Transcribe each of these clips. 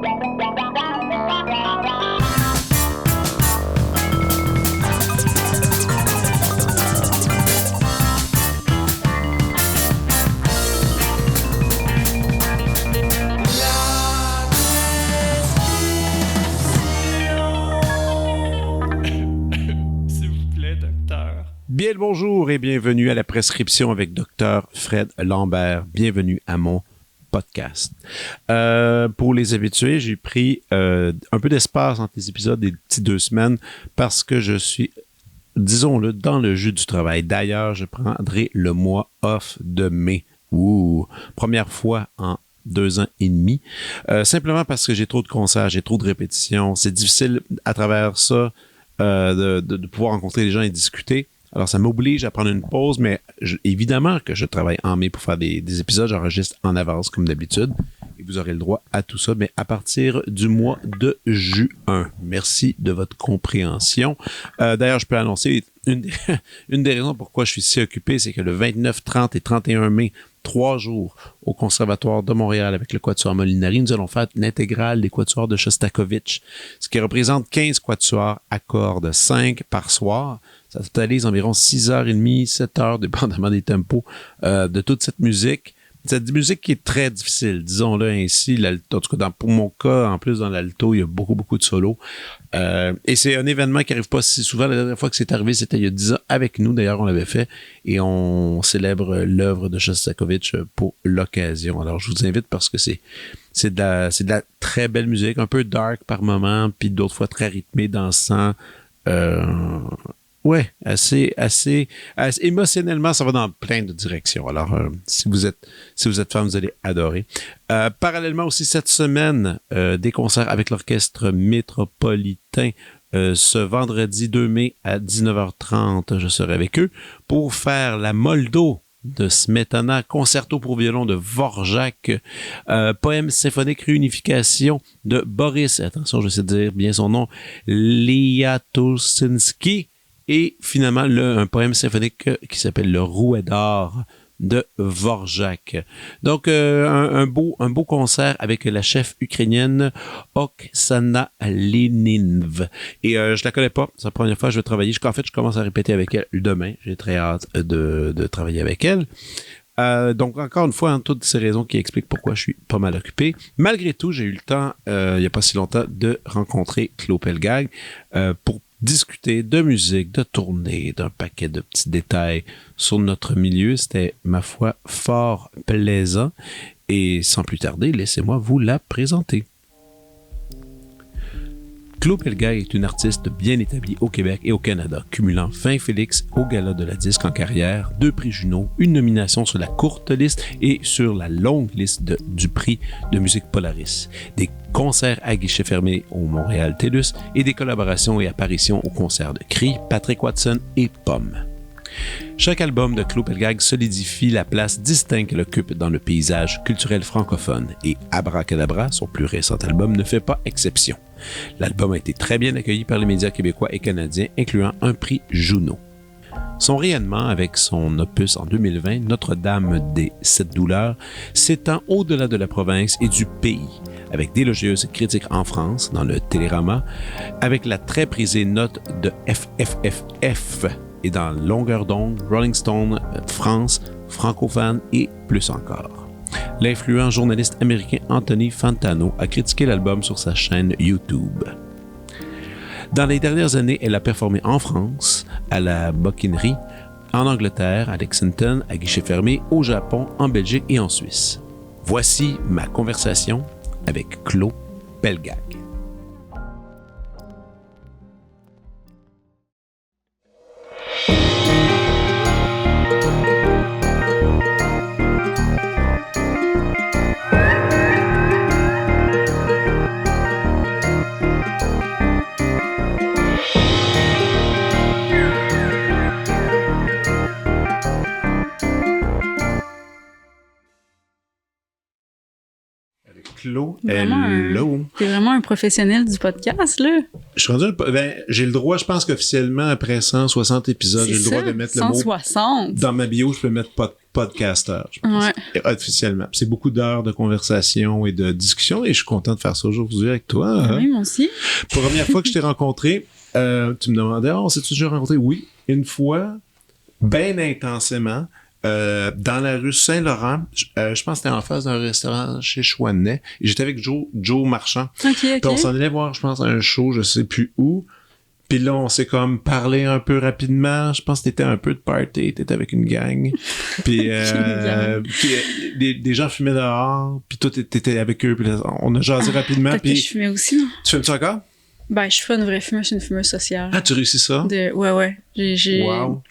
Bien le bonjour et bienvenue à la prescription avec Dr. Fred Lambert. Bienvenue à mon podcast. Pour les habitués, j'ai pris un peu d'espace entre les épisodes des petites 2 semaines parce que je suis, disons-le, dans le jus du travail. D'ailleurs, je prendrai le mois off de mai. Première fois en 2 ans et demi. Simplement parce que j'ai trop de concerts, j'ai trop de répétitions. C'est difficile à travers ça de pouvoir rencontrer les gens et discuter. Alors, ça m'oblige à prendre une pause, mais évidemment que je travaille en mai pour faire des épisodes. J'enregistre en avance, comme d'habitude. Et vous aurez le droit à tout ça, mais à partir du mois de juin. Merci de votre compréhension. D'ailleurs, je peux annoncer une des raisons pourquoi je suis si occupé, c'est que le 29, 30 et 31 mai, 3 jours au Conservatoire de Montréal avec le Quatuor Molinari, nous allons faire l'intégrale des quatuors de Shostakovich, ce qui représente 15 quatuors à cordes, 5 par soir. Ça totalise environ 6h30, 7h, dépendamment des tempos de toute cette musique. Cette musique qui est très difficile, disons-le ainsi. En tout cas, pour mon cas, en plus dans l'alto, il y a beaucoup de solos. Et c'est un événement qui n'arrive pas si souvent. La dernière fois que c'est arrivé, c'était il y a 10 ans avec nous. D'ailleurs, on l'avait fait. Et on célèbre l'œuvre de Shostakovich pour l'occasion. Alors, je vous invite parce que c'est de la très belle musique, un peu dark par moment, puis d'autres fois très rythmée, dansant. Ouais, assez émotionnellement, ça va dans plein de directions. Alors, si vous êtes fan, vous allez adorer. Parallèlement aussi, cette semaine, des concerts avec l'Orchestre Métropolitain. Ce vendredi 2 mai à 19h30, je serai avec eux pour faire la Moldo de Smetana, concerto pour violon de Dvorak, poème symphonique réunification de Boris, attention, je sais dire bien son nom, Liatosinski. Et finalement, un poème symphonique qui s'appelle Le Rouet d'or de Dvorak. Donc, un beau concert avec la chef ukrainienne Oksana Leninv. Et je la connais pas, c'est la première fois que je vais travailler. En fait, je commence à répéter avec elle demain. J'ai très hâte de travailler avec elle. Donc, encore une fois, toutes ces raisons qui expliquent pourquoi je suis pas mal occupé. Malgré tout, j'ai eu le temps, il n'y a pas si longtemps, de rencontrer Claude Pelgag pour discuter de musique, de tournée, d'un paquet de petits détails sur notre milieu. C'était, ma foi, fort plaisant. Et sans plus tarder, laissez-moi vous la présenter. Claude Pelgag est une artiste bien établie au Québec et au Canada, cumulant 20 Félix au Gala de la disque en carrière, 2 prix Juno, une nomination sur la courte liste et sur la longue liste du prix de musique Polaris, des concerts à guichet fermé au Montréal TELUS et des collaborations et apparitions aux concerts de Cree, Patrick Watson et Pomme. Chaque album de Claude Pelgag solidifie la place distincte qu'elle occupe dans le paysage culturel francophone et Abracadabra, son plus récent album, ne fait pas exception. L'album a été très bien accueilli par les médias québécois et canadiens, incluant un prix Juno. Son rayonnement avec son opus en 2020, Notre-Dame des Sept Douleurs, s'étend au-delà de la province et du pays, avec d'élogieuses critiques en France, dans le Télérama, avec la très prisée note de FFFF, et dans Longueur d'onde, Rolling Stone, France, Francophone et plus encore. L'influent journaliste américain Anthony Fantano a critiqué l'album sur sa chaîne YouTube. Dans les dernières années, elle a performé en France, à la Bocquinerie, en Angleterre, à Lexington, à guichet fermé, au Japon, en Belgique et en Suisse. Voici ma conversation avec Claude Pelgag. Claude, hello. T'es vraiment un professionnel du podcast, là. Je suis rendu j'ai le droit, je pense qu'officiellement, après 160 épisodes, j'ai le droit de mettre 160. le mot. Dans ma bio, je peux mettre podcasteur, je pense. Ouais. Officiellement. C'est beaucoup d'heures de conversation et de discussion et je suis content de faire ça aujourd'hui avec toi. Oui, moi aussi. Première fois que je t'ai rencontré, tu me demandais, on s'est-tu déjà rencontré? Oui, une fois, bien intensément, dans la rue Saint-Laurent. Je pense que c'était en face d'un restaurant chez Chouannet. Et j'étais avec Joe Marchand. OK. Puis on s'en allait voir, je pense, un show, je sais plus où. Puis là, on s'est comme parlé un peu rapidement. Je pense que t'étais un peu de party, t'étais avec une gang. Puis, des gens fumaient dehors. Puis toi, t'étais avec eux. Puis là, on a jasé rapidement. Peut-être Puis que je fumais aussi, non? tu fumes-tu encore? Ben, je suis pas une vraie fumeuse, je suis une fumeuse sociale. Ah, tu réussis ça? Ouais. J'ai Wow.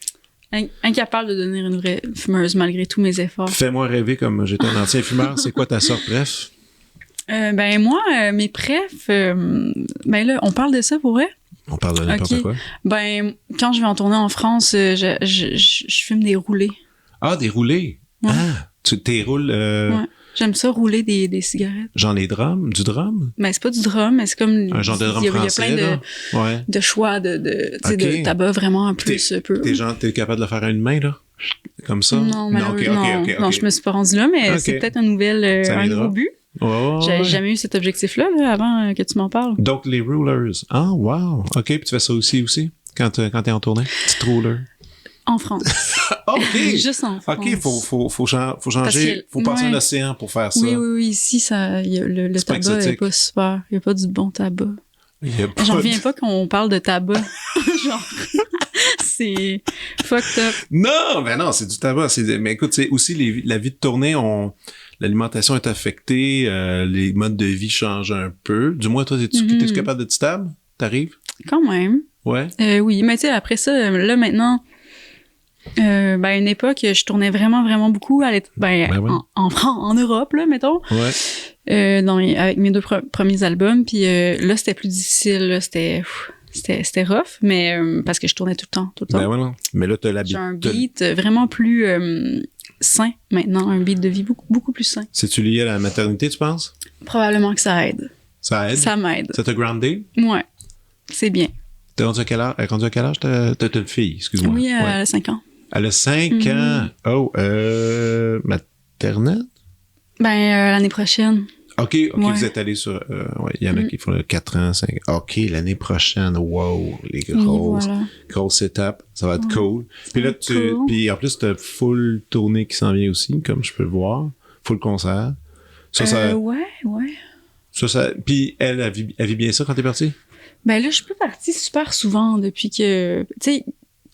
incapable de devenir une vraie fumeuse malgré tous mes efforts. Fais-moi rêver comme j'étais un ancien fumeur. C'est quoi ta sorte, bref? Ben, moi, mes préfs, ben là, on parle de ça pour vrai? On parle de n'importe quoi. Ben, quand je vais en tournée en France, je fume des roulés. Ah, des roulés? Ouais. Ah, tu t'es roules Ouais. J'aime ça rouler des cigarettes. genre les drums? Du drum? Ben, c'est pas du drum, mais c'est comme... Un genre de drum français, il y a plein là? Ouais. de choix de Ok. de tabac vraiment plus peu. T'es capable de le faire à une main, là? Comme ça? Non, malheureusement, ok. non, je me suis pas rendue là, mais Ok. c'est peut-être un nouveau Ça viendra. but. Ouais. J'avais jamais eu cet objectif-là là, avant que tu m'en parles. Donc, les rulers. Ah, wow. OK, puis tu fais ça aussi, quand t'es en tournée? Petite rouleur. En France. OK! Juste en France. OK, faut changer, faut passer un océan pour faire ça. Oui. Ici, le C'est pas tabac exotique. est pas super. Il n'y a pas du bon tabac. Il y a pas J'en de- reviens pas qu'on parle de tabac. Genre, c'est fucked up. Non, ben non, c'est du tabac. Mais écoute, c'est aussi la vie de tournée, l'alimentation est affectée, les modes de vie changent un peu. Du moins, toi, t'es-tu capable d'être stable? T'arrives? Quand même. Ouais. Oui, mais tu sais, après ça, là, maintenant, ben, à une époque, je tournais vraiment beaucoup Ben oui. en Europe, là, mettons. Ouais. Avec mes deux premiers albums. Puis là, c'était plus difficile. Là, c'était rough, mais parce que je tournais tout le temps. Ben ouais, non. Mais là, t'as J'ai un beat vraiment plus sain maintenant, un beat de vie beaucoup plus sain. C'est-tu lié à la maternité, tu penses? Probablement que ça aide. Ça aide? Ça m'aide. Ça t'a groundé? Ouais, c'est bien. T'es rendu à quel âge? Rendu à quel âge t'as une fille, excuse-moi? Oui, Ouais. elle a 5 ans. Elle a 5 ans. Oh, maternelle? Ben, l'année prochaine. OK, Ouais. vous êtes allé sur... ouais, il y en a qui font 4 ans, 5 ans. OK, l'année prochaine, wow, les Oui, grosses, voilà. grosses étapes. Ça va être cool. Puis là, cool. puis en plus, t'as full tournée qui s'en vient aussi, comme je peux le voir. Full concert. Ouais. Puis elle vit bien ça quand t'es parti? Ben là, je suis pas partie super souvent depuis que... Tu sais,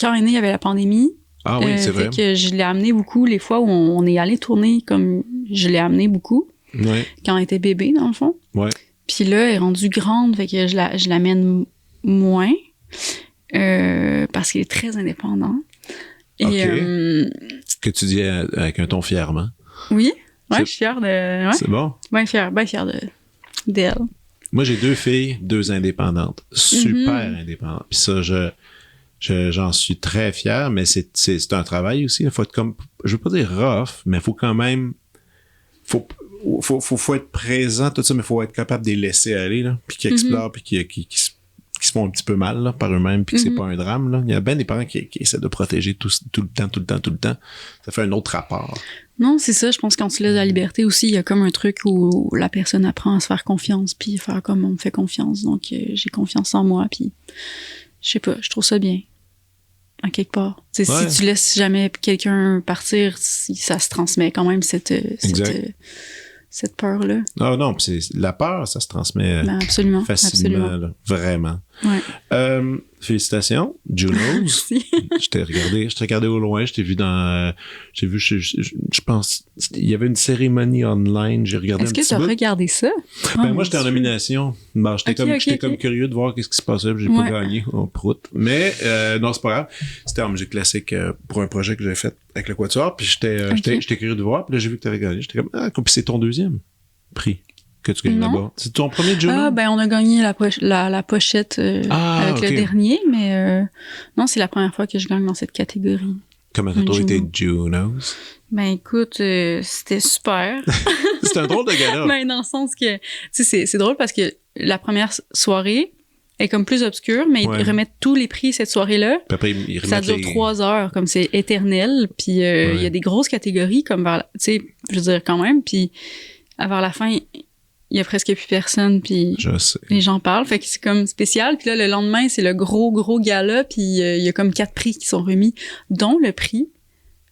quand elle est née, il y avait la pandémie. Ah oui, c'est vrai. Fait que je l'ai amenée beaucoup. Les fois où on est allé tourner, comme je l'ai amenée beaucoup, Ouais, quand elle était bébé, dans le fond. ouais. Puis là, elle est rendue grande, fait que je l'amène moins parce qu'elle est très indépendante. Et, Ok. Que tu dis avec un ton fièrement. oui, C'est- je suis fière de... Ouais, C'est bon? bien fière d'elle. Moi, j'ai 2 filles, 2 indépendantes. Super indépendantes. Puis ça, j'en suis très fier, mais c'est un travail aussi. Il faut être comme, je veux pas dire rough, mais il faut quand même, faut être présent, tout ça, mais il faut être capable de les laisser aller, là, puis qu'ils explorent, puis qui se font un petit peu mal là, par eux-mêmes, puis que c'est pas un drame. Là. Il y a bien des parents qui essaient de protéger tout le temps. Ça fait un autre rapport. Non, c'est ça. Je pense que quand tu laisses la liberté aussi, il y a comme un truc où la personne apprend à se faire confiance, puis faire comme on me fait confiance. Donc, j'ai confiance en moi, puis je sais pas, je trouve ça bien. À quelque part. Ouais. Si tu laisses jamais quelqu'un partir, ça se transmet quand même cette peur-là. Ah non, puis la peur, ça se transmet Ben, absolument. facilement, Absolument. là, vraiment. Ouais. Félicitations, Junos. Merci. Je t'ai regardé au loin, je t'ai vu je pense, il y avait une cérémonie online, j'ai regardé Est-ce un que petit tu as bout. regardé ça? Ben Oh, moi, j'étais en mon Dieu. nomination. Bon, j'étais Ok. comme curieux de voir qu'est-ce qui se passait, puis j'ai pas Ouais. gagné, en prout. Mais non, c'est pas grave. C'était en musique classique pour un projet que j'avais fait avec le Quatuor, puis j'étais curieux de voir, puis là j'ai vu que t'avais gagné. J'étais comme puis c'est ton deuxième prix que tu gagnes Non. là-bas. C'est ton premier Juno? Ah, ben, on a gagné la pochette avec ok. le dernier, mais non, c'est la première fois que je gagne dans cette catégorie. Comment t'as un trouvé tes Juno. Junos? Ben, écoute, c'était super. C'est un drôle de gala. Ben, dans le sens que, tu sais, c'est drôle parce que la première soirée, est comme plus obscure, mais Ouais. ils remettent tous les prix cette soirée-là. Puis après, ils Ça remettent dure 3 heures, comme c'est éternel. Puis il y a des grosses catégories, comme vers tu sais, je veux dire, quand même. Puis vers la fin, il y a presque plus personne, puis Je sais. les gens parlent. Fait que c'est comme spécial. Puis là, le lendemain, c'est le gros gala, puis il y a comme 4 prix qui sont remis, dont le prix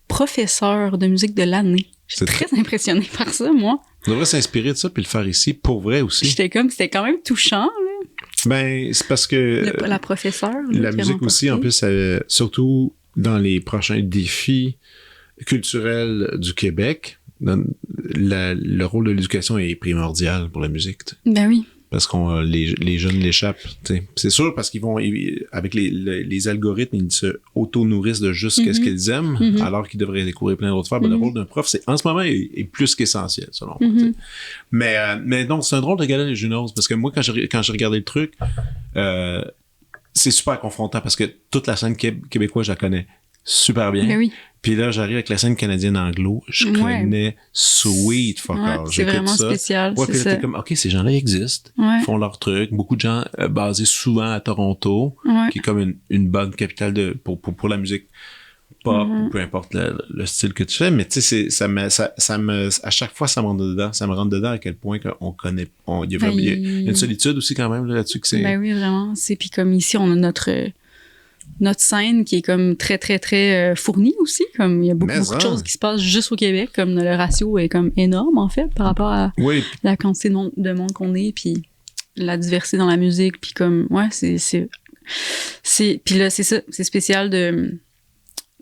professeur de musique de l'année. C'est J'étais très impressionnée par ça, moi. On devrait s'inspirer de ça puis le faire ici, pour vrai aussi. C'était quand même touchant, là. Ben, c'est parce que La professeure. là, la qui a musique aussi, en remporté. plus, surtout dans les prochains défis culturels du Québec, le rôle de l'éducation est primordial pour la musique. T'sais. Ben oui. Parce que les jeunes l'échappent. T'sais. C'est sûr parce qu'ils vont, avec les algorithmes, ils se auto-nourrissent de juste ce qu'ils aiment, alors qu'ils devraient découvrir plein d'autres affaires. Ben, le rôle d'un prof, en ce moment, est plus qu'essentiel, selon moi. T'sais. Mais donc, c'est un drôle de gala les Junos, parce que moi, quand j'ai regardé le truc, c'est super confrontant parce que toute la scène québécoise, je la connais super bien. Ben oui. Puis là, j'arrive avec la scène canadienne anglo, je connais Sweet Fuck All. C'est J'écoute vraiment ça. spécial, Ouais, c'est puis là, ça. t'es comme, OK, ces gens-là existent, Ouais. ils font leur truc. Beaucoup de gens basés souvent à Toronto, Ouais. qui est comme une bonne capitale pour la musique pop, ou peu importe le style que tu fais. Mais tu sais, à chaque fois, ça me rentre dedans. Ça me rentre dedans à quel point qu'on connaît, il y a vraiment, il y a une solitude aussi quand même là-dessus que c'est... Ben oui, vraiment. Puis comme ici, on a notre scène qui est comme très, très, très fournie aussi. Comme il y a beaucoup de choses qui se passent juste au Québec. Comme le ratio est comme énorme, en fait, par rapport à la quantité de monde qu'on est, puis la diversité dans la musique. Puis comme, ouais, puis là, c'est ça. C'est spécial de...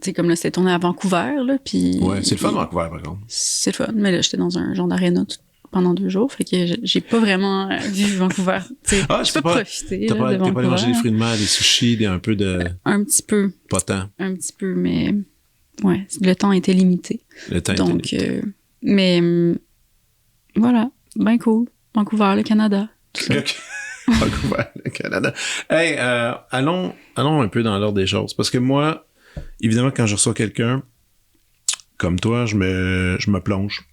Tu sais, comme là, c'était tourné à Vancouver, là, puis... Ouais, c'est le fun Vancouver, par contre. C'est le fun. Mais là, j'étais dans un genre d'aréna pendant 2 jours, fait que j'ai pas vraiment vu Vancouver. J'ai pas profité T'as de pas allé Vancouver. manger des fruits de mer, des sushis, un peu de... Un petit peu. Pas tant. Un petit peu, mais... Ouais, le temps était limité. Le temps donc, était limité. Mais... voilà, ben cool. Vancouver, le Canada. Vancouver, le Canada. Hey, allons un peu dans l'ordre des choses, parce que moi, évidemment, quand je reçois quelqu'un comme toi, je me plonge.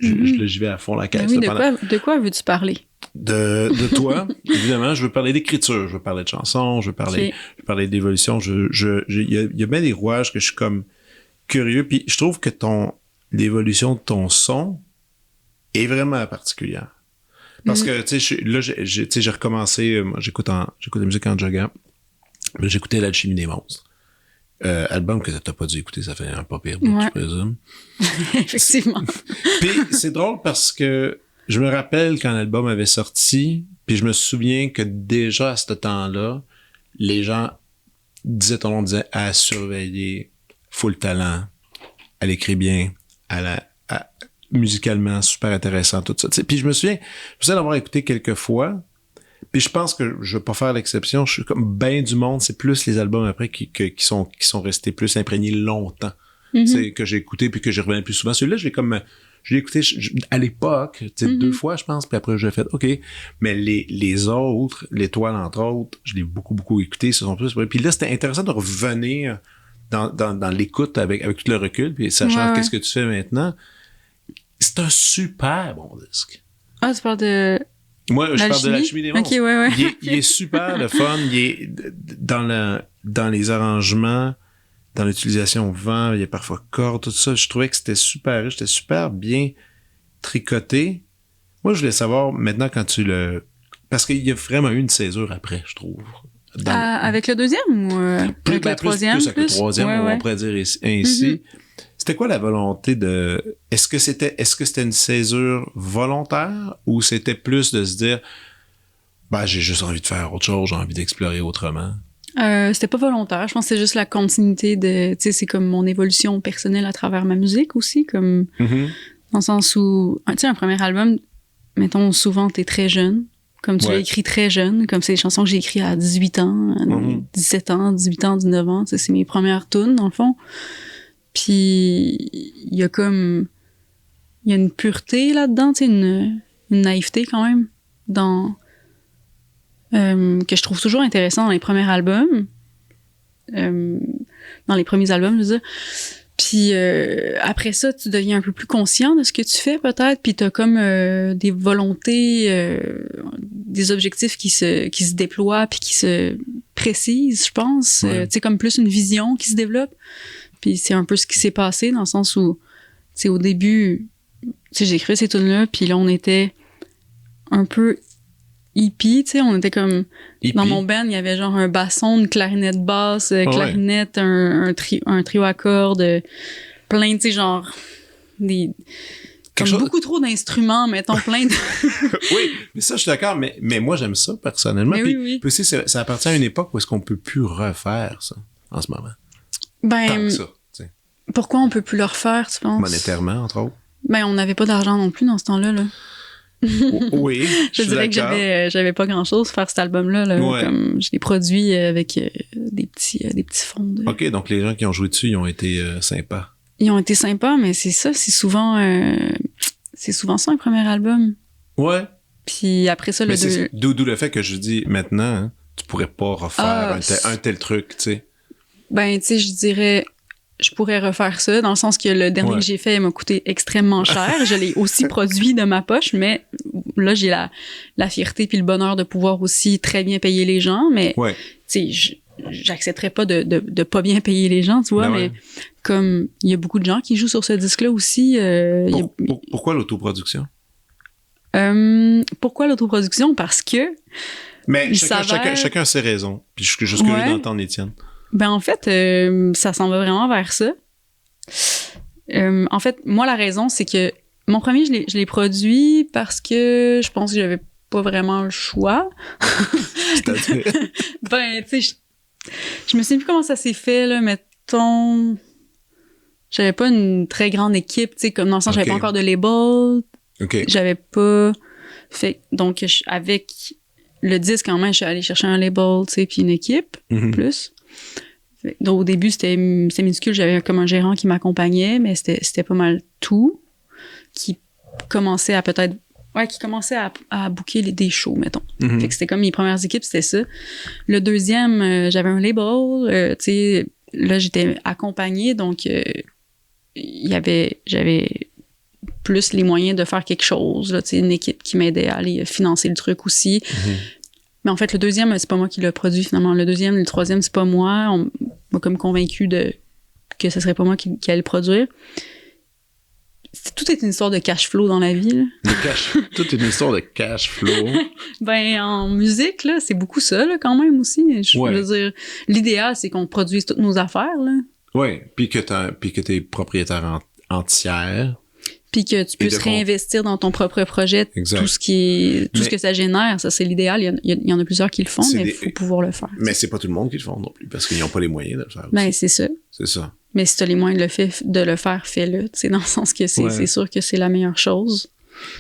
J'y vais à fond la caisse. Oui, de quoi veux-tu parler? De toi, évidemment, je veux parler d'écriture, je veux parler de chansons, je veux parler d'évolution. Il y a bien des rouages que je suis comme curieux, puis je trouve que l'évolution de ton son est vraiment particulière. Parce que, tu sais, j'ai recommencé, moi, j'écoute la musique en jogging, j'écoutais l'Alchimie des monstres. Album que t'as pas dû écouter, ça fait un pas pire bout, je présume. Effectivement. Puis c'est drôle parce que je me rappelle quand l'album avait sorti, puis je me souviens que déjà à ce temps-là, les gens disaient ton nom, disaient à surveiller, full talent, elle écrit bien, musicalement super intéressant, tout ça. T'sais. Puis je me souviens d'avoir écouté quelques fois. Puis je pense que je vais pas faire l'exception. Je suis comme ben du monde, c'est plus les albums après qui sont restés plus imprégnés longtemps. C'est que j'ai écouté puis que je revenais plus souvent. Celui-là, je l'ai écouté à l'époque, 2 fois, je pense, puis après j'ai fait OK. Mais les autres, l'Étoile entre autres, je l'ai beaucoup écouté, ce sont plus. Puis là, c'était intéressant de revenir dans l'écoute avec tout le recul, puis sachant qu'est-ce que tu fais maintenant. C'est un super bon disque. Ah, tu parles de... Moi, je parle de l'Alchimie des monstres. Okay, ouais. Il est super, le fun. Il est dans les arrangements, dans l'utilisation vent, il y a parfois cordes, tout ça. Je trouvais que c'était super riche, c'était super bien tricoté. Moi, je voulais savoir maintenant quand parce qu'il y a vraiment eu une césure après, je trouve. Avec le deuxième ou avec le troisième? Plus avec le troisième, on pourrait dire ainsi. C'était quoi la volonté de... Est-ce que c'était une césure volontaire ou c'était plus de se dire j'ai juste envie de faire autre chose, j'ai envie d'explorer autrement? C'était pas volontaire. Je pense que c'est juste la continuité de... Tu sais, c'est comme mon évolution personnelle à travers ma musique aussi, comme... Dans le sens où... Tu sais, un premier album, mettons, souvent, t'es très jeune. Comme tu l'as écrit très jeune, comme c'est des chansons que j'ai écrites à 18 ans, 17 ans, 18 ans, 19 ans. Tu sais, c'est mes premières tunes, dans le fond. Puis il y a une pureté là-dedans, tu sais, une naïveté quand même que je trouve toujours intéressant dans les premiers albums. Dans les premiers albums, je veux dire. Puis après ça, tu deviens un peu plus conscient de ce que tu fais peut-être, puis t'as comme des volontés des objectifs qui se déploient puis qui se précisent, je pense. Ouais. Tu sais, comme plus une vision qui se développe. Puis c'est un peu ce qui s'est passé dans le sens où, tu sais, au début, tu sais, j'ai écrit ces tunes-là, puis là, on était un peu hippie, tu sais, on était comme... Hippie. Dans mon band, il y avait genre un basson, une clarinette basse, clarinette, un trio à cordes, plein, tu sais, genre... beaucoup trop d'instruments, mettons, plein de... Oui, mais ça, je suis d'accord, mais moi, j'aime ça, personnellement. Mais puis, oui. puis aussi, ça appartient à une époque où est-ce qu'on peut plus refaire ça, en ce moment. Tant Ben, que ça, tu sais. pourquoi on peut plus le refaire, tu penses? Monétairement, entre autres. Ben, on n'avait pas d'argent non plus dans ce temps-là, là. Oui, Je dirais que j'avais pas grand-chose à faire cet album-là, là. Ouais. Comme, je l'ai produit avec des petits fonds de... OK, donc les gens qui ont joué dessus, ils ont été sympas. Ils ont été sympas, mais c'est ça, c'est souvent ça, un premier album. Ouais. Puis après ça, Mais d'où le fait que je dis maintenant, hein, tu pourrais pas refaire un tel truc, tu sais. Ben, tu sais, je dirais, je pourrais refaire ça, dans le sens que le dernier que j'ai fait, il m'a coûté extrêmement cher. Je l'ai aussi produit de ma poche, mais là, j'ai la fierté puis le bonheur de pouvoir aussi très bien payer les gens, mais tu sais, j'accepterais pas de pas bien payer les gens, tu vois, Ben mais comme il y a beaucoup de gens qui jouent sur ce disque-là aussi. Pourquoi l'autoproduction? Pourquoi l'autoproduction? Parce que... Mais chacun a ses raisons. Puis je suis juste curieux d'entendre les tiennes. Ben en fait, ça s'en va vraiment vers ça. En fait, moi, la raison, c'est que mon premier, je l'ai produit parce que je pense que j'avais pas vraiment le choix. C'est-à-dire? Ben, tu sais, je me souviens plus comment ça s'est fait, là, mettons... J'avais pas une très grande équipe, tu sais, comme dans le sens, j'avais pas encore de label. J'avais pas... Fait, donc, avec le disque, quand même, je suis allée chercher un label, tu sais, puis une équipe, plus. Donc, au début, c'était minuscule. J'avais comme un gérant qui m'accompagnait, mais c'était pas mal tout. Qui commençait à peut-être... Ouais, qui commençait à booker des shows, mettons. Fait que c'était comme mes premières équipes, c'était ça. Le deuxième, j'avais un label, tu sais, là, j'étais accompagnée, donc j'avais plus les moyens de faire quelque chose, là, tu sais, une équipe qui m'aidait à aller financer le truc aussi. Mais en fait, le deuxième, c'est pas moi qui l'ai produit, finalement. Le deuxième, le troisième, c'est pas moi. On m'a comme convaincu que ce serait pas moi qui allait le produire. Tout est une histoire de cash flow dans la vie, là. Tout est une histoire de cash flow. Ben, en musique, là, c'est beaucoup ça, là, quand même, aussi. Je veux dire, l'idéal, c'est qu'on produise toutes nos affaires, là. Oui, puis que t'es propriétaire entière. Puis que tu puisses réinvestir dans ton propre projet tout ce que ça génère. Ça, c'est l'idéal. Il y en a plusieurs qui le font, mais il faut pouvoir le faire. Mais c'est pas tout le monde qui le font non plus, parce qu'ils n'ont pas les moyens de le faire. Ben, c'est ça. C'est ça. Mais si tu as les moyens de le faire, fais-le. Tu sais, dans le sens que c'est sûr que c'est la meilleure chose.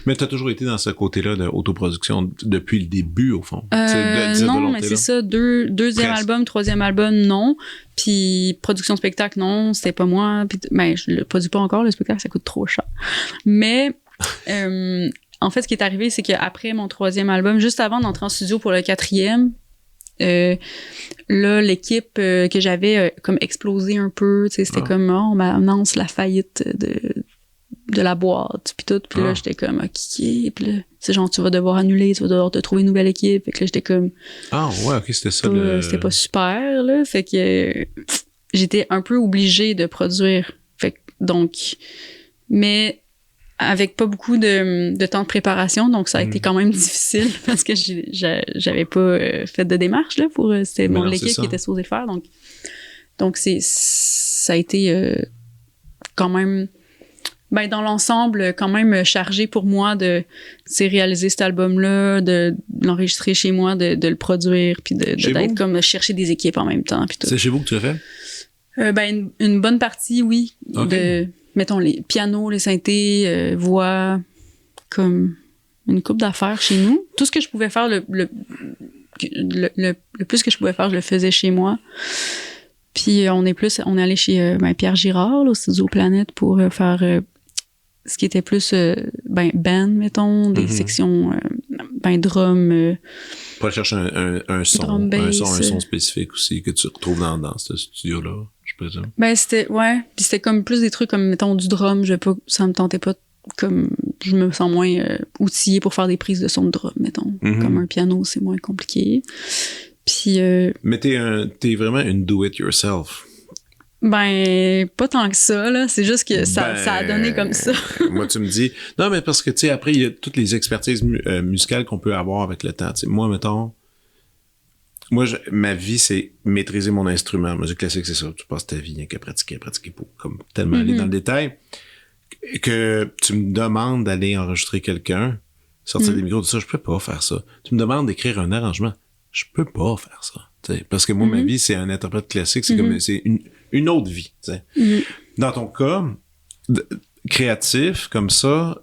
Mais tu as toujours été dans ce côté-là d'autoproduction depuis le début, au fond. Non, mais c'est ça. Deuxième album, troisième album, non. Puis production spectacle, non, c'était pas moi. Puis, ben, je le produis pas encore, le spectacle, ça coûte trop cher. Mais en fait, ce qui est arrivé, c'est qu'après mon troisième album, juste avant d'entrer en studio pour le quatrième, là, l'équipe que j'avais comme explosé un peu. Tu sais, c'était comme, on annonce la faillite de la boîte, puis tout. Puis là, j'étais comme, OK. Puis là, c'est genre, tu vas devoir annuler, tu vas devoir te trouver une nouvelle équipe. Fait que là, j'étais comme... Ah, ouais, OK, c'était ça. C'était pas super, là. Fait que j'étais un peu obligée de produire. Fait que, donc... Mais avec pas beaucoup de temps de préparation, donc ça a été quand même difficile parce que j'avais pas fait de démarche, là, pour... C'était l'équipe qui était supposée le faire, donc ça a été quand même... Ben, dans l'ensemble, quand même chargé pour moi de réaliser cet album-là, de l'enregistrer chez moi, de le produire, puis d'être comme de chercher des équipes en même temps. Puis tout. C'est chez vous que tu l'as fait? Ben, une bonne partie, oui. Okay. Mettons, les pianos, les synthés, voix, comme une couple d'affaires chez nous. Tout ce que je pouvais faire, le plus que je pouvais faire, je le faisais chez moi. Puis on est allé chez Pierre Girard, là, au Studio Planète, pour faire ce qui était plus band, mettons, des sections drum. Pour chercher un son, drum, un son spécifique aussi que tu retrouves dans ce studio-là, je présume. Ben c'était puis c'était comme plus des trucs comme, mettons, du drum, ça me tentait pas comme je me sens moins outillée pour faire des prises de son de drum, mettons. Comme un piano, c'est moins compliqué. Puis... Mais t'es vraiment une do-it-yourself. Ben, pas tant que ça, là. C'est juste que ça a donné comme ça. Moi, tu me dis... Non, mais parce que, tu sais, après, il y a toutes les expertises musicales qu'on peut avoir avec le temps. T'sais, moi, mettons... ma vie, c'est maîtriser mon instrument. Musique classique, c'est ça. Tu passes ta vie qu'à pratiquer pour comme tellement aller dans le détail. Que tu me demandes d'aller enregistrer quelqu'un, sortir des micros, tout ça, je peux pas faire ça. Tu me demandes d'écrire un arrangement, je peux pas faire ça. T'sais, parce que moi, ma vie, c'est un interprète classique, c'est comme c'est une autre vie. Dans ton cas, créatif, comme ça,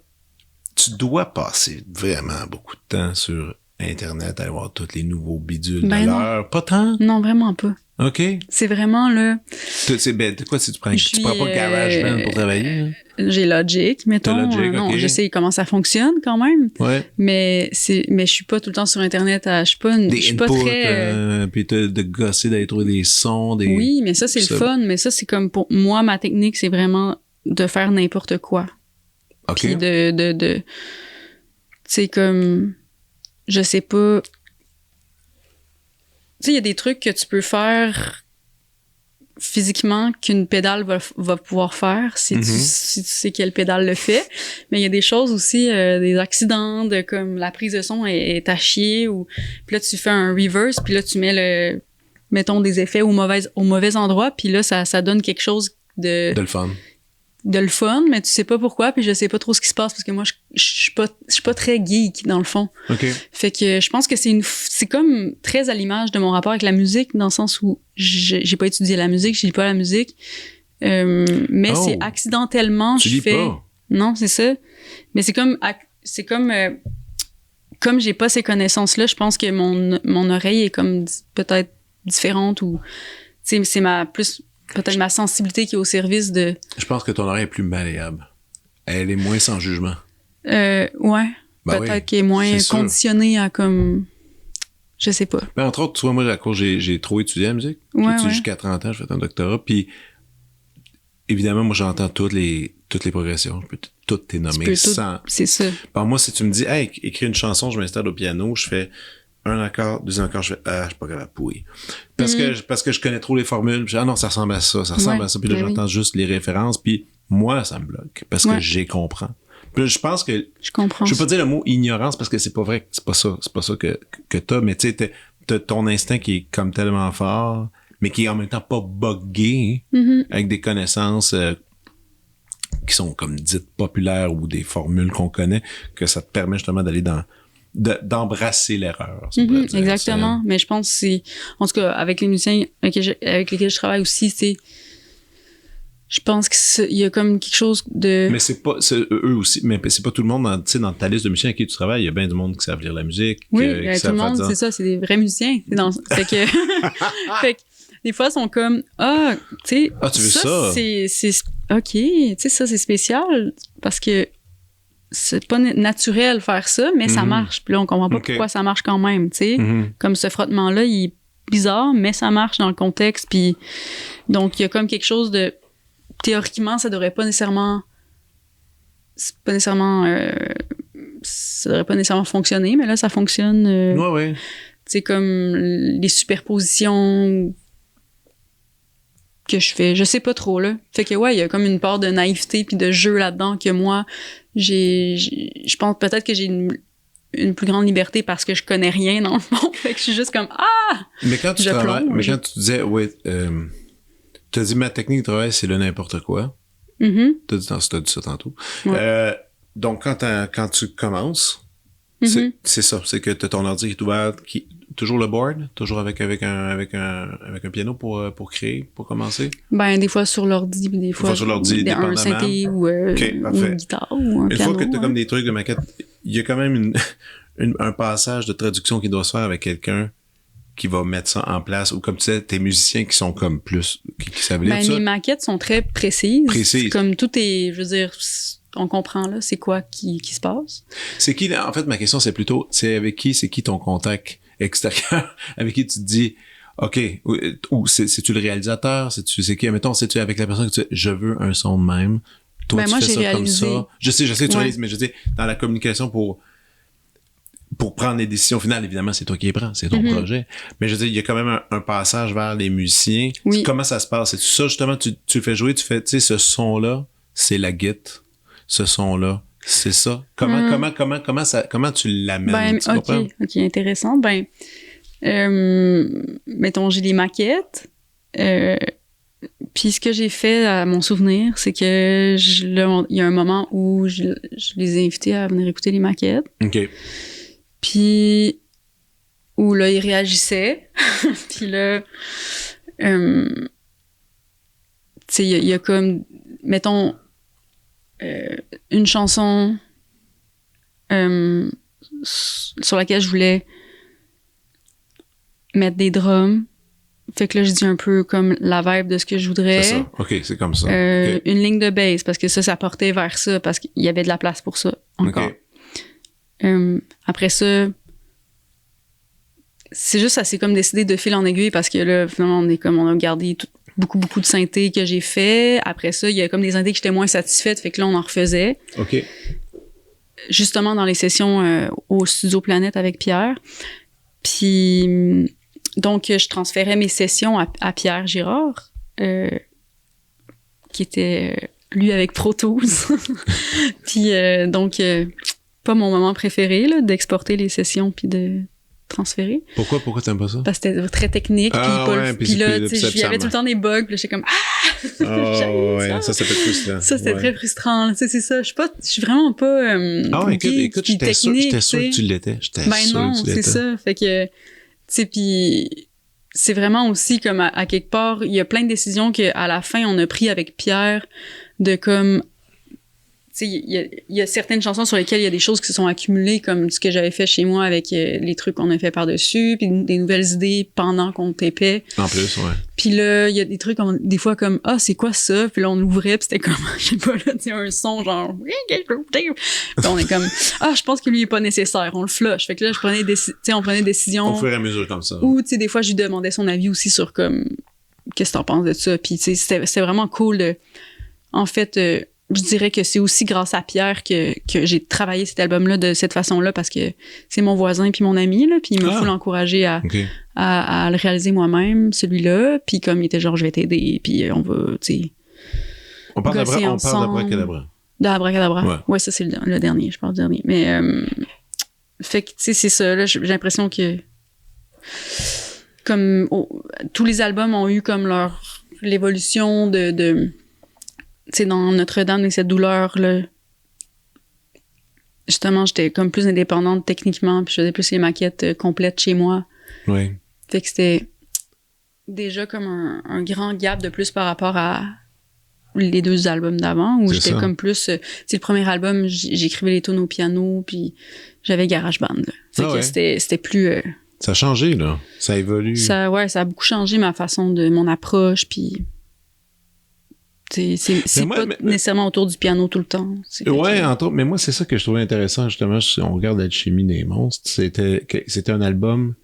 tu dois passer vraiment beaucoup de temps sur Internet, aller voir tous les nouveaux bidules de l'heure. Pas tant? Non, vraiment pas. OK. C'est vraiment là. De quoi si tu prends pas GarageBand pour travailler? Hein? J'ai Logic, mettons. Logic, non, je sais comment ça fonctionne quand même. Ouais. Mais je suis pas tout le temps sur Internet. Je suis pas très. Puis de gosser, d'aller trouver des sons. Oui, mais ça, c'est le fun. Mais ça, c'est comme pour moi, ma technique, c'est vraiment de faire n'importe quoi. OK. Puis tu sais, comme. Je sais pas. Tu sais, il y a des trucs que tu peux faire physiquement qu'une pédale va pouvoir faire si tu sais quelle pédale le fait. Mais il y a des choses aussi, des accidents, de comme la prise de son est à chier, ou puis là, tu fais un reverse, puis là, tu mets mettons, des effets au mauvais endroit, puis là, ça donne quelque chose de le fun. De le fun, mais tu sais pas pourquoi, puis je sais pas trop ce qui se passe, parce que moi, je suis pas très geek, dans le fond. OK. Fait que je pense que c'est comme très à l'image de mon rapport avec la musique, dans le sens où j'ai pas étudié la musique, je lis pas la musique, mais c'est accidentellement, tu lis pas? Non, c'est ça. Mais c'est comme j'ai pas ces connaissances-là, je pense que mon oreille est comme peut-être différente, ou, tu sais, c'est peut-être ma sensibilité qui est au service de... Je pense que ton oreille est plus malléable. Elle est moins sans jugement. Ouais. Ben peut-être qu'elle est moins conditionnée à comme... Je sais pas. Ben, entre autres, tu vois, moi, à cause j'ai trop étudié la musique. J'ai étudié jusqu'à 30 ans, j'ai fait un doctorat. Puis, évidemment, moi, j'entends toutes les progressions. Je peux toutes les nommer sans... C'est ça. Ben, moi, si tu me dis, hey, écris une chanson, je m'installe au piano, je fais... un accord, deuxième accord, je fais je suis pas capable, pourri. Parce que je connais trop les formules, puis non, ça ressemble à ça, puis là j'entends juste les références, puis moi ça me bloque parce que j'y comprends. Puis là, je pense que je comprends. Je veux pas dire le mot ignorance parce que c'est pas vrai, c'est pas ça que t'as, mais tu sais t'as ton instinct qui est comme tellement fort, mais qui est en même temps pas buggé avec des connaissances qui sont comme dites populaires ou des formules qu'on connaît, que ça te permet justement d'aller d'embrasser l'erreur. Exactement. Mais je pense que c'est... En tout cas, avec les musiciens avec lesquels je travaille aussi, je pense qu'il y a comme quelque chose de... Mais c'est eux aussi, mais c'est pas tout le monde dans ta liste de musiciens avec qui tu travailles, il y a bien du monde qui savent lire la musique. Oui, tout le monde, c'est ça, c'est des vrais musiciens. Fait que... fait que des fois, ils sont comme, tu sais... tu veux ça? C'est OK, tu sais, ça, c'est spécial, parce que c'est pas naturel faire ça, mais ça marche. Puis là, on comprend pas pourquoi ça marche quand même, tu sais. Comme ce frottement-là, il est bizarre, mais ça marche dans le contexte. Puis donc, il y a comme quelque chose de... Théoriquement, ça devrait pas nécessairement fonctionner, mais là, ça fonctionne. Ouais. C'est comme les superpositions que je fais. Je sais pas trop, là. Fait que, ouais, il y a comme une part de naïveté puis de jeu là-dedans que moi, je pense peut-être que j'ai une plus grande liberté parce que je connais rien dans le fond. Fait que je suis juste comme, Mais quand tu quand tu disais, t'as dit ma technique de travail, c'est le n'importe quoi. T'as dit ça tantôt. Ouais. Donc, quand tu commences, c'est ça. C'est que t'as ton ordi qui est ouvert, toujours le board, toujours avec un piano pour créer, pour commencer? Ben, des fois sur l'ordi, des fois sur l'ordi, un synthé ou une guitare ou un piano. Une fois que t'as comme des trucs de maquette, il y a quand même un passage de traduction qui doit se faire avec quelqu'un qui va mettre ça en place, ou comme tu sais, tes musiciens qui sont comme plus, qui savent lire ça. Mes maquettes sont très précises. Comme tout est, je veux dire, on comprend là, c'est quoi qui se passe. C'est qui, en fait, ma question, c'est plutôt, c'est qui ton contact extérieur, avec qui tu te dis, OK, ou c'est-tu le réalisateur, c'est qui, mettons, c'est-tu avec la personne que tu dis, je veux un son de même, toi, moi, tu fais j'ai ça réalisé. comme ça. Je sais, tu Ouais. réalises, mais je dis, dans la communication pour prendre les décisions finales, évidemment, c'est toi qui les prends, c'est ton projet. Mais je veux dire, il y a quand même un passage vers les musiciens. Oui. Comment ça se passe? C'est ça, justement, tu le fais jouer, tu fais, tu sais, ce son-là, c'est la guitare. Ce son-là, c'est ça. Comment tu l'amènes? Tu comprends? OK, intéressant. Mettons, j'ai des maquettes. Puis ce que j'ai fait à mon souvenir, c'est que il y a un moment où je les ai invités à venir écouter les maquettes. OK. Puis où là, ils réagissaient. Puis là, tu sais, il y a comme, mettons, une chanson sur laquelle je voulais mettre des drums. Fait que là, je dis un peu comme la vibe de ce que je voudrais. C'est ça. OK, c'est comme ça. Okay. Une ligne de bass, parce que ça portait vers ça, parce qu'il y avait de la place pour ça, encore. Okay. Après ça, c'est juste, ça s'est comme décidé de fil en aiguille, parce que là, finalement, on a gardé beaucoup de synthés que j'ai fait. Après ça, il y a comme des synthés que j'étais moins satisfaite, fait que là, on en refaisait. OK. Justement, dans les sessions au Studio Planète avec Pierre. Puis... Donc, je transférais mes sessions à Pierre Girard, qui était, lui, avec Pro Tools. Puis, donc, pas mon moment préféré, là, d'exporter les sessions puis de transférer. Pourquoi t'aimes pas ça? Parce que c'était très technique. Puis là, tu sais, il y avait tout le temps des bugs. Puis là, j'étais comme, ça peut être frustrant. Ça, c'était très frustrant. Tu sais, c'est ça. Je suis vraiment pas... écoute, j'étais sûr que tu l'étais. Non, c'est ça. Fait que... Tu sais, puis c'est vraiment aussi comme à quelque part, il y a plein de décisions qu'à la fin, on a pris avec Pierre de comme... Tu sais, il y a certaines chansons sur lesquelles il y a des choses qui se sont accumulées, comme ce que j'avais fait chez moi avec les trucs qu'on a fait par-dessus, puis des nouvelles idées pendant qu'on tapait. En plus, ouais. Puis là, il y a des trucs, des fois comme, c'est quoi ça? Puis là, on l'ouvrait, puis c'était comme, je sais pas, là, tu sais, un son genre... Puis on est comme, je pense que lui, il est pas nécessaire, on le flush. Fait que là, on prenait des décisions... Au fur et à mesure, comme ça. Ou, tu sais, des fois, je lui demandais son avis aussi sur comme, qu'est-ce que t'en penses de ça? Puis, tu sais, c'était vraiment cool de... En fait... je dirais que c'est aussi grâce à Pierre que j'ai travaillé cet album-là de cette façon-là, parce que c'est mon voisin puis mon ami, là, puis il m'a full encouragé à le réaliser moi-même, celui-là, puis comme il était genre, je vais t'aider, puis on va, tu sais... On parle d'Abracadabra. D'Abracadabra. Ouais, ça, c'est le dernier, je parle du dernier. Mais, fait que, tu sais, c'est ça, là, j'ai l'impression que... Comme tous les albums ont eu comme l'évolution de tu sais, dans Notre-Dame et cette douleur-là, justement, j'étais comme plus indépendante techniquement, puis je faisais plus les maquettes complètes chez moi. Oui. Fait que c'était déjà comme un grand gap de plus par rapport à les deux albums d'avant, où j'étais comme plus... Tu sais, le premier album, j'écrivais les tunes au piano, puis j'avais GarageBand, là. Fait que c'était plus... ça a changé, là. Ça évolue. Ça a beaucoup changé ma façon de... mon approche, puis... C'est pas nécessairement autour du piano tout le temps. Ouais, entre autres, mais moi, c'est ça que je trouvais intéressant, justement, si on regarde Alchimie des monstres, c'était un album,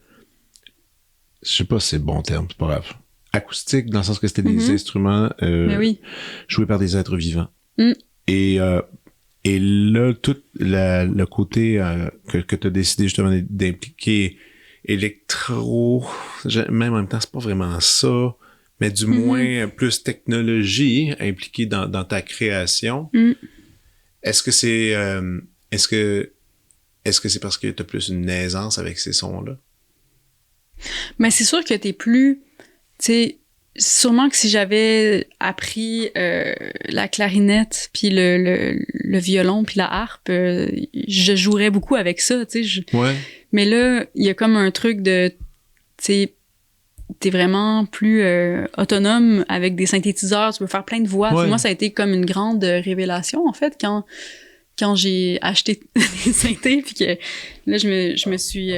je sais pas si c'est le bon terme, c'est pas grave, acoustique, dans le sens que c'était des instruments joués par des êtres vivants. Et là, tout le côté que tu as décidé justement d'impliquer électro, même en même temps, c'est pas vraiment ça, mais du moins plus technologie impliquée dans ta création. Est-ce que c'est parce que tu as plus une aisance avec ces sons-là? Mais c'est sûr que t'es plus... Tu sais, sûrement que si j'avais appris la clarinette, puis le violon, puis la harpe, je jouerais beaucoup avec ça, tu sais. Mais là, il y a comme un truc de... Tu sais, t'es vraiment plus autonome avec des synthétiseurs, tu peux faire plein de voix. Moi, ça a été comme une grande révélation, en fait, quand j'ai acheté des synthés, puis que là, je me suis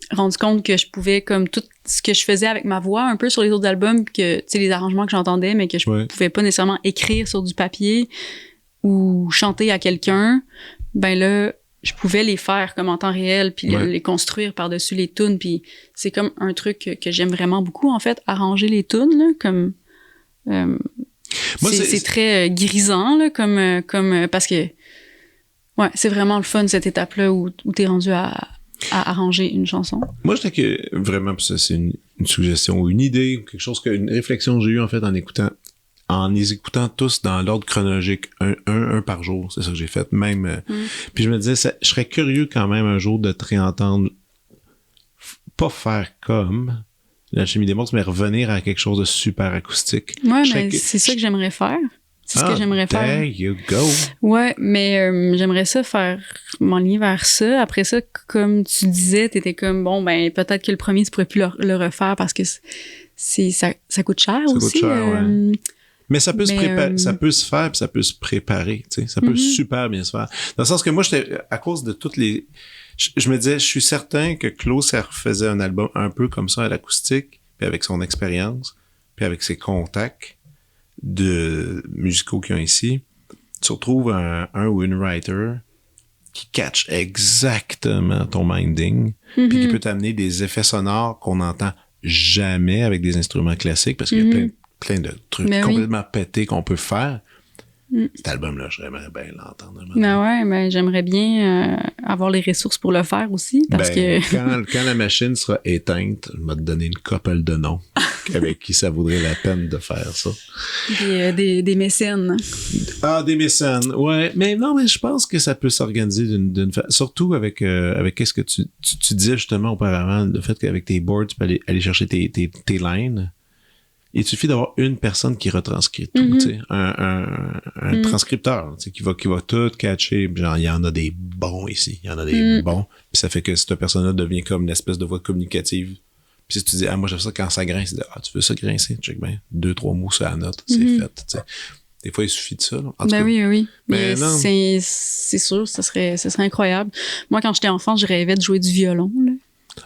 rendu compte que je pouvais, comme tout ce que je faisais avec ma voix, un peu sur les autres albums, que, tu sais, les arrangements que j'entendais, mais que je pouvais pas nécessairement écrire sur du papier ou chanter à quelqu'un, ben là, je pouvais les faire comme en temps réel, puis les construire par-dessus les tunes, puis c'est comme un truc que j'aime vraiment beaucoup, en fait, arranger les tunes, là, comme... Moi, c'est très grisant, là, comme parce que, ouais, c'est vraiment le fun, cette étape-là où t'es rendu à arranger une chanson. Moi, je dirais que vraiment, ça, c'est une suggestion ou une idée, quelque chose une réflexion que j'ai eue, en fait, en les écoutant tous dans l'ordre chronologique, un par jour, c'est ça que j'ai fait, même. Puis je me disais, je serais curieux quand même un jour de te réentendre, pas faire comme l'Alchimie des Monstres, mais revenir à quelque chose de super acoustique. Ouais, mais c'est ça que j'aimerais faire. C'est ce que j'aimerais faire. There you go. Ouais, mais j'aimerais ça m'enligner vers ça. Après ça, comme tu disais, t'étais comme, bon, ben peut-être que le premier, tu pourrais plus le refaire parce que ça coûte cher aussi. Ça coûte cher, ouais. Mais ça peut ça peut se faire puis ça peut se préparer, tu sais. Ça peut super bien se faire. Dans le sens que moi, à cause de toutes les... Je me disais, je suis certain que Claude, ça refaisait un album un peu comme ça à l'acoustique, puis avec son expérience, puis avec ses contacts de musicaux qu'il y a ici, tu retrouves un ou une writer qui catch exactement ton minding, puis qui peut t'amener des effets sonores qu'on n'entend jamais avec des instruments classiques, parce qu'il y a plein de trucs complètement pétés qu'on peut faire. Cet album-là, j'aimerais bien l'entendre. Ben ouais, ben j'aimerais bien avoir les ressources pour le faire aussi, parce que... Quand la machine sera éteinte, je vais te donner une couple de noms avec qui ça vaudrait la peine de faire ça. Des mécènes. Ah, des mécènes, ouais. Mais non, mais je pense que ça peut s'organiser d'une façon. Surtout avec qu'est-ce que tu disais justement auparavant, le fait qu'avec tes boards, tu peux aller chercher tes lines. Il suffit d'avoir une personne qui retranscrit tout, tu sais, un transcripteur, tu sais, qui va tout catcher. Genre, il y en a des bons ici, il y en a des bons. Puis ça fait que cette personne-là devient comme une espèce de voix communicative. Puis si tu dis, moi j'aime ça quand ça grince, tu veux ça grincer, check bien, 2-3 mots sur la note, c'est fait, tu sais. Des fois, il suffit de ça. Là. En tout cas, oui. Mais non. C'est sûr, ce serait incroyable. Moi, quand j'étais enfant, je rêvais de jouer du violon, là.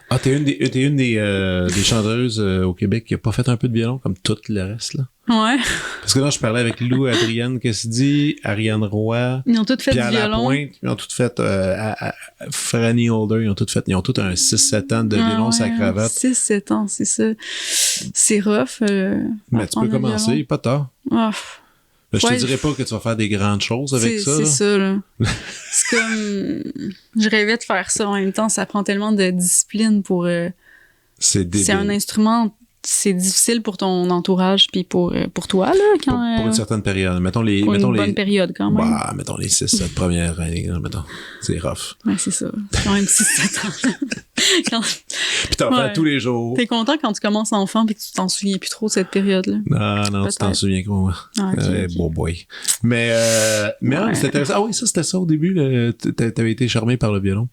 Ah, t'es une des chanteuses au Québec qui a pas fait un peu de violon comme tout le reste, là. Ouais. Parce que là, je parlais avec Lou, Adrienne Cassidy, Ariane Roy. Ils ont toutes fait Pierre du violon. Lapointe, ils ont toutes fait Franny Holder, ils ont tous un 6-7 ans de violon sur la cravate. 6-7 ans, c'est ça. C'est rough. Mais tu peux commencer, pas tard. Oh. Je te dirais pas que tu vas faire des grandes choses avec ça. C'est ça, là. C'est comme... Je rêvais de faire ça. En même temps, ça prend tellement de discipline pour... C'est un instrument... C'est difficile pour ton entourage puis pour toi, là. Pour une certaine période. Mettons une bonne période, quand même. Bah, mettons les 6-7 premières années, mettons. C'est rough. Ouais, c'est ça. C'est quand même 6-7 ans. Puis t'en fais tous les jours. T'es content quand tu commences enfant puis que tu t'en souviens plus trop de cette période-là? Non, tu t'en souviens que moi. Okay. Bon boy. Mais c'est intéressant. Ah oui, ça, c'était ça au début. T'avais été charmé par le violon.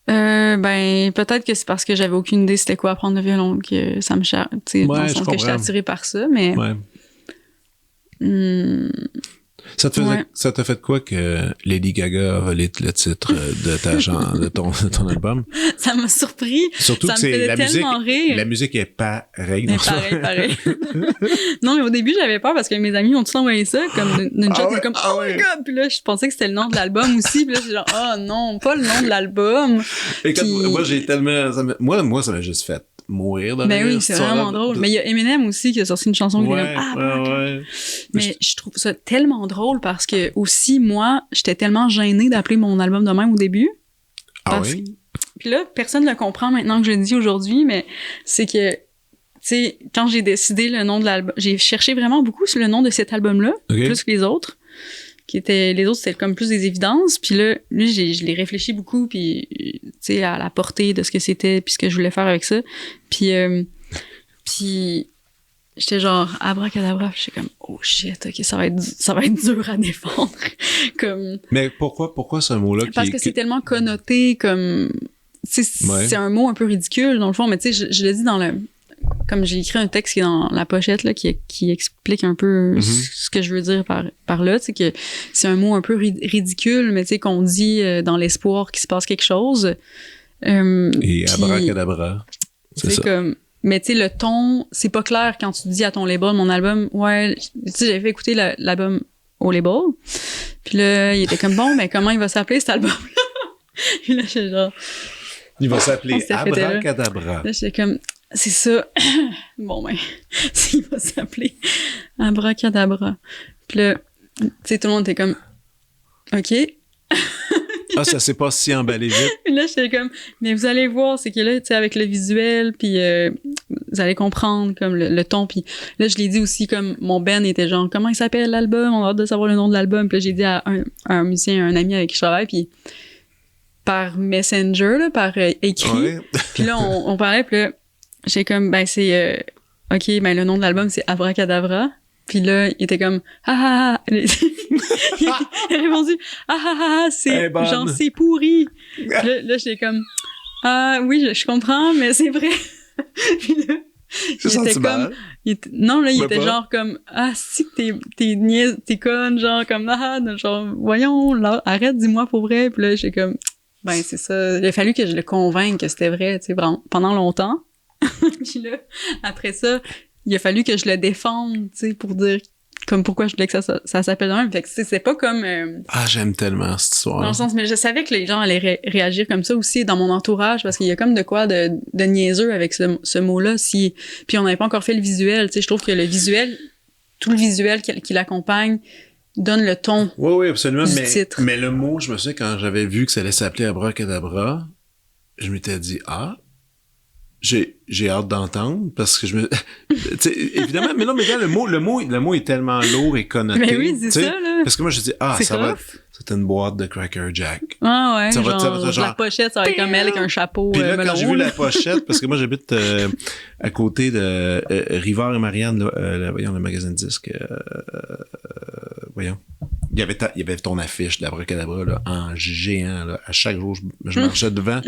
Ben, peut-être que c'est parce que j'avais aucune idée c'était quoi apprendre le violon que ça me charme. Tu sais, dans le sens que j'étais attirée par ça, mais... Ouais. Ça t'a fait quoi que Lady Gaga a volé le titre de ton album? Ça m'a surpris. Surtout ça que c'est la musique. Rire. La musique est pareille. Pareil. Non, mais au début, j'avais peur parce que mes amis ont tous envoyé ça comme d'une shot, comme oh my god! Puis là, je pensais que c'était le nom de l'album aussi. Puis là, j'ai genre, oh non, pas le nom de l'album. Écoute, moi, j'ai tellement... Moi, ça m'a juste fait mourir de Ben oui, c'est vraiment drôle. Mais il y a Eminem aussi qui a sorti une chanson qui est comme ouais. Mais je trouve ça tellement drôle parce que aussi, moi, j'étais tellement gênée d'appeler mon album de même au début. Oui? Puis là, personne ne le comprend maintenant que je le dis aujourd'hui, mais c'est que, tu sais, quand j'ai décidé le nom de l'album, j'ai cherché vraiment beaucoup sur le nom de cet album-là, plus que les autres. Les autres, c'était comme plus des évidences. Puis là, lui, je l'ai réfléchi beaucoup, puis, tu sais, à la portée de ce que c'était, puis ce que je voulais faire avec ça. Puis j'étais genre, abracadabra, puis j'étais comme, oh shit, ok, ça va être dur à défendre. Comme... Mais pourquoi ce mot-là? Parce que c'est tellement connoté comme... C'est un mot un peu ridicule, dans le fond, mais tu sais, je le dis dans le... Comme j'ai écrit un texte qui est dans la pochette, là, qui explique un peu ce que je veux dire par là, tu sais, que c'est un mot un peu ridicule, mais tu sais, qu'on dit dans l'espoir qu'il se passe quelque chose. Et abracadabra, c'est ça. Comme... Mais tu sais, le ton, c'est pas clair quand tu dis à ton label, mon album, ouais, tu sais, j'avais fait écouter l'album au label, puis là, il était comme, bon, mais comment il va s'appeler cet album-là? Puis là, j'étais genre... Il va s'appeler Abracadabra. Là, j'étais comme... c'est ça. Bon, ben, il va s'appeler Abracadabra. Puis là, tu sais, tout le monde était comme, OK. Ah, ça s'est pas si emballé vite. Puis là, j'étais comme, mais vous allez voir, c'est que là, tu sais, avec le visuel, puis vous allez comprendre comme le ton. Puis là, je l'ai dit aussi, comme mon Ben était genre, comment il s'appelle l'album? On a hâte de savoir le nom de l'album. Puis là, j'ai dit à un musicien, un ami avec qui je travaille, puis par Messenger, là, par écrit. Ouais. Puis là, on parlait, puis là, j'ai comme, ben c'est, OK, ben le nom de l'album, c'est Abracadabra. Puis là, il était comme, ah ah ah. Il a répondu, ah ah ah, c'est, genre, c'est pourri. Là, j'étais comme, ah oui, je comprends, mais c'est vrai. Puis là, il était comme, non, là, il était genre comme, ah, si t'es conne, genre, comme, genre, voyons, là, arrête, dis-moi pour vrai. Puis là, j'étais comme, ben, c'est ça. Il a fallu que je le convainque que c'était vrai, tu sais, pendant longtemps. Puis là, après ça, il a fallu que je le défende, tu sais, pour dire comme pourquoi je voulais que ça s'appelle de même. Fait que c'est pas comme... Ah, j'aime tellement cette histoire. Dans le sens, mais je savais que les gens allaient réagir comme ça aussi dans mon entourage, parce qu'il y a comme de quoi de niaiseux avec ce mot-là. Puis on n'avait pas encore fait le visuel, tu sais, je trouve que le visuel, tout le visuel qui l'accompagne, donne le ton. Oui, absolument. Du titre. Mais le mot, je me souviens, quand j'avais vu que ça allait s'appeler Abracadabra, je m'étais dit, j'ai hâte d'entendre parce que évidemment, mais non, mais regarde, le mot est tellement lourd et connoté. Mais oui, c'est ça, là. Parce que moi, je dis, ça va être, c'est une boîte de Cracker Jack. Ah ouais, ça genre, la pochette, ça va être comme elle avec un chapeau. Puis là, melon, quand j'ai vu la pochette, parce que moi, j'habite à côté de Rivard et Marianne, là, voyons, le magasin de disques, voyons. Il y avait ton affiche d'Abracadabra, là, en géant, là. À chaque jour, je marchais devant.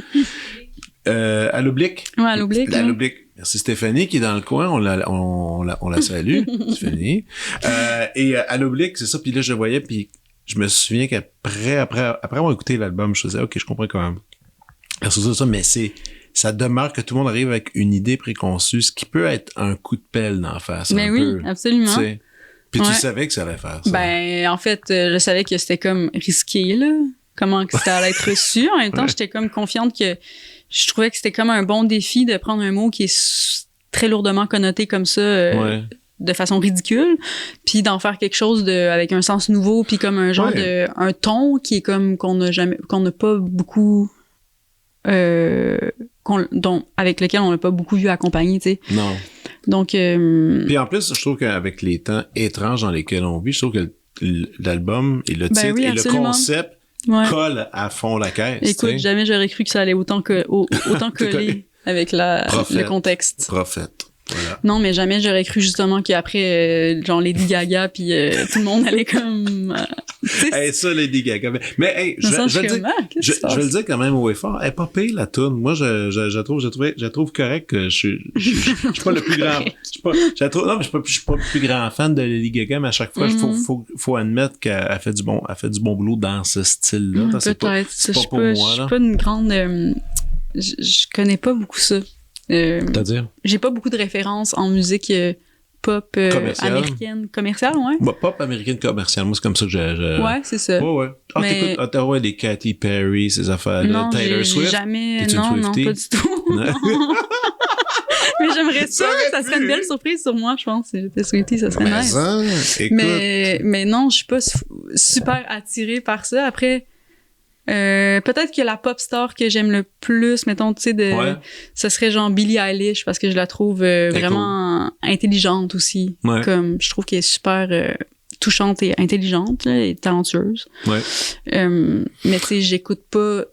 À l'oblique. Ouais, à l'oblique. À l'oblique. Merci Stéphanie qui est dans le coin. On la salue, Stéphanie. Et à l'oblique, c'est ça. Puis là, je voyais, puis je me souviens qu'après avoir écouté l'album, je faisais, OK, je comprends quand même. C'est ça, mais ça demeure que tout le monde arrive avec une idée préconçue, ce qui peut être un coup de pelle d'en face. Mais oui, absolument. T'sais. Puis tu savais que ça allait faire ça. Ben, en fait, je savais que c'était comme risqué, là. Comment que ça allait être reçu. En même temps, j'étais comme confiante que je trouvais que c'était comme un bon défi de prendre un mot qui est très lourdement connoté comme ça, de façon ridicule, puis d'en faire quelque chose avec un sens nouveau, puis comme un genre un ton qui est comme qu'on n'a pas beaucoup, avec lequel on n'a pas beaucoup vu accompagner, tu sais. Non. Donc. Puis en plus, je trouve qu'avec les temps étranges dans lesquels on vit, je trouve que l'album et le titre et le concept colle à fond la caisse. Écoute, jamais j'aurais cru que ça allait autant coller avec le contexte. Prophète. Voilà. Non, mais jamais j'aurais cru justement qu'après, genre Lady Gaga, puis tout le monde allait comme... hey, ça, Lady Gaga. Mais hey, je vais le dire quand même au effort. Elle est pas pire, la toune. Moi, je trouve correct que je suis pas le plus grand... je suis pas le plus grand fan de Lady Gaga, mais à chaque fois, faut admettre qu'elle fait du bon boulot dans ce style-là. Peut-être. C'est pas pour moi, là. Je suis pas une grande... je connais pas beaucoup ça. C'est-à-dire? J'ai pas beaucoup de références en musique pop américaine commerciale, ouais. Bah, pop américaine commerciale, moi c'est comme ça que j'ai. Ouais, ouais. Ouais. Ah, t'écoutes des Katy Perry, ces affaires-là, Taylor Swift. Jamais. Non, pas du tout. Mais j'aimerais ça serait une belle surprise sur moi, je pense. Si j'étais Swiftie, ça serait nice. Mais non, je suis pas super attirée par ça. Après, peut-être que la pop star que j'aime le plus, mettons, tu sais, ce serait genre Billie Eilish, parce que je la trouve vraiment intelligente aussi. Ouais. Comme, je trouve qu'elle est super touchante et intelligente, là, et talentueuse. Ouais. Mais tu sais, j'écoute pas.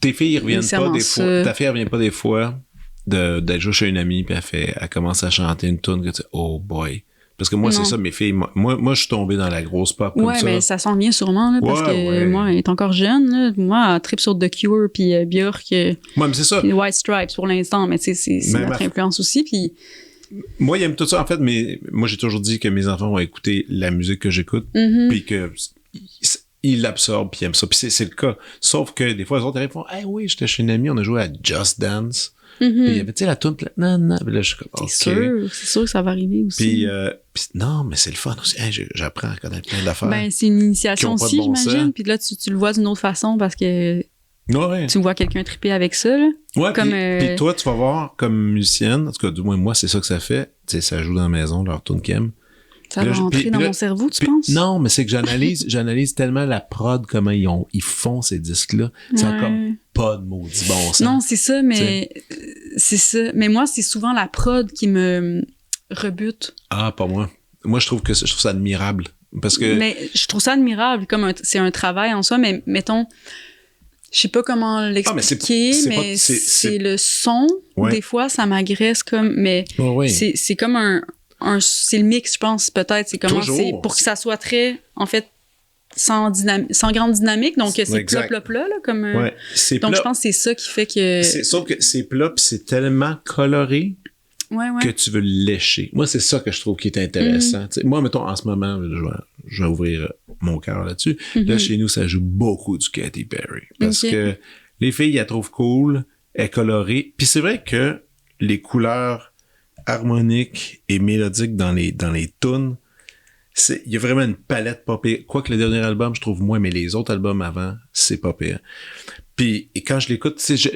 Tes filles reviennent pas des fois. Ta fille revient pas des fois d'être juste chez une amie, puis elle commence à chanter une tune que tu sais, oh boy. Parce que moi, c'est ça, mes filles. Moi, je suis tombé dans la grosse pop comme ça. Ouais, mais ça s'en vient sûrement, là, parce que moi, elle est encore jeune, là. Moi, elle tripe sur The Cure, puis Björk. Ouais, mais c'est ça. Puis White Stripes pour l'instant, mais tu sais, c'est notre influence aussi, puis... Moi, ils aiment tout ça, en fait, mais moi, j'ai toujours dit que mes enfants vont écouter la musique que j'écoute, puis que ils l'absorbent, puis ils aiment ça. Puis c'est le cas. Sauf que des fois, les autres, ils font « Hey, oui, j'étais chez une amie, on a joué à Just Dance. » Puis il y avait, tu sais, la toune, non. Puis là, je suis comme, OK. C'est sûr que ça va arriver aussi. Puis non, mais c'est le fun aussi. Hey, j'apprends à connaître plein d'affaires. Ben, c'est une initiation aussi, j'imagine. Puis là, tu le vois d'une autre façon parce que Ouais. Tu vois quelqu'un triper avec ça, là. Ouais, Comme, puis toi, tu vas voir, comme musicienne, en tout cas, du moins, moi, c'est ça que ça fait. Tu sais, ça joue dans la maison, leur tune qu'aime. Ça va rentrer dans mon cerveau, tu penses? Non, mais c'est que j'analyse tellement la prod, comment ils font ces disques-là. Ça a comme pas de maudit bon sens. Non, c'est ça, mais c'est ça. Mais moi, c'est souvent la prod qui me rebute. Ah, pas moi. Moi, je trouve ça admirable. Parce que... Mais je trouve ça admirable, c'est un travail en soi, mais mettons, je sais pas comment l'expliquer, mais c'est le son. Ouais. Des fois, ça m'agresse comme, mais c'est comme c'est le mix, je pense, peut-être. C'est comment c'est pour que ça soit très, en fait, sans grande dynamique. Donc, c'est plat, là, comme. Donc, je pense que c'est ça qui fait que. Sauf que c'est plat, puis c'est tellement coloré que tu veux le lécher. Moi, c'est ça que je trouve qui est intéressant. Moi, mettons, en ce moment, je vais ouvrir mon cœur là-dessus. Là, chez nous, ça joue beaucoup du Katy Perry. Parce que les filles, elles trouvent cool, elles colorées. Puis c'est vrai que les couleurs harmoniques et mélodiques dans les tunes, il y a vraiment une palette pas pire. Quoique le dernier album, je trouve moins, mais les autres albums avant, c'est pas pire. Puis, et quand je l'écoute, tu sais,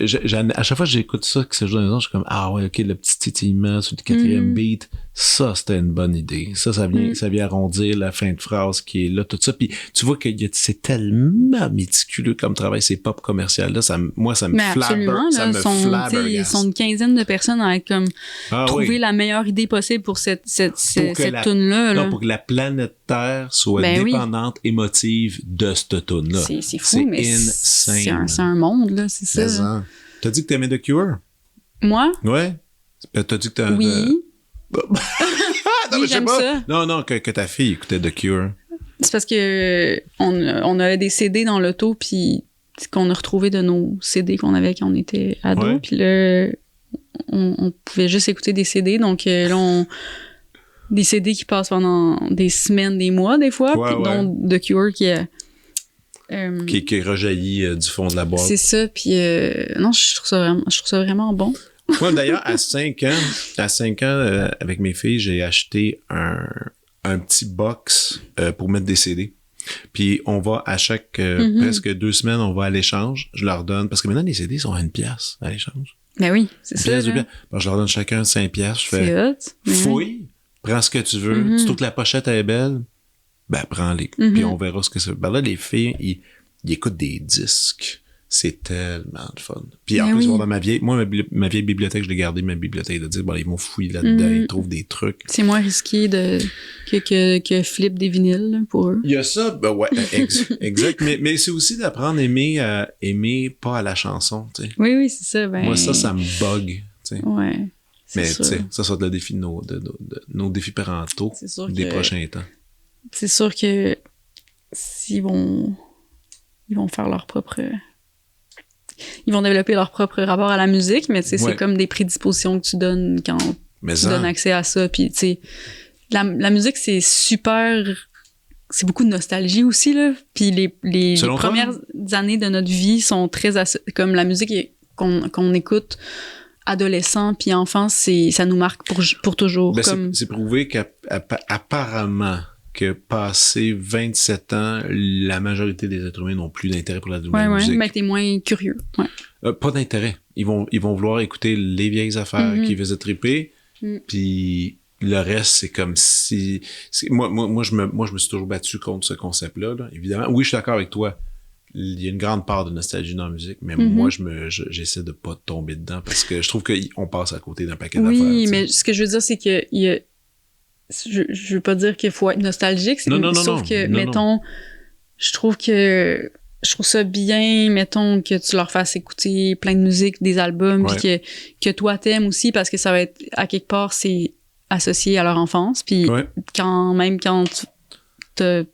à chaque fois que j'écoute ça, que ça joue dans les autres, je suis comme, ah ouais, ok, le petit titillement sur le quatrième beat, ça, c'était une bonne idée. Ça vient arrondir la fin de phrase qui est là, tout ça. Puis, tu vois que c'est tellement méticuleux comme travail, ces pop commerciales-là. Moi, ça me flabbergasse. Ils sont une quinzaine de personnes à comme trouver la meilleure idée possible pour cette tune-là. Non, pour que la planète Terre soit dépendante, émotive de cette tune-là. C'est fou, mais insane. C'est un monde, là, c'est ça. T'as dit que t'aimais The Cure? Moi? Ouais. T'as dit que t'as... Oui. Non, oui, j'aime ça. Non, que ta fille écoutait The Cure. C'est parce que on avait des CD dans l'auto, puis qu'on a retrouvé de nos CD qu'on avait quand on était ados, puis là, on pouvait juste écouter des CD, donc là, des CD qui passent pendant des semaines, des mois, des fois, puis dont The Cure qui est... qui rejaillit du fond de la boîte. C'est ça, puis non, je trouve ça vraiment bon. Moi, d'ailleurs, à 5 ans, avec mes filles, j'ai acheté un petit box pour mettre des CD. Puis on va à chaque presque 2 semaines, on va à l'échange. Je leur donne, parce que maintenant les CD sont à 1$ à l'échange. Ben oui, c'est ça. Je leur donne chacun 5$. Je fais fouille, prends ce que tu veux. Tu trouves que la pochette est belle, ben prends-les. Puis on verra ce que c'est. Ben là, les filles, ils écoutent des disques. C'est tellement de fun. Puis en plus, dans ma vieille bibliothèque, je l'ai gardée, ma bibliothèque, de dire, bon, ils vont fouiller là-dedans, ils trouvent des trucs. C'est moins risqué que flip des vinyles, là, pour eux. Il y a ça, ben ouais, exact. Mais c'est aussi d'apprendre à aimer pas à la chanson, tu sais. Oui, c'est ça. Ben... Moi, ça me bug, tu sais. Ouais. Mais tu sais, ça sera le défi de nos défis parentaux des prochains temps. C'est sûr que s'ils vont faire leur propre... Ils vont développer leur propre rapport à la musique, mais tu sais, c'est comme des prédispositions que tu donnes quand tu donnes accès à ça. Puis tu sais, la musique, c'est super... C'est beaucoup de nostalgie aussi, là. Puis les premières années de notre vie sont très... Comme la musique qu'on écoute adolescent puis enfant, ça nous marque pour toujours. Ben comme... c'est prouvé qu'apparemment... que passé 27 ans, la majorité des êtres humains n'ont plus d'intérêt pour la nouvelle musique. Mais t'es moins curieux. Pas d'intérêt. Ils vont vouloir écouter les vieilles affaires qui faisaient triper, puis le reste, c'est comme si... Moi, je me suis toujours battu contre ce concept-là, là. Évidemment. Oui, je suis d'accord avec toi. Il y a une grande part de nostalgie dans la musique, mais moi, j'essaie de pas tomber dedans parce que je trouve qu'on passe à côté d'un paquet d'affaires. Oui, mais ce que je veux dire, c'est que je veux pas dire qu'il faut être nostalgique, sauf que, mettons, je trouve ça bien, mettons, que tu leur fasses écouter plein de musique, des albums, puis que toi t'aimes aussi, parce que ça va être, à quelque part, c'est associé à leur enfance, puis quand t'as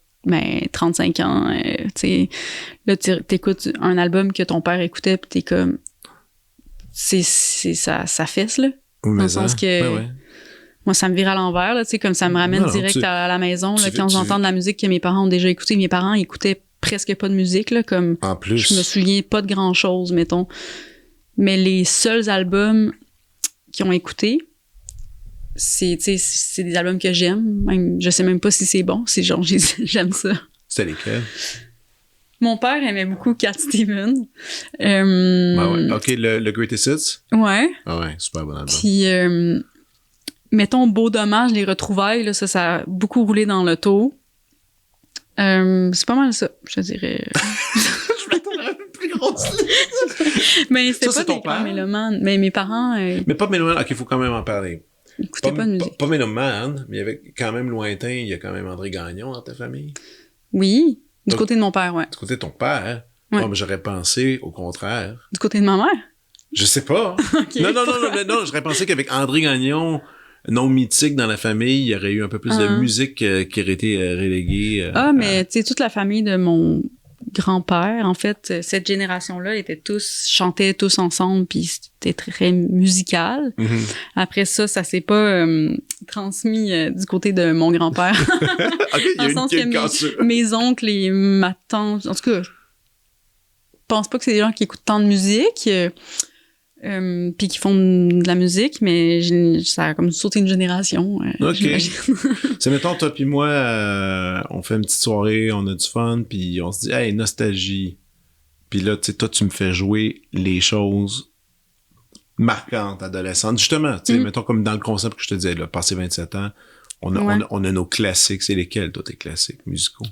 35 ans, tu sais, là, t'écoutes un album que ton père écoutait, puis t'es comme, c'est ça fesse, là, dans le sens que... Moi, ça me vire à l'envers, là, tu sais, comme ça me ramène direct à la maison, là, quand j'entends de la musique que mes parents ont déjà écoutée. Mes parents écoutaient presque pas de musique, là, comme... En plus. Je me souviens pas de grand-chose, mettons. Mais les seuls albums qu'ils ont écoutés, c'est des albums que j'aime. Même, je sais même pas si c'est bon, c'est genre, j'aime ça. C'était lesquels? Mon père aimait beaucoup Cat Stevens. Ouais. OK, le Greatest Hits? Ouais. Ah ouais, super bon album. Puis, mettons, Beau Dommage, les retrouvailles, là, ça a beaucoup roulé dans l'auto. C'est pas mal ça, je te dirais. Je m'attendrais à une plus grosse liste. Mais c'était Ça, pas des grands mélomanes. Mais mes parents... Mais pas mélomane, OK, il faut quand même en parler. écoutaient pas de musique. Pas mélomane, mais avec quand même lointain, il y a quand même André Gagnon dans ta famille. Oui, du Donc, côté de mon père, ouais. Du côté de ton père, Ouais. mais j'aurais pensé au contraire. Du côté de ma mère? Je sais pas. Ok. Non, j'aurais pensé qu'avec André Gagnon, non mythique dans la famille, il y aurait eu un peu plus de musique qui aurait été reléguée. Mais tu sais, toute la famille de mon grand-père, en fait, cette génération-là, chantaient tous ensemble, puis c'était très musical. Mhm. Après ça s'est pas transmis du côté de mon grand-père. OK, il y Dans a le sens que cassure. mes oncles et ma tante, en tout cas, je pense pas que c'est des gens qui écoutent tant de musique, puis qui font de la musique, mais ça a comme sauté une génération. OK. J'imagine. C'est mettons, toi puis moi, on fait une petite soirée, on a du fun, puis on se dit, hey, nostalgie. Puis là, tu sais, toi, tu me fais jouer les choses marquantes adolescentes. Justement, tu sais, mettons comme dans le concept que je te disais, là, passé 27 ans, on a nos classiques. C'est lesquels, toi, tes classiques musicaux?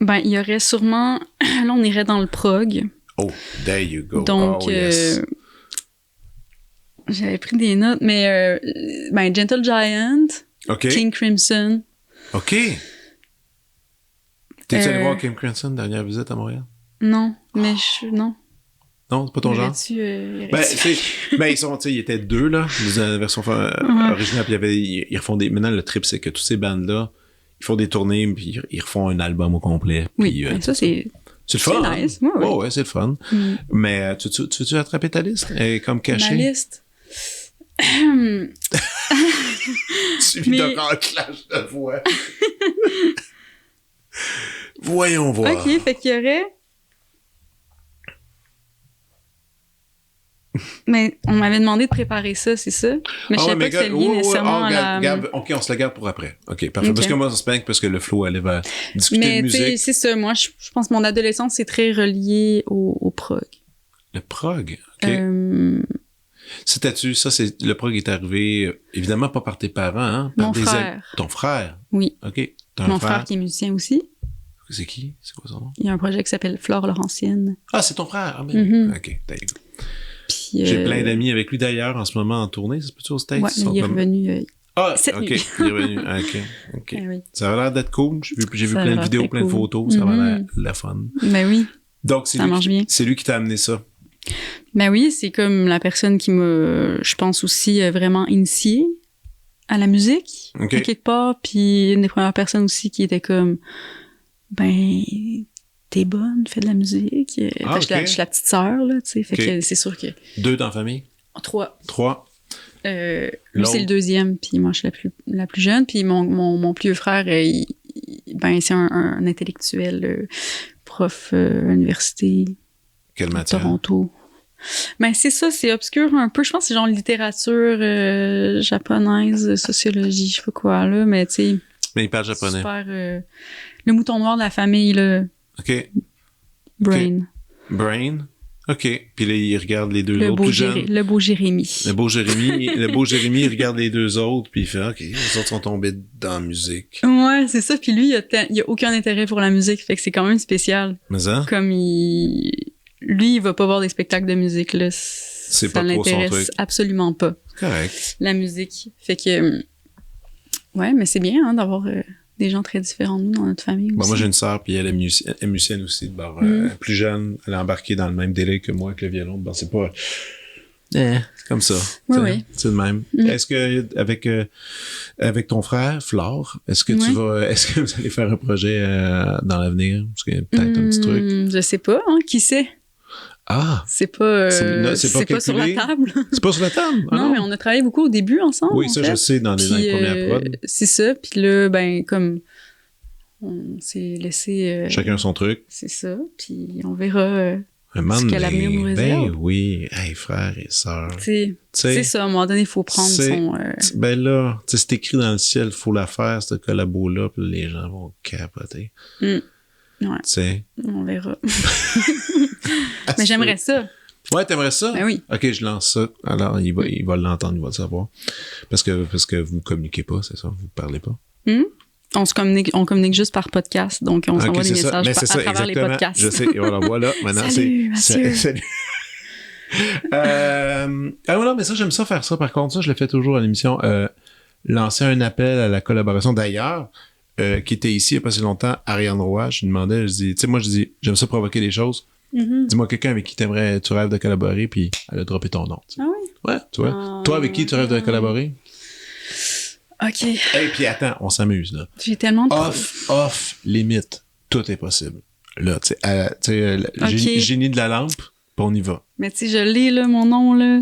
Ben, il y aurait sûrement... Là, on irait dans le prog. Oh, there you go. Donc, oh, yes. j'avais pris des notes, mais ben, Gentle Giant, OK. King Crimson. OK. T'es-tu allé voir King Crimson, dernière visite à Montréal? Non, mais non. Non, c'est pas ton genre? Ils étaient deux, là, la version originale, puis ils refont maintenant, le trip, c'est que toutes ces bandes-là, ils font des tournées, puis ils refont un album au complet. Oui, puis, ça, c'est... C'est le fun. C'est nice. Hein? Ouais, c'est le fun. Mm. Mais tu veux-tu attraper ta liste? Comme caché? Ma liste? Suivi d'un grand clash de voix. Voyons voir. OK, fait qu'il y aurait... Mais on m'avait demandé de préparer ça, c'est ça? Mais je savais pas que c'était lié nécessairement à la... OK, on se la garde pour après. OK, parfait. Okay. Parce que moi, c'est parce que le flow allait vers discuter de musique. Mais c'est ça. Moi, je pense que mon adolescence, c'est très relié au prog. Le prog? OK. Le prog est arrivé, évidemment pas par tes parents, hein? Par mon frère. Ton frère? Oui. OK. Mon frère qui est musicien aussi. C'est qui? C'est quoi son nom? Il y a un projet qui s'appelle Flore Laurentienne. Ah, c'est ton frère? Ah, mais OK, d'ailleurs. J'ai plein d'amis avec lui d'ailleurs en ce moment en tournée. Ça peut-tu aux States? Ouais, il est revenu cette OK. nuit. Il est revenu. OK. Ah, oui. Ça a l'air d'être cool. J'ai vu plein de vidéos, plein de photos. Ça a l'air la fun. Ben oui. Donc, ça marche bien. C'est lui qui t'a amené ça. Ben oui, c'est comme la personne qui m'a, je pense aussi, vraiment initiée à la musique. Okay. À quelque part. Puis une des premières personnes aussi qui était comme, ben... T'es bonne, fais de la musique. Je suis la petite sœur, là, tu sais. Fait que c'est sûr que... 2 dans la famille? 3. 3. Lui, c'est le deuxième, puis moi, je suis la plus jeune. Puis mon plus vieux frère, c'est un intellectuel, prof université. Quelle matière? Toronto. Ben, c'est ça, c'est obscur un peu. Je pense que c'est genre littérature japonaise, sociologie, je sais pas quoi, là, mais tu sais... Mais il parle japonais. Super... le mouton noir de la famille, là... OK. Brain. Okay. Brain. OK. Puis là, il regarde les deux autres plus jeunes. Le beau Jérémy. Le beau Jérémy, il regarde les deux autres, puis il fait OK, les autres sont tombés dans la musique. Ouais, c'est ça. Puis lui, il a aucun intérêt pour la musique. Fait que c'est quand même spécial. Mais ça? Comme lui, il va pas voir des spectacles de musique, là. C'est ça pas trop son truc. Absolument pas. Correct. La musique. Fait que... Ouais, mais c'est bien, hein, d'avoir... des gens très différents de nous dans notre famille aussi. Moi, j'ai une sœur, puis elle est musicienne aussi. Plus jeune, elle est embarquée dans le même délai que moi avec le violon. Bon, c'est pas... c'est comme ça. Oui. C'est le même. Est-ce que, avec ton frère, Flore, est-ce que vous allez faire un projet dans l'avenir? Parce qu'il y a peut-être un petit truc. Je sais pas, hein, qui sait? Ah! C'est pas sur la table. C'est pas sur la table? Ah non, mais on a travaillé beaucoup au début ensemble. Oui, ça, je sais, dans les premières prods. C'est ça. Puis là, ben, comme on s'est laissé... chacun son truc. C'est ça. Puis on verra Un moment ce que donné, l'avenir nous ben réserve. oui, hey, frères et sœurs. C'est ça, à un moment donné, il faut prendre son... Ben là, tu sais, c'est écrit dans le ciel, il faut la faire, ce collabo-là, puis les gens vont capoter. Ouais, Tu sais. on verra. Mais j'aimerais ça. Ouais, t'aimerais ça? Ben oui. Ok, je lance ça. Alors, il va l'entendre, il va le savoir. Parce que vous communiquez pas, c'est ça? Vous parlez pas? On communique juste par podcast, donc on s'envoie des messages à travers exactement. les podcasts. Je sais, voilà, maintenant Salut, c'est... Mathieu. Voilà, mais ça, j'aime ça faire ça. Par contre, ça, je le fais toujours à l'émission. Lancer un appel à la collaboration. D'ailleurs, qui était ici il n'y a pas si longtemps, Ariane Roy, je lui demandais, je dis, tu sais, moi, je dis, j'aime ça provoquer des choses. Dis-moi quelqu'un avec qui tu rêves de collaborer, puis elle a droppé ton nom. T'sais. Ah oui? Ouais, tu vois. Toi, avec qui tu rêves de collaborer? OK. Et puis attends, on s'amuse, là. J'ai tellement de... Off, limite. Tout est possible. Là, tu sais, génie de la lampe, puis on y va. Mais tu sais, je l'ai, là, mon nom, là.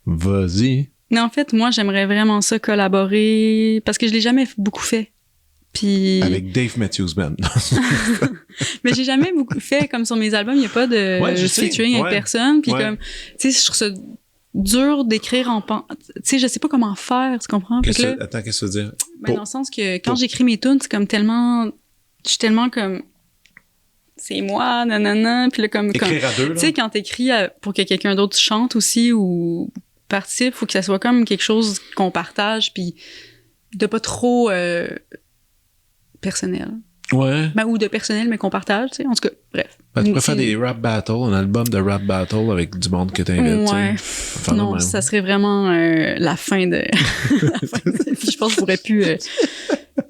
Vas-y. Mais en fait, moi, j'aimerais vraiment ça collaborer, parce que je l'ai jamais beaucoup fait. Puis... Avec Dave Matthews Band. Mais j'ai jamais beaucoup fait, comme sur mes albums, il n'y a pas de featuring avec personne. Puis comme, tu sais, je trouve ça dur d'écrire en... Tu sais, je sais pas comment faire, tu comprends? Attends, qu'est-ce que tu veux dire? Ben, dans le sens que quand j'écris mes tunes, c'est comme tellement... Je suis tellement comme... C'est moi, nanana. Puis là, comme... Écrire à deux, là. Tu sais, quand t'écris pour que quelqu'un d'autre chante aussi ou participe, faut que ça soit comme quelque chose qu'on partage, puis de pas trop personnel. Ouais. Ben, ou de personnel, mais qu'on partage, tu sais. En tout cas, bref. Ben, tu pourrais faire des rap battles, un album de rap battle avec du monde que t'invites, ouais. Non, ça serait vraiment la fin de... Puis je pense que je pourrais plus...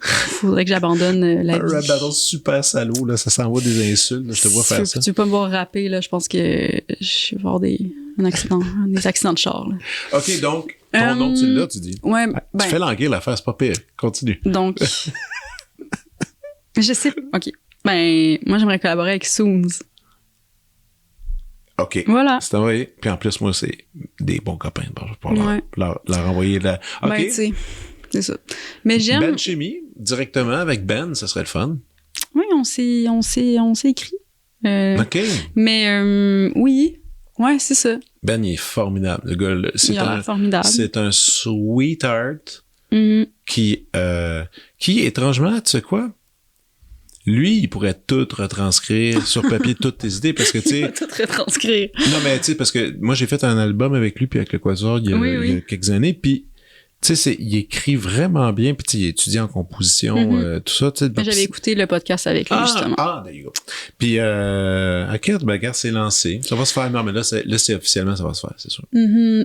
Faudrait que j'abandonne la vie. Un rap battle super salaud, là, ça s'envoie des insultes, là, je te vois faire ça. Tu veux pas me voir rapper, là, je pense que je vais avoir des accidents de char, là. OK, donc, ton nom, tu l'as, tu dis. Ouais, tu fais languir l'affaire, c'est pas pire. Continue. Donc, je sais... OK. Ben, moi, j'aimerais collaborer avec Soons. OK. Voilà. C'est envoyé. Puis en plus, moi, c'est des bons copains. Bon, je vais pas leur envoyer la... OK. Ben, tu sais, c'est ça. Mais j'aime... Ben Chimie, directement avec Ben, ça serait le fun. Oui, on s'est écrit. OK. Mais oui, ouais, c'est ça. Ben, il est formidable. Le gars, formidable. C'est un sweetheart qui, étrangement, tu sais quoi? Lui, il pourrait tout retranscrire sur papier, toutes tes idées, parce que, tu sais... tout retranscrire. Non, mais, tu sais, parce que moi, j'ai fait un album avec lui, puis avec le Quasar, il y a quelques années, puis, tu sais, il écrit vraiment bien, puis, tu sais, il étudie en composition, tout ça, tu sais. J'avais écouté le podcast avec lui, justement. Ah, there you go. Puis, OK, ben, regarde, c'est lancé. Ça va se faire. Non, mais là, c'est officiellement, ça va se faire, c'est sûr.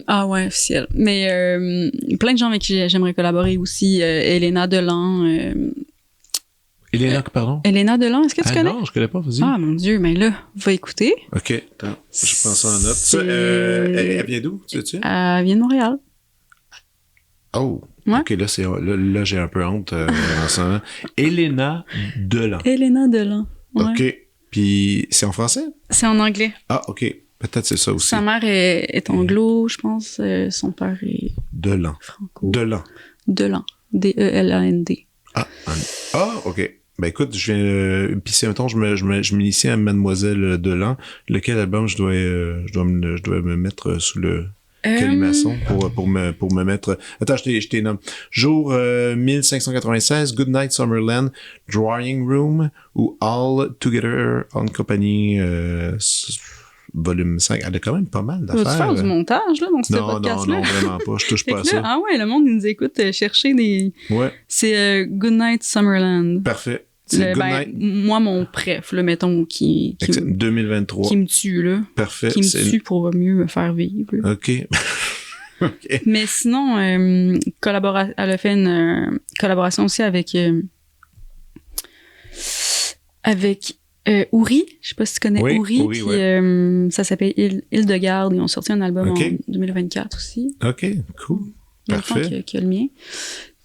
Ah ouais, officiel. Mais plein de gens avec qui j'aimerais collaborer aussi. Elena Delan... Elena, pardon? Elena Delan, est-ce que tu connais? Non, je connais pas, vas-y. Ah, mon Dieu, mais là, va écouter. OK, attends, je prends ça en note. Ça, elle vient d'où, tu sais? Elle vient de Montréal. Oh, ouais. OK, là, j'ai un peu honte en ce moment. Elena Delan. Elena Delan, ouais. OK, puis c'est en français? C'est en anglais. Ah, OK, peut-être c'est ça aussi. Sa mère est anglo, je pense. Son père est... Delan. Franco. Delan. D-E-L-A-N-D. Ah, OK. Ben écoute, je viens puis c'est un temps je m'initie à Mademoiselle Delan. Lequel album je dois me mettre sous le colimaçon pour me mettre. Attends, je t'ai nommé. Jour 1596, Goodnight Summerland, Drawing Room ou All Together en compagnie volume 5. Elle a quand même pas mal d'affaires. Tu faire du montage là dans ce podcast-là? Non, vraiment pas. Je touche pas à ça. Ah ouais, le monde nous écoute chercher des... Ouais. C'est Goodnight Summerland. Parfait. Moi, mon préf, là, mettons, qui 2023. Qui me tue, là. Parfait. Qui me tue pour mieux me faire vivre. Là. OK. OK. Mais sinon, elle a fait une collaboration aussi avec Ouri. Je sais pas si tu connais Ouri. Puis, ça s'appelle Île de Garde. Ils ont sorti un album en 2024 aussi. OK, cool. Parfait. Qui a le mien.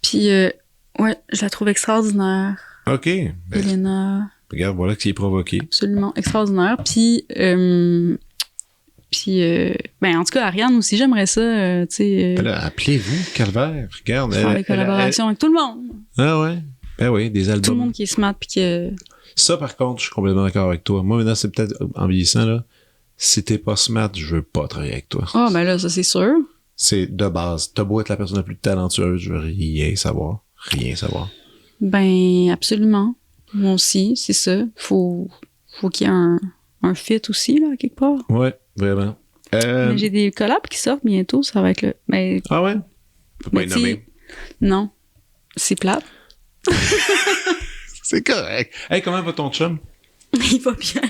Puis, ouais, je la trouve extraordinaire. OK. Elena. Regarde, voilà qui est provoqué. Absolument extraordinaire. Puis, ben, en tout cas, Ariane aussi, j'aimerais ça, tu sais. Appelez-vous, Calvaire. Regarde. Faire des collaborations avec tout le monde. Ah ouais? Ben oui, des albums. Tout le monde qui est smart puis que... Ça, par contre, je suis complètement d'accord avec toi. Moi, maintenant, c'est peut-être en vieillissant, là. si t'es pas smart, je veux pas travailler avec toi. Ah, ben là, ça, c'est sûr. C'est de base. T'as beau être la personne la plus talentueuse, je veux rien savoir. Rien savoir. Ben, absolument. Moi aussi, c'est ça. Faut qu'il y ait un fit aussi, là, quelque part. Ouais, vraiment. Mais j'ai des collabs qui sortent bientôt, ça va être le... Mais, Ah ouais? Faut pas mais y nommer. non. C'est plate. C'est correct. Hey, comment va ton chum? Il va bien.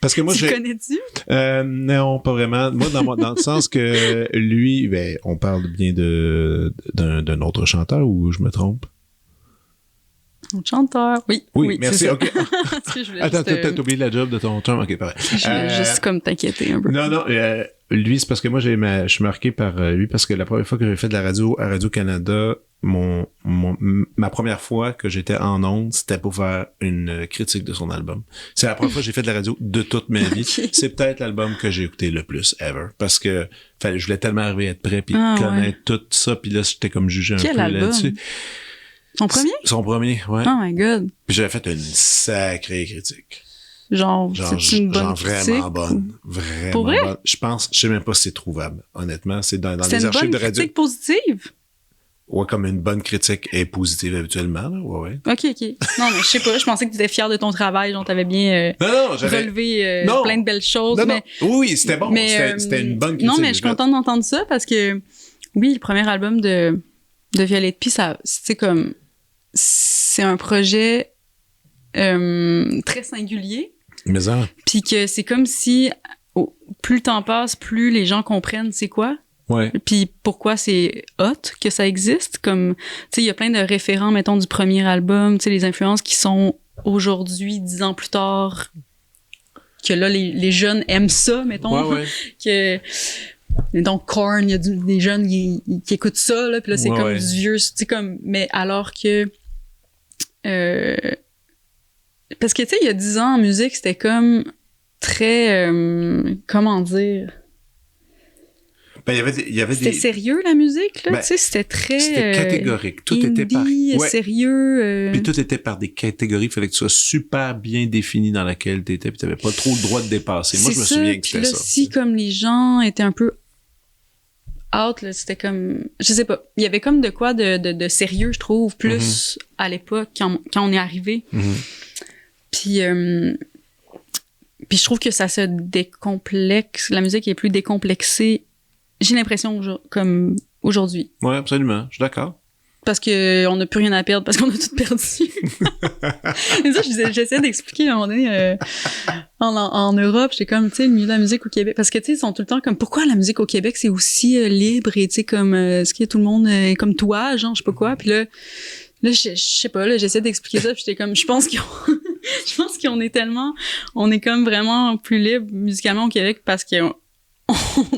Parce que moi, Tu le connais-tu? Non, pas vraiment. Moi, dans le sens que lui, ben, on parle bien d'un autre chanteur ou je me trompe? Mon chanteur. Oui, merci. c'est ça. OK. Parce que je voulais Attends, juste, t'as oublié la job de ton chum? OK, parfait. je voulais juste comme t'inquiéter un peu. Non, lui, c'est parce que moi, je suis marqué par lui parce que la première fois que j'ai fait de la radio à Radio-Canada, ma première fois que j'étais en ondes, c'était pour faire une critique de son album. C'est la première fois que j'ai fait de la radio de toute ma vie. Okay. C'est peut-être l'album que j'ai écouté le plus ever parce que je voulais tellement arriver à être prêt puis connaître tout ça puis là, j'étais comme jugé un peu là-dessus. Son premier? Son premier, ouais. Oh my God. Puis j'avais fait une sacrée critique. Genre c'est une bonne critique? Vraiment bonne. Vraiment pour vrai? bonne. Je sais même pas si c'est trouvable, honnêtement. C'est dans les une archives de bonne radio. critique positive? Ouais, comme une bonne critique est positive habituellement, là. Ouais. OK. Non, mais je sais pas. Je pensais que tu étais fier de ton travail. Genre, t'avais bien relevé plein de belles choses. Non, mais, oui, c'était bon. C'était une bonne critique. Non, mais je suis contente d'entendre ça parce que, oui, le premier album de Violette Pie, ça, c'est comme... C'est un projet très singulier. Mais ça... Puis que c'est comme si, plus le temps passe, plus les gens comprennent c'est quoi. Ouais. Puis pourquoi c'est hot que ça existe. Comme, tu sais, il y a plein de référents, mettons, du premier album, tu sais, les influences qui sont aujourd'hui, 10 ans plus tard, que là, les jeunes aiment ça, mettons. Ouais. Que... Donc, Korn, il y a des jeunes qui écoutent ça, là, puis là, c'est comme du vieux, tu sais, comme... Mais alors que... parce que, tu sais, il y a 10 ans, en musique, c'était comme très... comment dire... Ben, il y avait c'était sérieux, la musique, là, tu sais, c'était très... C'était catégorique. Tout indie, était par... sérieux. Puis tout était par des catégories. Il fallait que tu sois super bien défini dans laquelle t'étais, puis t'avais pas trop le droit de dépasser. Moi, je me souviens que c'était ça. Si, comme les gens étaient un peu out, là, c'était comme... Je sais pas. Il y avait comme de quoi de sérieux, je trouve, plus à l'époque, quand on est arrivé. Puis je trouve que ça se décomplexe. La musique est plus décomplexée, j'ai l'impression, comme aujourd'hui. Oui, absolument. Je suis d'accord. Parce qu'on n'a plus rien à perdre, parce qu'on a tout perdu. Et ça, j'essaie d'expliquer à un moment donné en Europe. J'étais comme, tu sais, le milieu de la musique au Québec. Parce que, tu sais, ils sont tout le temps comme, pourquoi la musique au Québec, c'est aussi libre et, tu sais, comme, est-ce que tout le monde est comme toi, genre, je sais pas quoi. Puis là, je sais pas, là, j'essaie d'expliquer ça. Puis j'étais comme, je pense qu'on est tellement, on est comme vraiment plus libre musicalement au Québec parce qu'on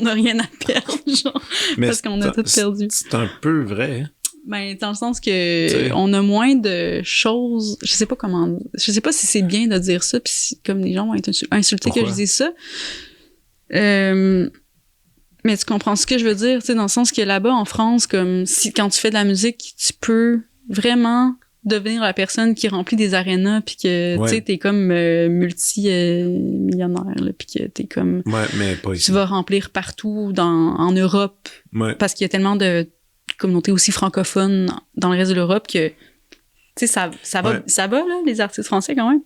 n'a rien à perdre, genre, parce qu'on a tout perdu. C'est un peu vrai, hein? Ben, dans le sens que on a moins de choses. Je sais pas si c'est bien de dire ça, puis comme les gens vont être insultés que je dise ça. Mais tu comprends ce que je veux dire, tu sais, dans le sens que là-bas, en France, comme si quand tu fais de la musique, tu peux vraiment devenir la personne qui remplit des arénas, puis que tu sais, t'es comme multi-millionnaire, puis que t'es comme... Ouais, mais pas ici. Tu vas remplir partout en Europe, parce qu'il y a tellement de communauté aussi francophone dans le reste de l'Europe que, tu sais, ça va, là, les artistes français quand même.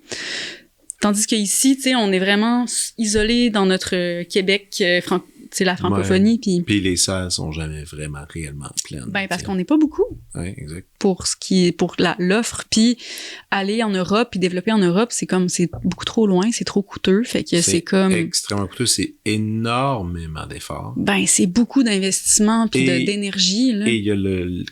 Tandis qu'ici, tu sais, on est vraiment isolé dans notre Québec, c'est la francophonie. Puis les salles sont jamais vraiment réellement pleines. Ben, parce qu'on n'est pas beaucoup. Oui, exact. Pour l'offre. Puis aller en Europe, puis développer en Europe, c'est beaucoup trop loin, c'est trop coûteux. Fait que c'est comme... extrêmement coûteux, c'est énormément d'efforts. Ben, c'est beaucoup d'investissement puis d'énergie, là. Et il y a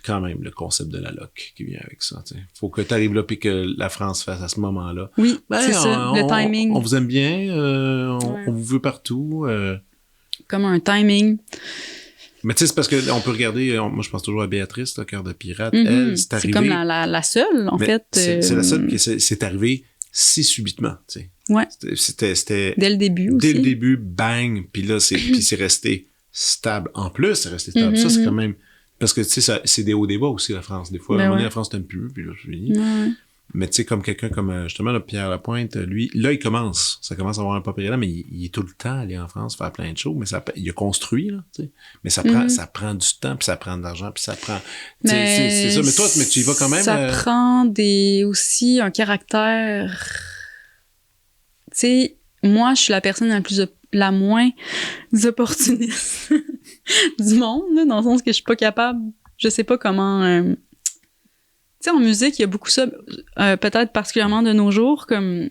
quand même le concept de la loc qui vient avec ça, tu sais. Faut que t'arrives là puis que la France fasse à ce moment-là. Oui, c'est ça, le timing. On vous aime bien, on vous veut partout. Comme un timing. Mais tu sais, c'est parce que on peut regarder, moi je pense toujours à Béatrice, là, Cœur de pirate. Elle, c'est arrivé... C'est comme la seule, en fait. C'est la seule, puis c'est arrivé si subitement, tu sais. Ouais. C'était... Dès le début aussi. Dès le début, bang, puis là, c'est resté stable. En plus, c'est resté stable. Ça, c'est quand même... Parce que, tu sais, c'est des hauts, des bas aussi, la France. Des fois, à un moment donné, la France t'aime plus, puis là, c'est fini. Mais tu sais, comme quelqu'un comme justement là, Pierre Lapointe, lui, là, ça commence à avoir un populaire, mais il est tout le temps allé en France faire plein de shows, mais il a construit, là, tu sais. Mais ça prend du temps, puis ça prend de l'argent, puis ça prend... C'est ça, mais toi, tu y vas quand même... Ça prend aussi un caractère... Tu sais, moi, je suis la personne la moins opportuniste du monde, là, dans le sens que je suis pas capable, je sais pas comment... tu sais, en musique, il y a beaucoup ça, peut-être particulièrement de nos jours, comme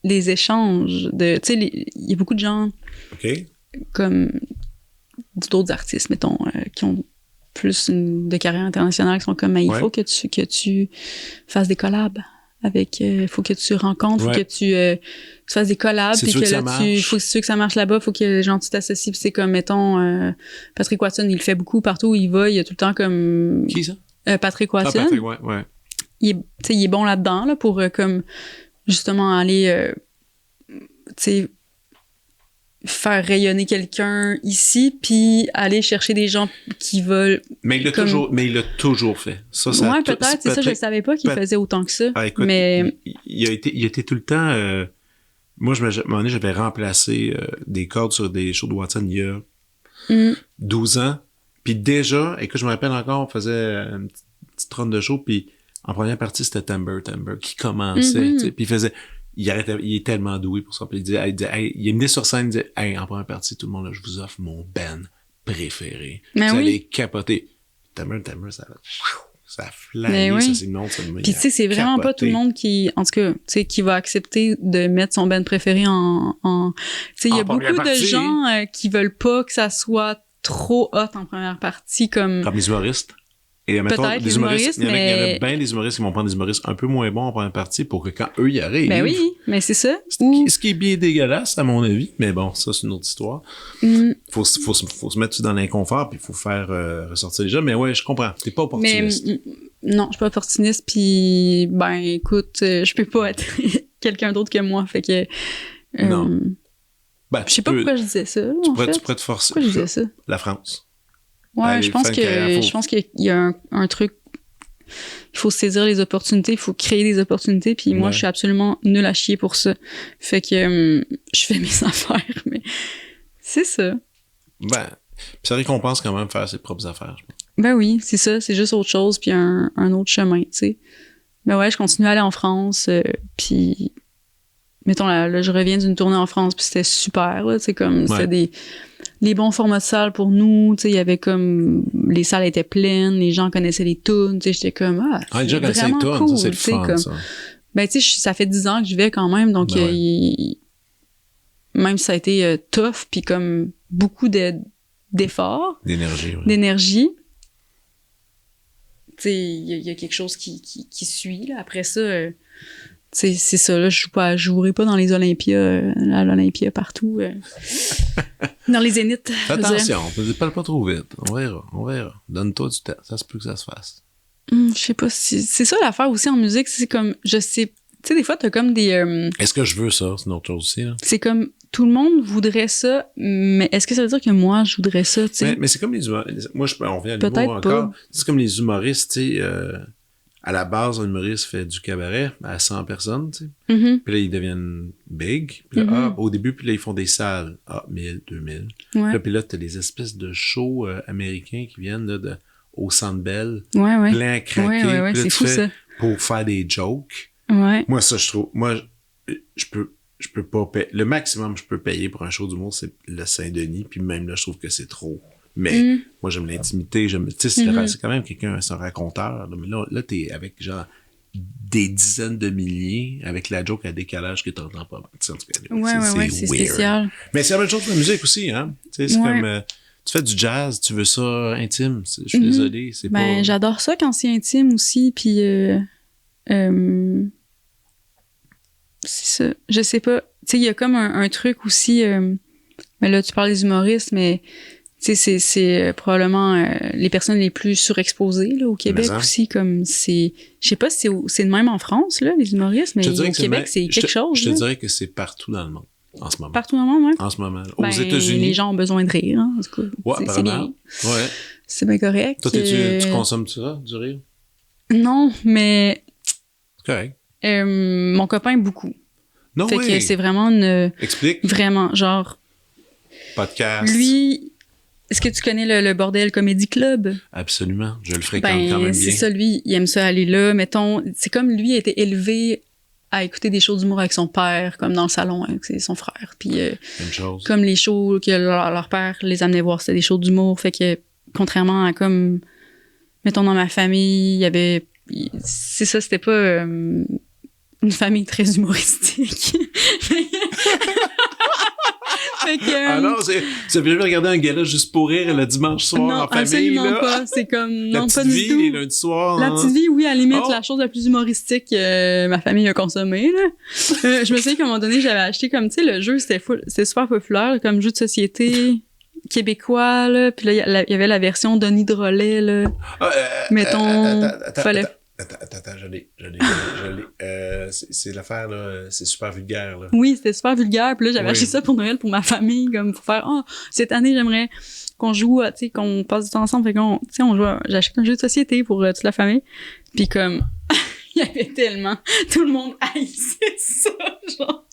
les échanges de... Tu sais, il y a beaucoup de gens comme d'autres artistes, mettons, qui ont plus de carrière internationale, qui sont comme, mais il faut que tu fasses des collabs avec... faut que tu rencontres, faut que tu fasses des collabs, puis que là, faut que ça marche là-bas, faut que les gens, tu t'associes, puis c'est comme, mettons, Patrick Watson, il le fait beaucoup, partout où il va, il y a tout le temps comme... Qui ça? Patrick Watson. Ah, Patrick, ouais. Il est bon là-dedans, là, pour comme justement aller faire rayonner quelqu'un ici, puis aller chercher des gens qui veulent... Mais il l'a toujours fait. Ça ouais, peut-être, c'est ça, je savais pas qu'il faisait autant que ça. Ah, écoute, mais... il a été tout le temps... moi, à un moment donné, j'avais remplacé des cordes sur des shows de Watson il y a 12 ans. Puis déjà, écoute, je me rappelle encore, on faisait une petite ronde de show, puis en première partie, c'était Timber qui commençait, tu sais, puis il est tellement doué pour ça, puis il est venu sur scène, il disait, hey, en première partie, tout le monde, là, je vous offre mon band préféré. Vous allez capoter. Timber, ça a flyé, ça c'est une autre, ça puis tu sais, c'est vraiment pas tout le monde qui, en tout cas, tu sais, qui va accepter de mettre son band préféré en tu sais, il y a beaucoup de gens qui veulent pas que ça soit trop hot en première partie, comme les humoristes. Et peut-être les humoristes, mais... Il y en a bien des humoristes qui vont prendre des humoristes un peu moins bons en première partie pour que quand eux y arrivent... Ben oui, mais c'est ça. Ce qui est bien dégueulasse, à mon avis. Mais bon, ça, c'est une autre histoire. Faut se mettre dans l'inconfort, puis il faut faire ressortir les gens. Mais ouais, je comprends. T'es pas opportuniste. Mais non, je suis pas opportuniste, puis ben écoute, je peux pas être quelqu'un d'autre que moi, fait que... non. Ben, je sais pas pourquoi je disais ça. Tu pourrais te forcer. Pourquoi je disais ça? La France. Ouais, allez, je pense qu'il y a un truc. Il faut saisir les opportunités, il faut créer des opportunités, puis moi, je suis absolument nulle à chier pour ça. Fait que je fais mes affaires, mais c'est ça. Ben, ça récompense quand même faire ses propres affaires. Ben oui, c'est ça. C'est juste autre chose, puis un autre chemin, tu sais. Ben ouais, je continue à aller en France, puis... Mettons, là, je reviens d'une tournée en France, puis c'était super, là, tu sais, comme, c'était les bons formats de salles pour nous, tu sais, il y avait comme, les salles étaient pleines, les gens connaissaient les tunes, tu sais, j'étais comme, déjà vraiment cool, ça, c'est le fun, comme, ça. Ben, tu sais, ça fait 10 ans que je vais quand même, donc, même si ça a été tough, puis comme, beaucoup d'efforts. D'énergie. Tu sais, il y a quelque chose qui suit, là, après ça... c'est ça, là, je jouerai pas dans les Olympias, à l'Olympia partout, dans les Zéniths. Fais attention, parle pas trop vite, on verra. Donne-toi du temps, ça se peut que ça se fasse. Je sais pas si... C'est ça l'affaire aussi en musique, c'est comme, je sais, tu sais, des fois, t'as comme des... Est-ce que je veux ça? C'est une autre chose aussi, là. C'est comme, tout le monde voudrait ça, mais est-ce que ça veut dire que moi, je voudrais ça, tu sais? Mais c'est comme les humoristes, moi, on revient à l'humour encore, c'est comme les humoristes, tu sais... à la base, un humoriste fait du cabaret à 100 personnes, tu sais. Puis là, ils deviennent big. Puis là, au début, puis là, ils font des salles. 1000, 2000. Ouais. Puis là, t'as des espèces de shows américains qui viennent là, au Centre Bell. Plein craqué. Ouais, c'est fou, ça. Pour faire des jokes. Ouais. Moi, ça, je trouve... Moi, je peux pas payer... Le maximum que je peux payer pour un show d'humour, c'est le Saint-Denis. Puis même là, je trouve que c'est trop. Mais moi, j'aime l'intimité. Tu sais, c'est quand même quelqu'un, c'est un raconteur. Là, mais là, t'es avec genre des dizaines de milliers avec la joke à décalage que t'entends pas. En tout cas, c'est spécial. Mais c'est la même chose pour la musique aussi, hein. Tu sais, c'est comme... tu fais du jazz, tu veux ça intime. Je suis désolé, c'est pas... j'adore ça quand c'est intime aussi, puis... c'est ça. Je sais pas. Tu sais, il y a comme un truc aussi... mais là, tu parles des humoristes, mais... Tu sais, c'est probablement les personnes les plus surexposées là, au Québec aussi, comme c'est... Je sais pas si c'est de même en France, là, les humoristes, mais au Québec, c'est quelque chose. Je te dirais que c'est partout dans le monde, en ce moment. Partout dans le monde, oui? En ce moment. Aux États-Unis. Les gens ont besoin de rire, hein, en tout cas. C'est bien. Ouais. C'est bien correct. Toi, tu consommes ça, du rire? Non, mais... C'est correct. Mon copain, beaucoup. Non, Fait oui. que c'est vraiment une... Explique. Vraiment, genre... Podcast. Lui... Est-ce que tu connais le Bordel Comedy Club? Absolument. Je le fréquente quand même bien. C'est ça, lui, il aime ça aller là. Mettons, c'est comme lui a été élevé à écouter des shows d'humour avec son père, comme dans le salon avec son frère. Puis, Même chose. comme les shows que leur père les amenait voir, c'était des shows d'humour. Fait que, contrairement à comme, mettons, dans ma famille, il y avait... C'est ça, c'était pas une famille très humoristique. Fait que, Ah non, tu as jamais regardé un gala juste pour rire le dimanche soir non, en famille, absolument là? pas. C'est comme, La non, petite pas du vie, tout. les lundis soirs. La petite vie, oui, à la limite, Oh. la chose la plus humoristique que ma famille a consommée, là. Je me souviens qu'à un moment donné, j'avais acheté comme, tu sais, le jeu, c'était super populaire, comme jeu de société québécois, là. Puis là, il y avait la version Denis Drolet, là. Mettons, fallait... Attends, je l'ai. C'est l'affaire, là, c'est super vulgaire, là. Oui, c'était super vulgaire. Puis là, j'avais Oui. acheté ça pour Noël pour ma famille, comme pour faire, cette année, j'aimerais qu'on joue, tu sais, qu'on passe du temps ensemble. Fait qu'on, tu sais, on joue, j'achète un jeu de société pour toute la famille. Puis comme, il y avait tellement, tout le monde haïssait ça, genre.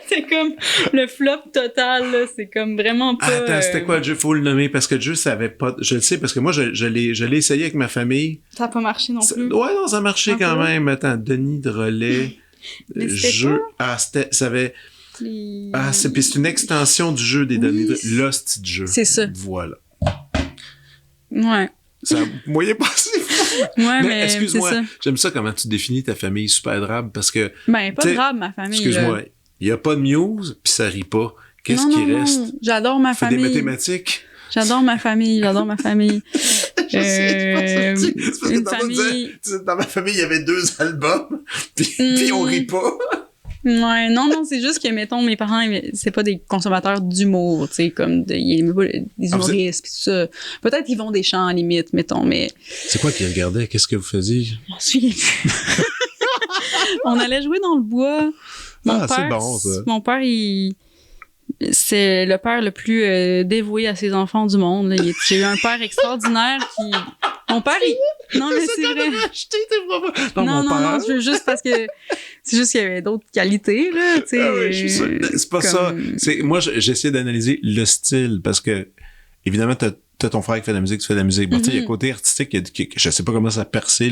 C'est comme le flop total, là. C'est comme vraiment pas... Attends, c'était quoi le jeu? Faut le nommer, parce que le jeu, ça avait pas... Je le sais, parce que moi, je l'ai essayé avec ma famille. Ça a pas marché non plus. Ouais, non, ça marchait Un quand peu. même. Attends, Denis Drolet, Mais c'était jeu... quoi? Ah, c'était... Ça avait... Les- Ah, puis c'est une extension du jeu des Denis Drolet. L'hostie de jeu. C'est ça. Voilà. Ouais. Ça a moyen passé. Ouais, Mais mais c'est excuse-moi, ça. j'aime ça comment tu définis ta famille super drabe, parce que... Ben, pas T'sais, grave, ma famille. Excuse-moi, là. il y a pas de muse, puis ça rit pas. Qu'est-ce Non, qui non, reste? non. J'adore ma Fais des famille. mathématiques? J'adore ma famille. Je sais, c'est pas ça. C'est parce que Une t'as pas famille... dit, dans ma famille, il y avait 2 albums, puis on rit pas. Ouais, non, c'est juste que, mettons, mes parents, c'est pas des consommateurs d'humour, tu sais, comme ils aiment pas des humoristes pis tout ça. Peut-être qu'ils vont des chants à la limite, mettons, mais C'est quoi qu'ils regardaient? Qu'est-ce que vous faisiez? je m'en souviens plus. On allait jouer dans le bois. C'est bon, ça. Mon père, c'est le père le plus dévoué à ses enfants du monde. Là. J'ai eu un père extraordinaire qui... Mon père, non, mais c'est vrai. Non, je veux juste parce que c'est juste qu'il y avait d'autres qualités, là, tu sais. Ah oui, je suis sûr. C'est pas ça. Moi, j'essaie d'analyser le style parce que, évidemment, t'as ton frère qui fait de la musique, tu fais de la musique. Bon, tu sais, il y a le côté artistique, je sais pas comment ça a percé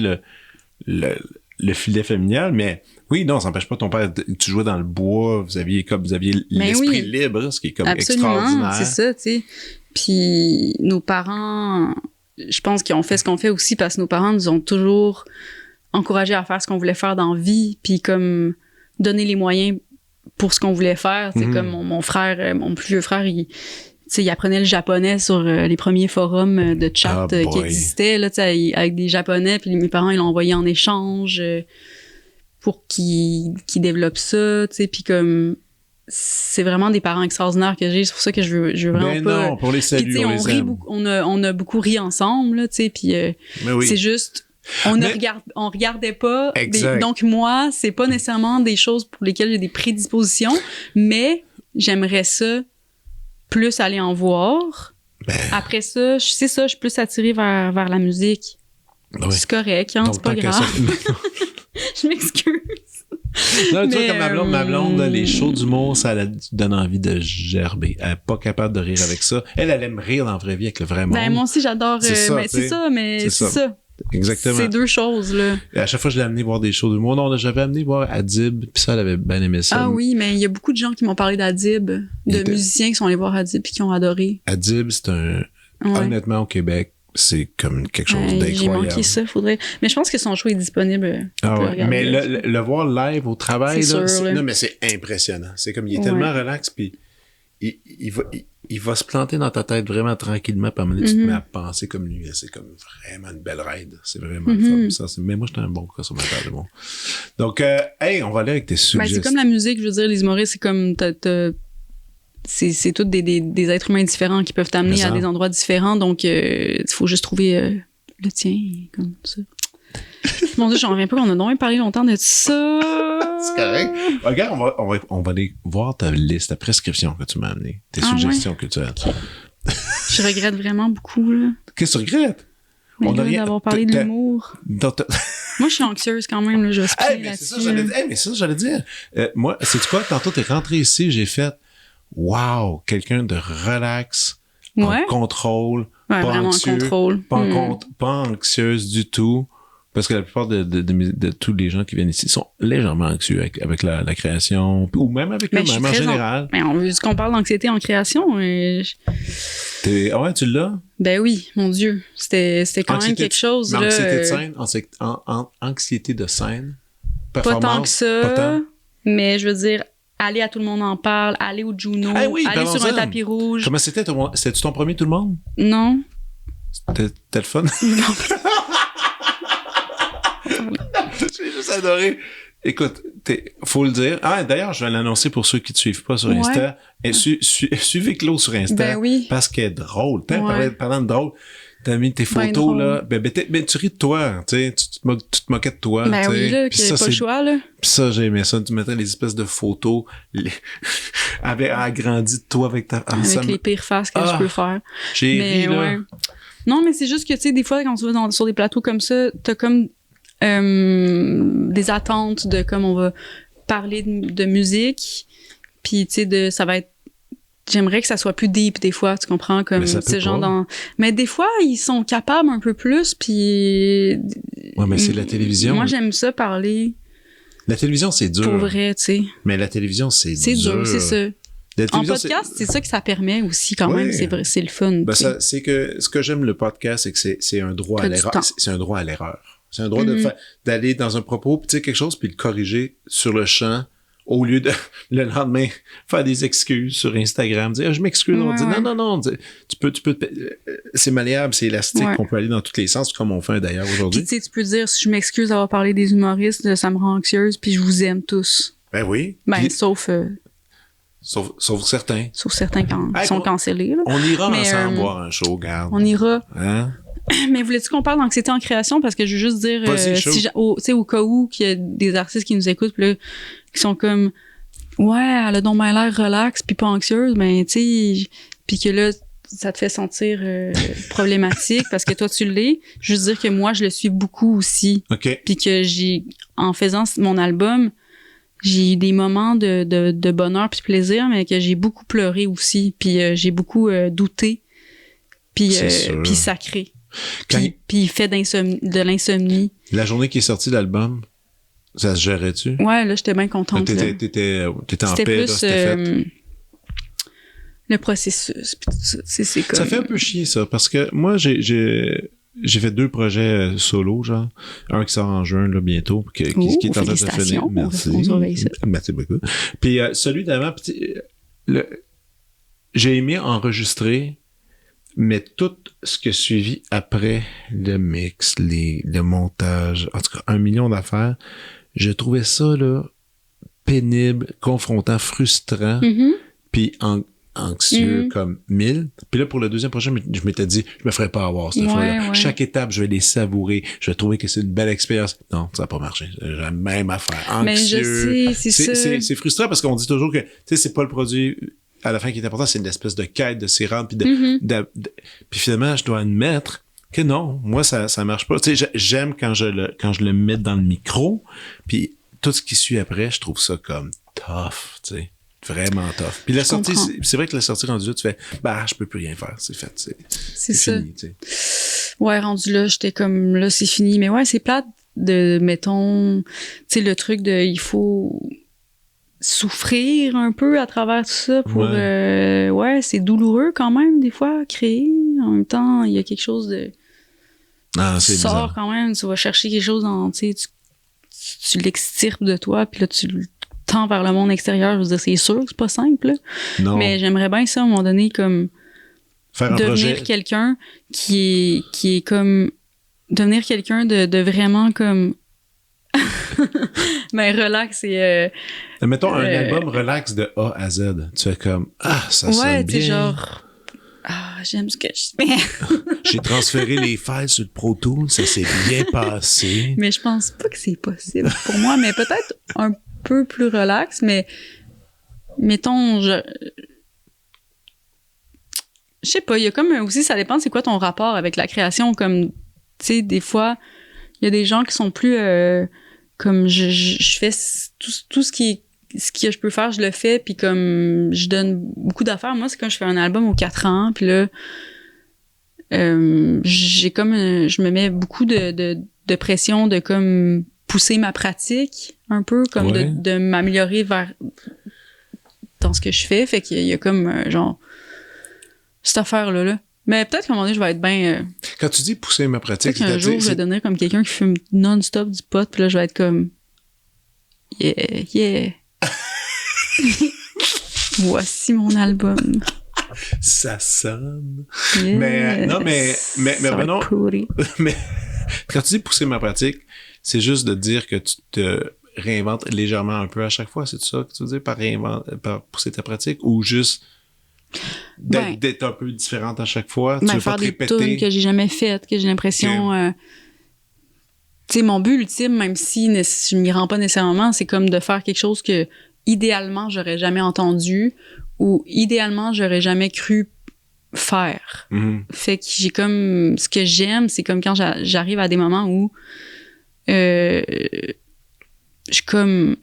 le filet familial, mais oui, non, ça n'empêche pas ton père, tu jouais dans le bois, vous aviez l'esprit libre, ce qui est comme extraordinaire. C'est ça, tu sais. Puis nos parents, je pense qu'ils ont fait ce qu'on fait aussi parce que nos parents nous ont toujours encouragés à faire ce qu'on voulait faire dans la vie, puis comme donner les moyens pour ce qu'on voulait faire. C'est comme mon frère, mon plus vieux frère, il apprenait le japonais sur les premiers forums de chat qui existaient, là, avec des japonais, puis mes parents, ils l'ont envoyé en échange pour qu'il développe ça, tu sais, puis comme c'est vraiment des parents extraordinaires que j'ai, c'est pour ça que je veux vraiment pas... non, pour les saluer, puis, on les aime. on a beaucoup ri ensemble, là, tu sais, puis c'est juste... On regardait pas. Donc, moi, c'est pas nécessairement des choses pour lesquelles j'ai des prédispositions, mais j'aimerais ça plus aller en voir. Après ça, je suis plus attirée vers la musique. Oui. C'est correct, hein, c'est pas grave. Je m'excuse. Non, tu vois, comme ma blonde, les shows d'humour, ça la donne envie de gerber. Elle est pas capable de rire avec ça. Elle aime rire dans la vraie vie avec le vrai monde. Moi aussi, j'adore. C'est ça. C'est ça. Exactement. C'est deux choses, là. Et à chaque fois, je l'ai amené voir des shows d'humour. Non, j'avais amené voir Adib, puis ça, elle avait bien aimé ça. Ah oui, mais il y a beaucoup de gens qui m'ont parlé d'Adib, musiciens qui sont allés voir Adib puis qui ont adoré. Adib, c'est honnêtement, au Québec, c'est comme quelque chose d'incroyable. J'ai manqué ça, faudrait... Mais je pense que son show est disponible. Mais le voir live au travail, c'est sûr, non, mais c'est impressionnant. C'est comme, il est tellement relax, puis il va se planter dans ta tête vraiment tranquillement, puis à un moment donné, tu te mets à penser comme lui. C'est comme vraiment une belle ride. C'est vraiment le fun. Mais moi, j'étais un bon consommateur de monde. Donc, on va aller avec tes suggestions. C'est comme la musique, je veux dire, les humoristes, c'est comme... C'est tous des êtres humains différents qui peuvent t'amener à des endroits différents, donc il faut juste trouver le tien, comme ça. Mon Dieu, j'en reviens pas qu'on a donc parlé longtemps de ça. C'est correct. Regarde, on va aller voir ta liste, ta prescription que tu m'as amenée, tes suggestions culturelles. Je regrette vraiment beaucoup, là. Qu'est-ce que tu regrettes? D'avoir parlé de l'humour. Moi, je suis anxieuse quand même, là, je vais se Hey, plier mais c'est ça, là-dessus. j'allais dire. Moi, c'est quoi? Tantôt, t'es rentré ici, j'ai fait, wow, quelqu'un de relax, en Ouais. contrôle, Ouais, pas vraiment en anxieux, contrôle. pas anxieuse du tout. Parce que la plupart de tous les gens qui viennent ici sont légèrement anxieux avec la création, ou même avec Mais je suis eux-mêmes en très général. Mais on veut qu'on parle d'anxiété en création. Ah ouais, tu l'as? Ben oui, mon Dieu. C'était quand même quelque chose. Mais Là, anxiété de scène, anxiété de scène, pas performance, tant que ça, pas tant. mais je veux dire, aller à Tout le monde en parle, aller au Juno, Ah oui, aller sur un parlons-en. tapis rouge. Comment c'était? C'était-tu ton premier tout le monde? Non. C'était le fun? J'ai juste adoré. Écoute, faut le dire. Ah, d'ailleurs, je vais l'annoncer pour ceux qui te suivent pas sur Insta. Et suivez Claude sur Insta. Ben oui. Parce qu'elle est drôle. Ouais. Parlant de drôle, t'as mis tes photos, drôle. là. Ben, tu ris de toi, tu sais. Tu te moquais de toi, Ben oui, là, qu'il n'y avait pas le choix, là. Pis ça, j'ai aimé ça. Tu mettais les espèces de photos, avec agrandi de toi avec ta... Avec les pires faces que je peux faire. J'ai ri, là. Ouais. Non, mais c'est juste que, tu sais, des fois, quand tu vas sur des plateaux comme ça, t'as comme des attentes de comme on va parler de musique, puis tu sais, ça va être... J'aimerais que ça soit plus deep des fois, tu comprends, comme ce genre dans... Mais des fois, ils sont capables un peu plus, puis... Ouais, mais c'est la télévision. Moi, j'aime ça parler... La télévision, c'est dur. Pour vrai, tu sais. Mais la télévision, c'est dur. C'est dur, c'est ça. En podcast, c'est ça que ça permet aussi quand même, c'est vrai, c'est le fun. Ben c'est que ce que j'aime le podcast, c'est que c'est un droit à l'erreur. C'est un droit à l'erreur. C'est un droit d'aller dans un propos, tu sais, quelque chose, puis le corriger sur le champ, au lieu de le lendemain faire des excuses sur Instagram, dire je m'excuse, on dit non, tu peux c'est malléable, c'est élastique, on peut aller dans tous les sens, comme on fait d'ailleurs aujourd'hui. Puis tu sais, tu peux dire si je m'excuse d'avoir parlé des humoristes, ça me rend anxieuse, puis je vous aime tous. Ben oui. Ben sauf certains. Sauf certains qui sont cancellés. Là. On ira ensemble voir un show, garde. On ira. Hein? Mais voulais-tu qu'on parle d'anxiété en création? Parce que je veux juste dire, au cas où qu'il y a des artistes qui nous écoutent, pis là, qui sont comme, ouais, elle a donc bien l'air relax puis pas anxieuse, ben, tu sais, puis que là, ça te fait sentir problématique parce que toi, tu l'es. Juste dire que moi, je le suis beaucoup aussi. OK. Puis que en faisant mon album, j'ai eu des moments de bonheur puis de plaisir, mais que j'ai beaucoup pleuré aussi, puis j'ai beaucoup douté, puis sacré. Puis fait de l'insomnie. La journée qui est sortie de l'album, ça se gérait-tu? Ouais, là, j'étais bien contente. T'étais en c'était paix, plus, là, c'était fait. Le processus, puis tout ça. C'est comme... Ça fait un peu chier, ça, parce que moi, j'ai fait 2 projets solo, genre. Un qui sort en juin, là, bientôt, qui est en train de se finir. Merci. On surveille ça. Merci beaucoup. Puis celui d'avant, j'ai aimé enregistrer, mais tout ce qui a suivi après le mix, le montage, en tout cas, 1 million d'affaires, je trouvais ça, là, pénible, confrontant, frustrant, puis anxieux comme 1000. Puis là, pour le deuxième projet, je m'étais dit, je me ferais pas avoir cette fois-là. Ouais. Chaque étape, je vais les savourer. Je vais trouver que c'est une belle expérience. Non, ça n'a pas marché. J'ai la même affaire. Anxieux. Mais je sais, c'est ça. C'est frustrant parce qu'on dit toujours que, tu sais, c'est pas le produit à la fin qui est important, c'est une espèce de quête de s'y rendre. Puis finalement, je dois admettre que non, moi, ça marche pas. Tu sais, j'aime quand je le mets dans le micro, puis tout ce qui suit après, je trouve ça comme tough, tu sais. Vraiment tough. Puis la sortie, c'est vrai que la sortie rendue là, tu fais, je peux plus rien faire, c'est fait, c'est ça. Fini, tu sais. Ouais, rendu là, j'étais comme, là, c'est fini. Mais ouais, c'est plate de, mettons, tu sais, le truc de, il faut souffrir un peu à travers tout ça pour, c'est douloureux quand même, des fois, créer. En même temps, il y a quelque chose de... c'est tu sors bizarre. quand même, tu vas chercher quelque chose dans, tu sais, tu l'extirpes de toi, puis là, tu tends vers le monde extérieur. Je veux dire, c'est sûr que c'est pas simple, là. Non. Mais j'aimerais bien ça, à un moment donné, comme faire un devenir projet. Quelqu'un qui est comme... Devenir quelqu'un de vraiment comme... ben, relax et... Mettons un album relax de A à Z. Tu fais comme, ça sonne bien. Ouais, genre... j'aime ce que je fais. J'ai transféré les files sur le Pro Tools, ça s'est bien passé. Mais je pense pas que c'est possible pour moi, mais peut-être un peu plus relax, mais mettons, je sais pas, il y a comme aussi, ça dépend c'est quoi ton rapport avec la création, comme, tu sais, des fois, Il y a des gens qui sont plus comme je fais tout ce que je peux faire, je le fais, puis comme je donne beaucoup d'affaires. Moi, c'est quand je fais un album aux 4 ans, puis là, j'ai comme je me mets beaucoup de pression de comme pousser ma pratique un peu, comme de m'améliorer vers dans ce que je fais. Fait qu'il y a comme genre cette affaire-là. Là. Mais peut-être qu'à un moment donné, je vais être bien... Quand tu dis pousser ma pratique, peut-être qu'un jour, je vais devenir comme quelqu'un qui fume non-stop du pot, puis là, je vais être comme... Yeah. Voici mon album. Ça sonne. Yes. Mais non, mais non. Mais quand tu dis pousser ma pratique, c'est juste de dire que tu te réinventes légèrement un peu à chaque fois. C'est ça que tu veux dire par pousser ta pratique, ou juste d'être un peu différente à chaque fois? Tu veux faire pas te des répéter? tunes que j'ai jamais faites, que j'ai l'impression... tu sais, mon but ultime, même si je m'y rends pas nécessairement, c'est comme de faire quelque chose que idéalement j'aurais jamais entendu ou idéalement j'aurais jamais cru faire. Mm-hmm. Fait que j'ai comme... Ce que j'aime, c'est comme quand j'arrive à des moments où je suis comme...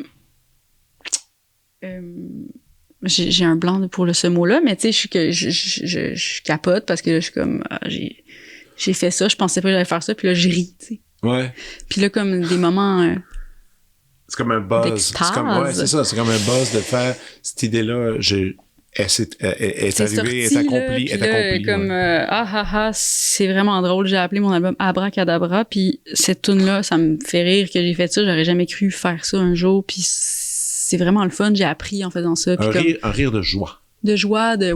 j'ai un blanc pour ce mot-là, mais tu sais, je capote parce que là, je suis comme... j'ai fait ça, je pensais pas que j'allais faire ça, puis là, je ris, tu sais. Ouais. Puis là, comme des moments... c'est comme un buzz. C'est ça, c'est comme un buzz de faire cette idée-là, est arrivée, est accomplie, est accomplie. Comme, c'est vraiment drôle, j'ai appelé mon album Abracadabra, puis cette tune-là, ça me fait rire que j'ai fait ça, j'aurais jamais cru faire ça un jour, puis c'est vraiment le fun, j'ai appris en faisant ça. Un rire de joie. De joie, de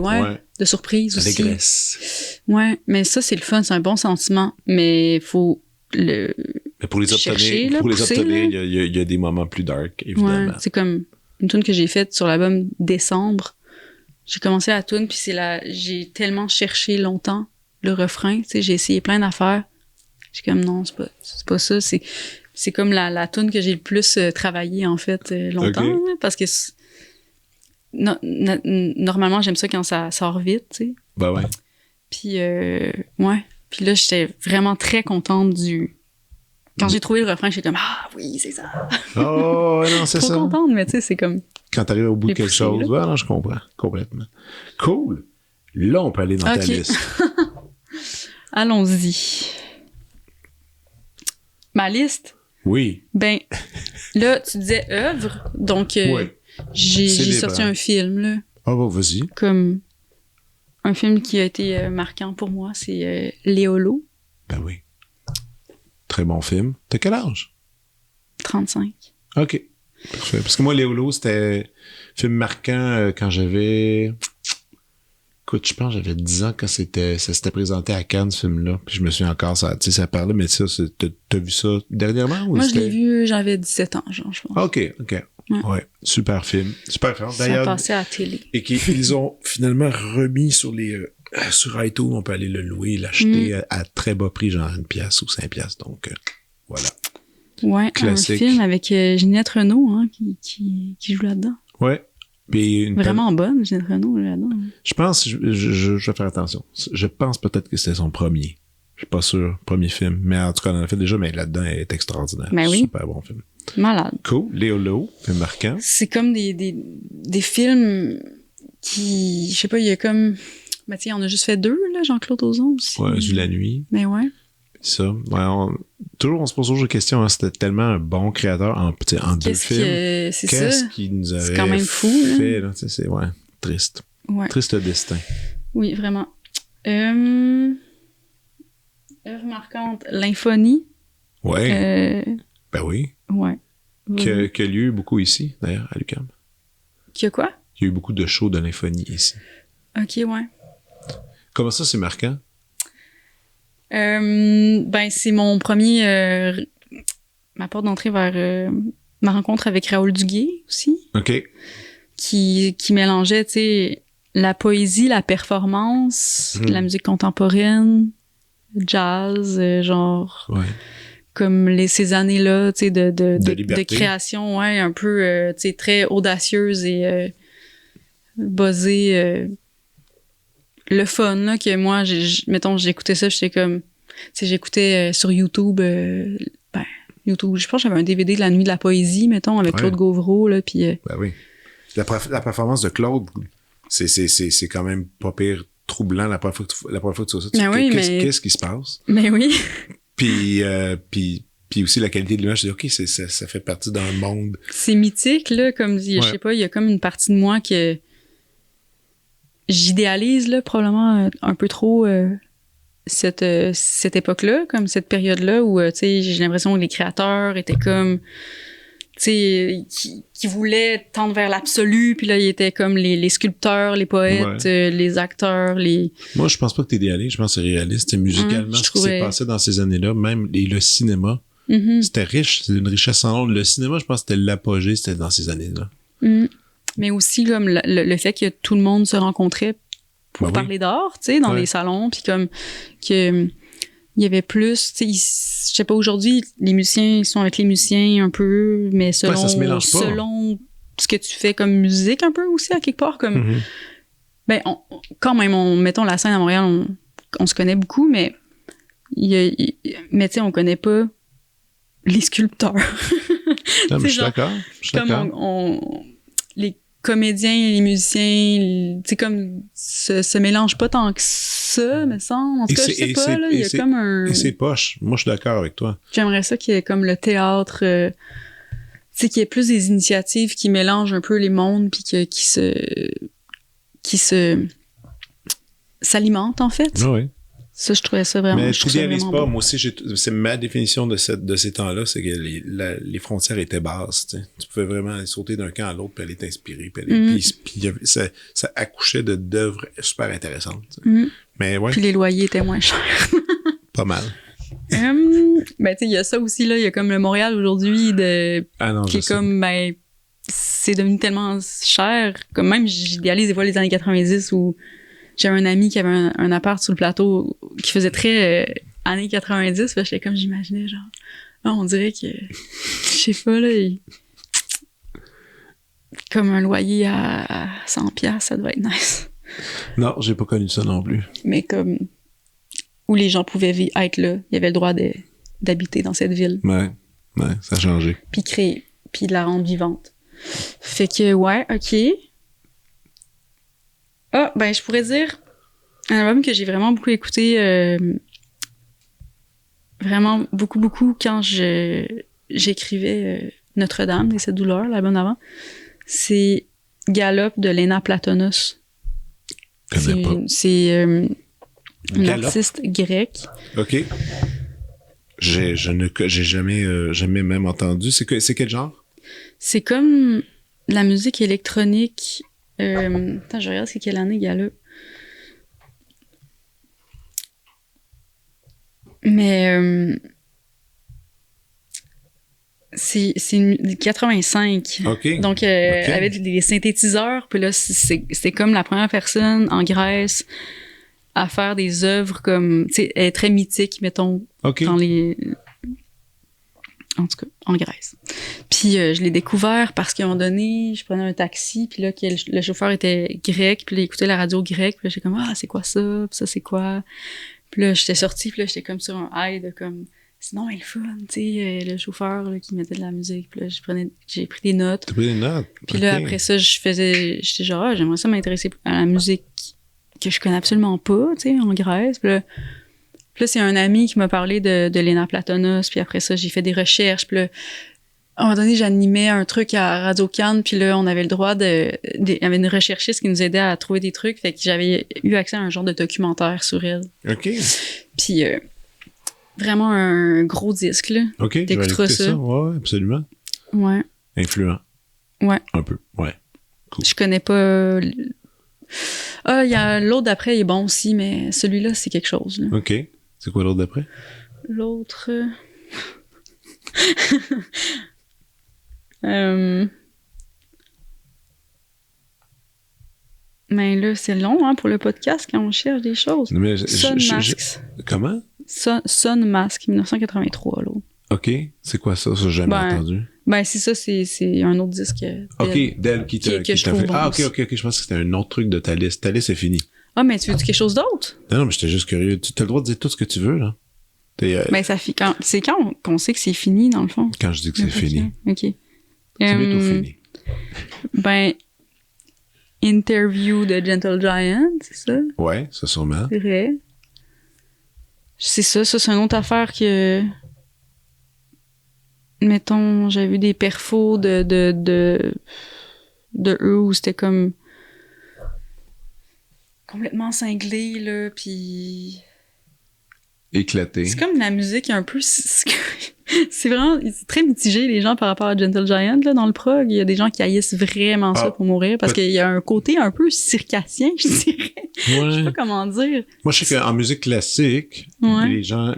surprise aussi. Allégresse. Ouais, mais ça, c'est le fun, c'est un bon sentiment, mais faut mais pour les obtenir, il y a des moments plus dark, évidemment. Ouais, c'est comme une tune que j'ai faite sur l'album Décembre. J'ai commencé la tune, puis j'ai tellement cherché longtemps le refrain, tu sais, j'ai essayé plein d'affaires. J'ai comme non, c'est pas ça, c'est comme la tune que j'ai le plus travaillé en fait longtemps, là, parce que normalement j'aime ça quand ça sort vite, tu sais. Ben ouais. Puis puis là j'étais vraiment très contente quand j'ai trouvé le refrain, j'étais comme ah oui, c'est ça. Oh non, c'est ça. Trop contente, mais tu sais, c'est comme quand t'arrives au bout de quelque chose. Ouais, non, je comprends complètement. Cool. Là, on peut aller dans ta liste. Allons-y. Ma liste? Oui. Ben, là, tu disais œuvre, donc j'ai sorti un film, là. Ah bah, vas-y. Comme un film qui a été marquant pour moi, c'est Léolo. Ben oui. Très bon film. T'as quel âge? 35. OK. Parfait. Parce que moi, Léolo, c'était un film marquant quand j'avais... Écoute, je pense que j'avais 10 ans quand ça s'était présenté à Cannes, ce film-là. Puis je me suis encore... Ça parlait, mais ça, t'as vu ça dernièrement? Ou moi, je l'ai vu, j'avais 17 ans, genre, je pense. OK. Ouais. Super film. Super film. D'ailleurs, ça passait à la télé. Et qu'ils ont finalement remis sur sur iTunes. On peut aller le louer, l'acheter à très bas prix, genre 1 pièce ou 5 pièces. Donc, voilà. Ouais, classique. Un film avec Ginette Renault hein, qui joue là-dedans. Ouais. Puis vraiment bonne, Ginette Renault là-dedans. Je pense, je vais faire attention. Je pense peut-être que c'était son premier. Je suis pas sûr, premier film. Mais en tout cas, on en a fait déjà, mais là-dedans, elle est extraordinaire. Ben oui. Super bon film. Malade. Cool. Léolo, film marquant. C'est comme des films qui, je sais pas, il y a comme... Ben tiens, on a juste fait 2, là, Jean-Claude Ozon aussi. Ouais, Vu la nuit. Mais ouais. Ça. Ouais, on se pose toujours la question, hein, c'était tellement un bon créateur en 2 films. Qu'est-ce qui nous avait quand même fou, fait, là? C'est triste. Ouais. Triste destin. Oui, vraiment. Œuvre marquante, L'Infonie. Ouais. Ben oui. Ouais. Qu'il y a eu beaucoup ici, d'ailleurs, à l'UQAM. Qu'il y a quoi? Il y a eu beaucoup de shows de l'Infonie ici. OK, ouais. Comment ça, c'est marquant? Ben, c'est mon premier... ma porte d'entrée vers ma rencontre avec Raoul Duguay aussi. OK. Qui mélangeait, tu sais, la poésie, la performance, la musique contemporaine, le jazz, genre... Ouais. Comme ces années-là, tu sais, de création, ouais, un peu, tu sais, très audacieuse et buzzée. Le fun, là, que moi, mettons, j'écoutais ça, j'étais comme... Tu sais, j'écoutais sur YouTube, YouTube. Je pense que j'avais un DVD de La Nuit de la Poésie, mettons, avec Claude Gauvreau, là, puis... Ben oui. La performance de Claude, c'est quand même pas pire troublant la première fois que tu vois ça. Qu'est-ce qui se passe? Mais oui. Puis aussi la qualité de l'image, c'est OK, ça fait partie d'un monde. C'est mythique, là, comme je sais pas, il y a comme une partie de moi que j'idéalise, là, probablement un peu trop cette époque-là, comme cette période-là où, tu sais, j'ai l'impression que les créateurs étaient comme... tu sais, qui voulaient tendre vers l'absolu, puis là, ils étaient comme les sculpteurs, les poètes, les acteurs, les... Moi, je pense pas que t'es idéaliste, je pense que c'est réaliste. Et musicalement, ce qui s'est passé dans ces années-là, même le cinéma, c'était riche, c'est une richesse sans nom. Le cinéma, je pense que c'était l'apogée, c'était dans ces années-là. Mais aussi, comme le fait que tout le monde se rencontrait pour parler d'art, tu sais, dans les salons, puis comme que... il y avait plus, tu sais, je sais pas, aujourd'hui, les musiciens sont avec les musiciens un peu, mais selon, ça se mélange pas. Selon ce que tu fais comme musique un peu aussi, à quelque part, comme... Ben, quand même, mettons la scène à Montréal, on se connaît beaucoup, mais mais tu sais, on connaît pas les sculpteurs. Non, mais je suis d'accord. Les comédiens et les musiciens, tu sais, comme se mélangent pas tant que ça, me semble. En tout cas, je sais pas, là, il y a comme un... Et c'est poche. Moi, je suis d'accord avec toi. J'aimerais ça qu'il y ait comme le théâtre, tu sais, qu'il y ait plus des initiatives qui mélangent un peu les mondes, puis qui s'alimentent, en fait. Oui. Ça, je trouvais ça vraiment... Mais je n'idéalise pas. Bon. Moi aussi, c'est ma définition de ces temps-là, c'est que les frontières étaient basses. Tu sais. Tu pouvais vraiment aller sauter d'un camp à l'autre, puis aller t'inspirer. Puis ça accouchait d'œuvres super intéressantes. Tu sais. Mais ouais. Puis les loyers étaient moins chers. Pas mal. Ben, tu sais, il y a ça aussi, là. Il y a comme le Montréal aujourd'hui, qui est comme, ben, c'est devenu tellement cher. Comme même, j'idéalise des fois les années 90 où j'avais un ami qui avait un appart sur le plateau qui faisait très années 90. J'étais comme, j'imaginais, genre, on dirait que, je sais pas, là, comme un loyer à 100$, ça doit être nice. Non, j'ai pas connu ça non plus. Mais comme, où les gens pouvaient être là, il y avait le droit d'habiter dans cette ville. Ouais, ça a changé. Puis créer, puis de la rendre vivante. Fait que, ouais, OK. Ah, ben, je pourrais dire un album que j'ai vraiment beaucoup écouté, vraiment beaucoup quand j'écrivais Notre-Dame et cette douleur, l'album d'avant. C'est Galop de Lena Platonos. C'est une artiste grecque. OK. J'ai jamais même entendu. C'est quel genre? C'est comme la musique électronique. Attends, je regarde c'est quelle année Galop. Mais c'est 85. OK. Donc, avec des synthétiseurs. Puis là, c'est comme la première personne en Grèce à faire des œuvres comme... Tu sais, elle est très mythique, mettons, dans les... En tout cas, en Grèce. Puis je l'ai découvert parce qu'à un moment donné, je prenais un taxi, puis là, le chauffeur était grec, puis là, il écoutait la radio grecque, puis là, j'étais comme, c'est quoi ça? Puis ça, c'est quoi? Puis là, j'étais sortie, puis là, j'étais comme sur un high de comme... Sinon, elle est fun, tu sais, le chauffeur là, qui mettait de la musique, puis là, j'ai pris des notes. T'as pris des notes? Puis là, après ça, j'étais genre, j'aimerais ça m'intéresser à la musique que je connais absolument pas, tu sais, en Grèce. Puis là, c'est un ami qui m'a parlé de Lena Platonos, puis après ça, j'ai fait des recherches, puis là, à un moment donné, j'animais un truc à Radio-Can, puis là, on avait le droit il y avait une recherchiste qui nous aidait à trouver des trucs, fait que j'avais eu accès à un genre de documentaire sur elle. OK. Puis, vraiment un gros disque, là. OK, je vais écouter ça. Ouais, absolument. Ouais. Influent. Ouais. Un peu, ouais. Cool. Je connais pas... il y a l'autre d'après, il est bon aussi, mais celui-là, c'est quelque chose, là. OK. C'est quoi l'autre d'après? L'autre... Mais là, c'est long, hein, pour le podcast, quand on cherche des choses. Sun Masks. Comment? Sun Mask, 1983, l'autre. OK. C'est quoi ça? Ça, j'ai jamais entendu. Ben, c'est ça, c'est un autre disque. OK, d'elle qui t'a fait. Bon, OK. Je pense que c'était un autre truc de ta liste. Ta liste est finie. Ah, mais tu veux quelque chose d'autre? Non, mais j'étais juste curieux. Tu as le droit de dire tout ce que tu veux, là. Ben, ça fait c'est quand qu'on sait que c'est fini, dans le fond? Quand je dis que c'est fini. OK. C'est bientôt fini. Ben, Interview de Gentle Giant, c'est ça? Ouais, ça sûrement. C'est vrai. C'est ça, c'est une autre affaire que... Mettons, j'ai vu des perfos de eux où c'était comme... complètement cinglé, là, puis... Éclaté. C'est comme de la musique un peu... C'est vraiment... C'est très mitigé, les gens, par rapport à Gentle Giant, là, dans le prog. Il y a des gens qui haïssent vraiment ça pour mourir, parce qu'il y a un côté un peu circassien, je dirais. Ouais. Je sais pas comment dire. Moi, je sais qu'en musique classique, les gens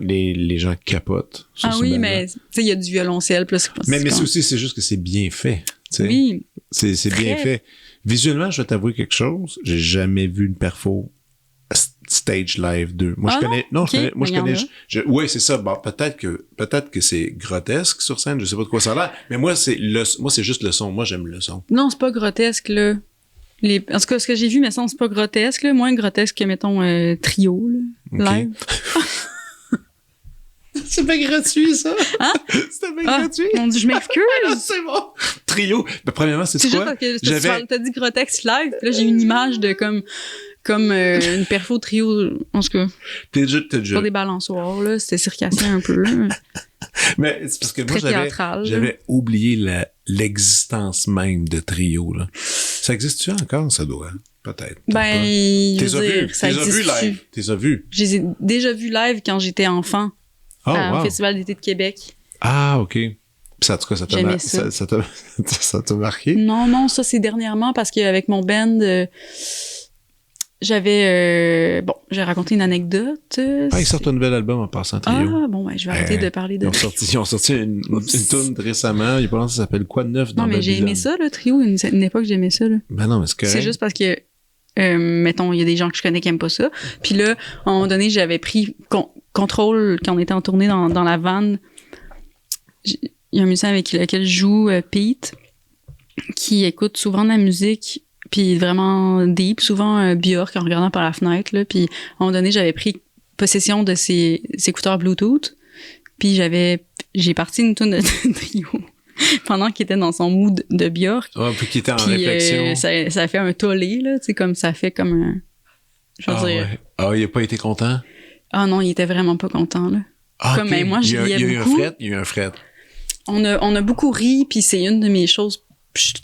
capotent. Ah oui, mais tu sais, il y a du violoncelle. Plus, mais c'est aussi, c'est juste que c'est bien fait. T'sais. Oui. C'est bien fait. Visuellement, je vais t'avouer quelque chose. J'ai jamais vu une perfo stage live 2. Moi, je connais. Non, okay. Moi, je connais. Oui, c'est ça. Bon, peut-être que c'est grotesque sur scène. Je sais pas de quoi ça a l'air. Mais moi, c'est juste le son. Moi, j'aime le son. Non, c'est pas grotesque, là. En tout cas, ce que j'ai vu, mais c'est pas grotesque, là. Moins grotesque que, mettons, Trio, là. Live. C'est pas gratuit, ça? Hein? C'était pas gratuit. Mon Dieu, je m'excuse. C'est bon. Trio. Ben, premièrement, c'est quoi? Juste parce que t'as dit grotesque live. Là, j'ai une image de comme une perfo Trio. En tout cas. T'es déjà. Pas des balançoires, là. C'était circassien un peu. Mais c'est parce que moi, j'avais oublié l'existence même de Trio, là. Ça existe-tu encore? Ça doit. Peut-être. Ben, je veux dire, ça existe. T'es live. T'es vu. Je les ai déjà vus live quand j'étais enfant. Au Festival d'été de Québec. Ah, OK. Ça, en tout cas, ça t'a marqué? Non, ça, c'est dernièrement parce qu'avec mon band, j'avais... j'ai raconté une anecdote. Ils sortent un nouvel album en passant Trio. Ah, bon, je vais arrêter de parler de... Ils ont sorti une tune récemment. Il y a pas longtemps, ça s'appelle Quoi de neuf dans Babylone? Non, mais j'ai aimé ça, le Trio. Une époque, j'aimais ça, là. Ben non, mais c'est correct. C'est juste parce que, mettons, il y a des gens que je connais qui aiment pas ça. Puis là, à un moment donné, j'avais pris contrôle quand on était en tournée dans la van. Il y a un musicien avec lequel je joue, Pete, qui écoute souvent de la musique, puis vraiment deep, souvent Björk en regardant par la fenêtre, là. Puis à un moment donné, j'avais pris possession de ses écouteurs Bluetooth, puis j'ai parti une tune de Trio pendant qu'il était dans son mood de Björk. Ah, puis qu'il était en réflexion. Ça a fait un tollé, là, tu sais, comme ça fait comme un... Je veux dire... Ouais. Ah, il a pas été content? Ah non, il était vraiment pas content, là. Ah, comme, okay. Moi, je riais beaucoup. Il y a eu un fret. On a beaucoup ri, puis c'est une de mes choses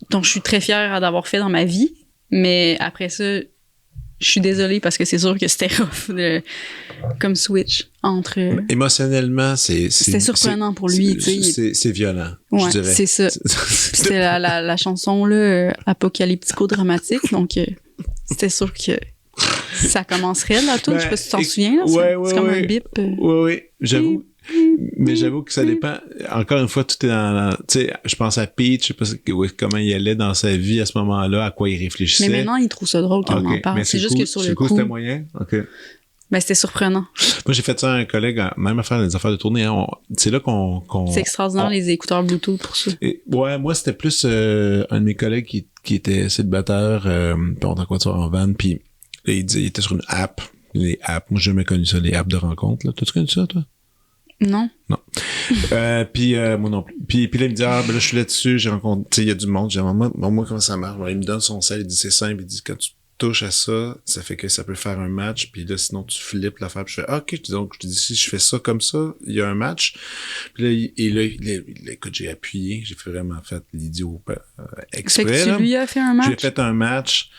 dont je suis très fière d'avoir fait dans ma vie. Mais après ça, je suis désolée parce que c'est sûr que c'était rough comme switch entre... Émotionnellement, c'était surprenant pour lui, tu sais. C'est violent, ouais, je dirais. C'est ça. C'était la chanson, là, apocalyptico-dramatique, donc c'était sûr que ça commencerait, là, tout. Je sais pas si tu t'en souviens, là. C'est comme un bip. Oui, j'avoue. Mais j'avoue que ça dépend. Encore une fois, tout est dans tu sais, je pense à Pete, je sais pas comment il allait dans sa vie à ce moment-là, à quoi il réfléchissait. Mais maintenant, il trouve ça drôle quand on en parle. C'est juste que sur le coup... c'était moyen? OK. Ben, c'était surprenant. Moi, j'ai fait ça à un collègue, même à faire des affaires de tournée. C'est là qu'on... C'est extraordinaire, les écouteurs Bluetooth pour ça. Ouais, moi, c'était plus un de mes collègues qui était célibataire, puis on était en van, puis il était sur une app. Les apps, moi, j'ai jamais connu ça, les apps de rencontre. T'as-tu connu ça, toi? Non. Puis moi non plus. Puis là, il me dit, ben là, je suis là-dessus, j'ai rencontré, tu sais, il y a du monde. J'ai dit, moi, comment ça marche? Il me donne son sel, il dit, c'est simple, il dit, quand tu touches à ça, ça fait que ça peut faire un match, puis là, sinon, tu flippes l'affaire, puis je fais, OK, donc, je te dis, si je fais ça comme ça, il y a un match. Puis là, écoute, j'ai appuyé, j'ai vraiment fait l'idiot exprès. Fait que tu lui as fait un match? J'ai fait un match.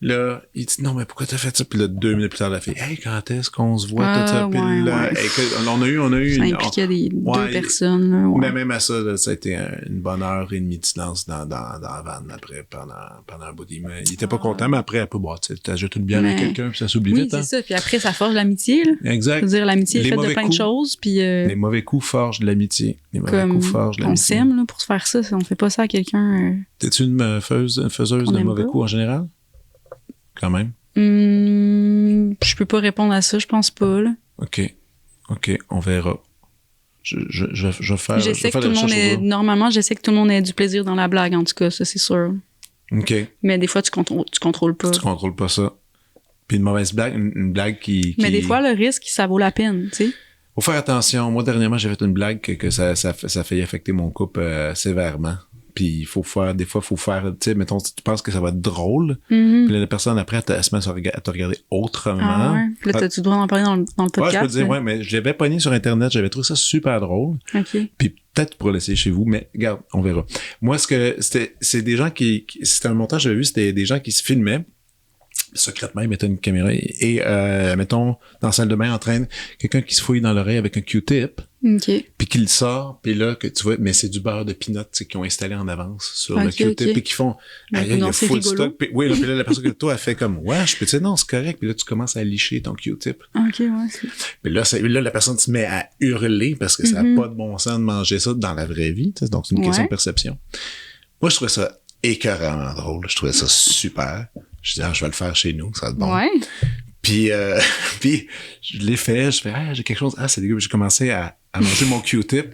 Là, il dit, non, mais pourquoi t'as fait ça? Puis là, 2 minutes plus tard, elle a fait, hey, quand est-ce qu'on se voit? Tout ça. Puis là, on a eu ça impliquait deux personnes, là. Ouais. Mais même à ça, là, ça a été une bonne heure et demie de silence dans la van après, pendant un bout. Il était pas content, mais après, tu t'ajoutes une bière à quelqu'un, puis ça s'oublie vite. Oui, c'est ça. Puis après, ça forge l'amitié, là. Exact. Je veux dire, l'amitié est faite de plein de choses, puis... Les mauvais coups forgent de l'amitié. On s'aime, là, pour se faire ça. On fait pas ça à quelqu'un... T'es-tu une faiseuse de mauvais coups en général? Quand même? Je peux pas répondre à ça, je pense pas, là. OK, on verra. Je vais faire... J'essaie que tout le monde ait... Normalement, j'essaie que tout le monde ait du plaisir dans la blague, en tout cas, ça, c'est sûr. OK. Mais des fois, tu contrôles pas. Tu contrôles pas ça. Puis une mauvaise blague, une blague qui... Mais des fois, le risque, ça vaut la peine, tu sais. Faut faire attention. Moi, dernièrement, j'ai fait une blague que ça a failli affecter mon couple sévèrement. Puis il faut faire, des fois, tu sais, mettons, tu penses que ça va être drôle. Puis là, la personne après, elle se met à te regarder autrement. Ah ouais. Puis là, t'as-tu le droit d'en parler dans le podcast? Ouais, je peux te dire, mais je l'avais pogné sur Internet, j'avais trouvé ça super drôle. OK. Puis peut-être pour l'essayer chez vous, mais regarde, on verra. Moi, c'est des gens c'était un montage, j'avais vu, c'était des gens qui se filmaient. Secrètement, ils mettaient une caméra et mettons, dans la salle de bain, entraîne quelqu'un qui se fouille dans l'oreille avec un Q-tip. OK. Puis qui le sort, puis là, que tu vois, mais c'est du beurre de peanut, tu sais, qu'ils ont installé en avance sur le Q-tip, puis qui font, il y a full stock. Puis, oui, là, puis là, la personne que toi, elle fait comme, ouais, je peux te dire, non, c'est correct. Puis là, tu commences à licher ton Q-tip. OK, ouais, c'est... Puis là, la personne se met à hurler parce que ça n'a pas de bon sens de manger ça dans la vraie vie, tu sais, donc c'est une question de perception. Moi, je trouvais ça écœuramment drôle. Je trouvais ça super. Je dis, je vais le faire chez nous, ça va être bon. Ouais. Puis je l'ai fait, je fais, j'ai quelque chose, c'est dégueu. J'ai commencé à manger mon Q-tip.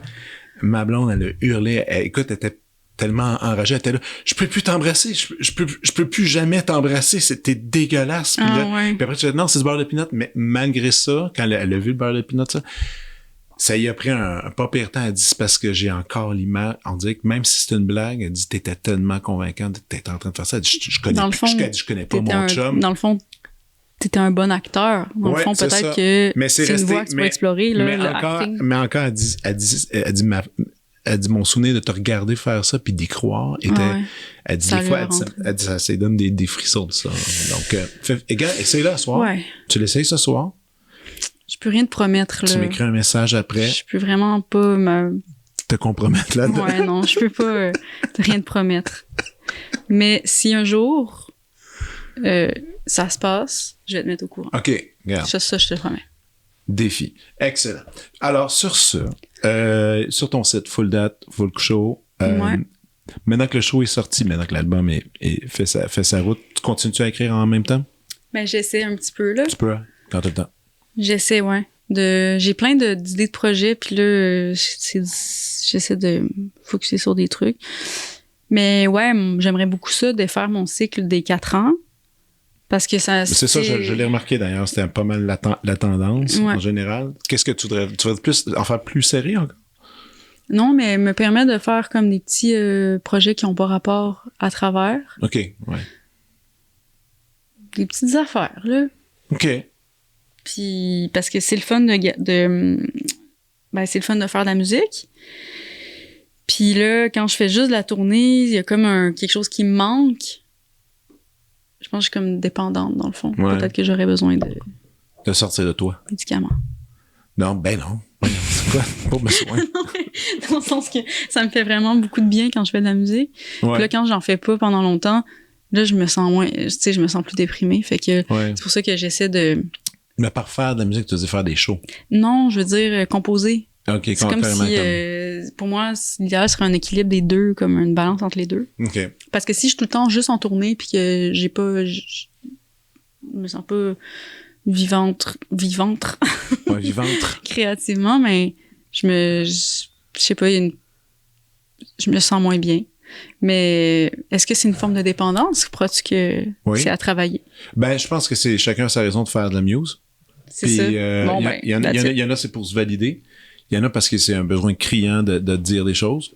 Ma blonde, elle a hurlé. Écoute, elle était tellement enragée, elle était là, je peux plus t'embrasser, je peux plus jamais t'embrasser, c'était dégueulasse. Puis puis après, tu dis, non, c'est du beurre de peanut. Mais malgré ça, quand elle a vu le beurre de peanut, ça y a pris un pas pire temps. Elle dit, c'est parce que j'ai encore l'image. On dirait que même si c'est une blague, elle dit, t'étais tellement convaincante, t'étais en train de faire ça. Elle dit, je connais pas mon chum. Dans le fond, t'étais un bon acteur. Dans le fond, peut-être que c'est une voie que tu peux explorer, là, le acting. Mais encore, elle dit, mon souvenir de te regarder faire ça puis d'y croire était, elle dit, des fois, elle dit, ça donne des frissons de ça. Donc, essaye-le ce soir. Ouais. Tu l'essayes ce soir? Je peux rien te promettre, là. Tu m'écris un message après. Je peux vraiment pas te compromettre là-dedans. Ouais, non, je peux pas rien te promettre. Mais si un jour, ça se passe, je vais te mettre au courant. OK, regarde. Ça, je te promets. Défi. Excellent. Alors, sur ce, sur ton site Full Date, Full Show, maintenant que le show est sorti, maintenant que l'album fait sa route, tu continues-tu à écrire en même temps? Ben, j'essaie un petit peu, là. Tu peux, quand t'as le temps. J'essaie, ouais. J'ai plein d'idées de projets, puis là, j'essaie de focusser sur des trucs. Mais ouais, j'aimerais beaucoup ça, de faire mon cycle des 4 ans. Parce que ça... C'est ça, je l'ai remarqué d'ailleurs, c'était pas mal la tendance en général. Qu'est-ce que tu voudrais en faire plus serré encore? Non, mais me permet de faire comme des petits projets qui n'ont pas rapport à travers. OK, ouais. Des petites affaires, là. OK. Puis, parce que c'est le fun c'est le fun de faire de la musique. Puis là, quand je fais juste de la tournée, il y a comme quelque chose qui me manque. Je pense que je suis comme dépendante, dans le fond. Ouais. Peut-être que j'aurais besoin de sortir de toi. Médicaments. Non, ben non. C'est quoi? Pas besoin. Dans le sens que ça me fait vraiment beaucoup de bien quand je fais de la musique. Puis là, quand j'en fais pas pendant longtemps, là, je me sens moins... Tu sais, je me sens plus déprimée. Fait que c'est pour ça que j'essaie de... Mais par faire de la musique, tu veux dire faire des shows? Non, je veux dire composer. OK, c'est comme si, pour moi, l'idéal serait un équilibre des deux, comme une balance entre les deux. OK. Parce que si je suis tout le temps juste en tournée puis que je me sens pas vivante. Ouais, vivante. Créativement, mais je sais pas, je me sens moins bien. Mais est-ce que c'est une forme de dépendance ou crois-tu que c'est à travailler? Ben, je pense que c'est chacun a sa raison de faire de la muse. C'est ça. Il y en a, c'est pour se valider. Il y en a parce que c'est un besoin criant de dire des choses.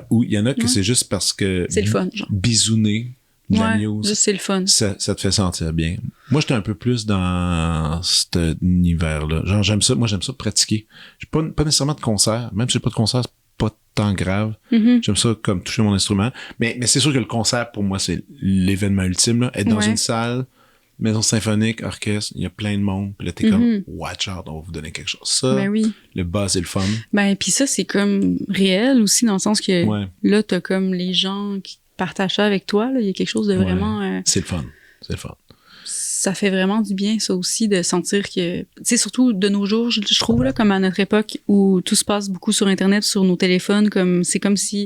Ou il y en a que c'est juste parce que... C'est le fun, genre. Bisouner de la news. Juste c'est le fun. Ça te fait sentir bien. Moi, j'étais un peu plus dans cet univers-là. Genre, j'aime ça pratiquer. J'ai pas nécessairement de concert. Même si j'ai pas de concert, c'est pas tant grave. Mm-hmm. J'aime ça comme toucher mon instrument. Mais c'est sûr que le concert, pour moi, c'est l'événement ultime, là. Être dans une salle, maison symphonique, orchestre, il y a plein de monde. Puis là, t'es comme, watch out, on va vous donner quelque chose. Ça, le buzz et le fun. Ben, puis ça, c'est comme réel aussi, dans le sens que là, t'as comme les gens qui partagent ça avec toi. Il y a quelque chose de vraiment... C'est le fun. C'est le fun. Ça fait vraiment du bien, ça aussi, de sentir que... Tu sais, surtout de nos jours, je trouve, là, comme à notre époque, où tout se passe beaucoup sur Internet, sur nos téléphones, c'est comme si,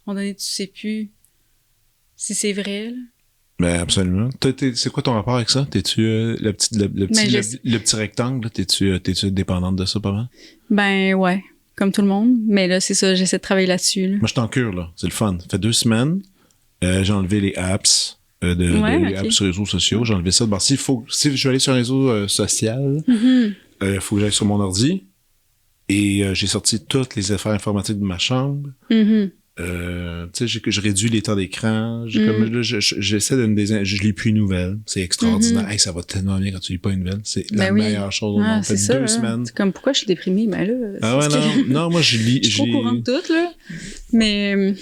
à un moment donné, tu sais plus si c'est vrai, là. Ben, absolument. C'est quoi ton rapport avec ça? T'es-tu le petit rectangle, là, t'es-tu dépendante de ça pas mal? Ben, ouais. Comme tout le monde. Mais là, c'est ça, j'essaie de travailler là-dessus, là. Moi, je t'en cure, là. C'est le fun. Ça fait 2 semaines, j'ai enlevé les apps. Les apps sur les réseaux sociaux. J'ai enlevé ça. Bon, si je veux aller sur un réseau social, faut que j'aille sur mon ordi. Et j'ai sorti toutes les affaires informatiques de ma chambre. Mhm. Tu sais, je réduis les temps d'écran. Comme, là, j'essaie je lis plus une nouvelle. C'est extraordinaire. Hey, ça va tellement bien quand tu lis pas une nouvelle. C'est la meilleure chose au monde. Ça fait 2 semaines. C'est comme, pourquoi je suis déprimée? Ben là, ah ouais, non, moi, je lis. Je suis trop au courant de tout, là. Mais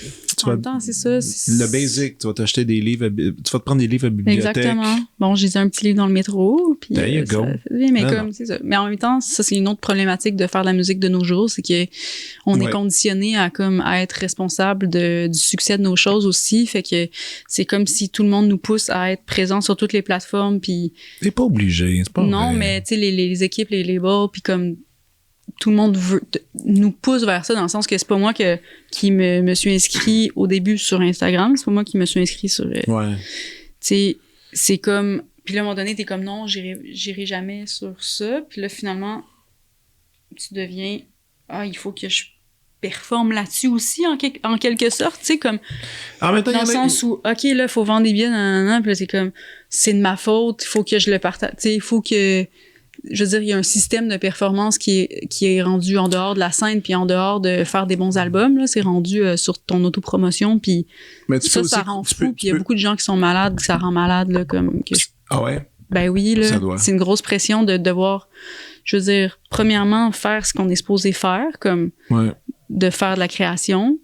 en même temps, c'est ça. Le basic, tu vas t'acheter des livres, tu vas te prendre des livres à la bibliothèque. Exactement. Bon, j'ai un petit livre dans le métro, puis there you go. Ça fait bien, mais non. C'est ça. Mais en même temps, ça, c'est une autre problématique de faire de la musique de nos jours, c'est que on est conditionné à être responsable du succès de nos choses aussi, fait que c'est comme si tout le monde nous pousse à être présent sur toutes les plateformes, puis t'es pas obligé, c'est pas non, vrai. mais tu sais, les équipes, les labels, puis comme tout le monde nous pousse vers ça, dans le sens que c'est pas moi qui me suis inscrit au début sur Instagram, c'est pas moi qui me suis inscrit sur... ouais. Tu sais, c'est comme... Puis là, à un moment donné, t'es comme, non, j'irai jamais sur ça. Puis là, finalement, tu deviens, il faut que je performe là-dessus aussi, en quelque sorte, tu sais, comme... En même temps, dans le sens où, OK, là, il faut vendre des billets, nanana, puis là, c'est comme, c'est de ma faute, il faut que je le partage, tu sais, il faut que... Je veux dire, il y a un système de performance qui est rendu en dehors de la scène, puis en dehors de faire des bons albums, là, c'est rendu sur ton autopromotion, puis ça rend fou, puis il y a beaucoup de gens qui sont malades, que ça rend malade, là, comme... Ah ouais? Ben oui, là, c'est une grosse pression de devoir, je veux dire, premièrement, faire ce qu'on est supposé faire, comme de faire de la création,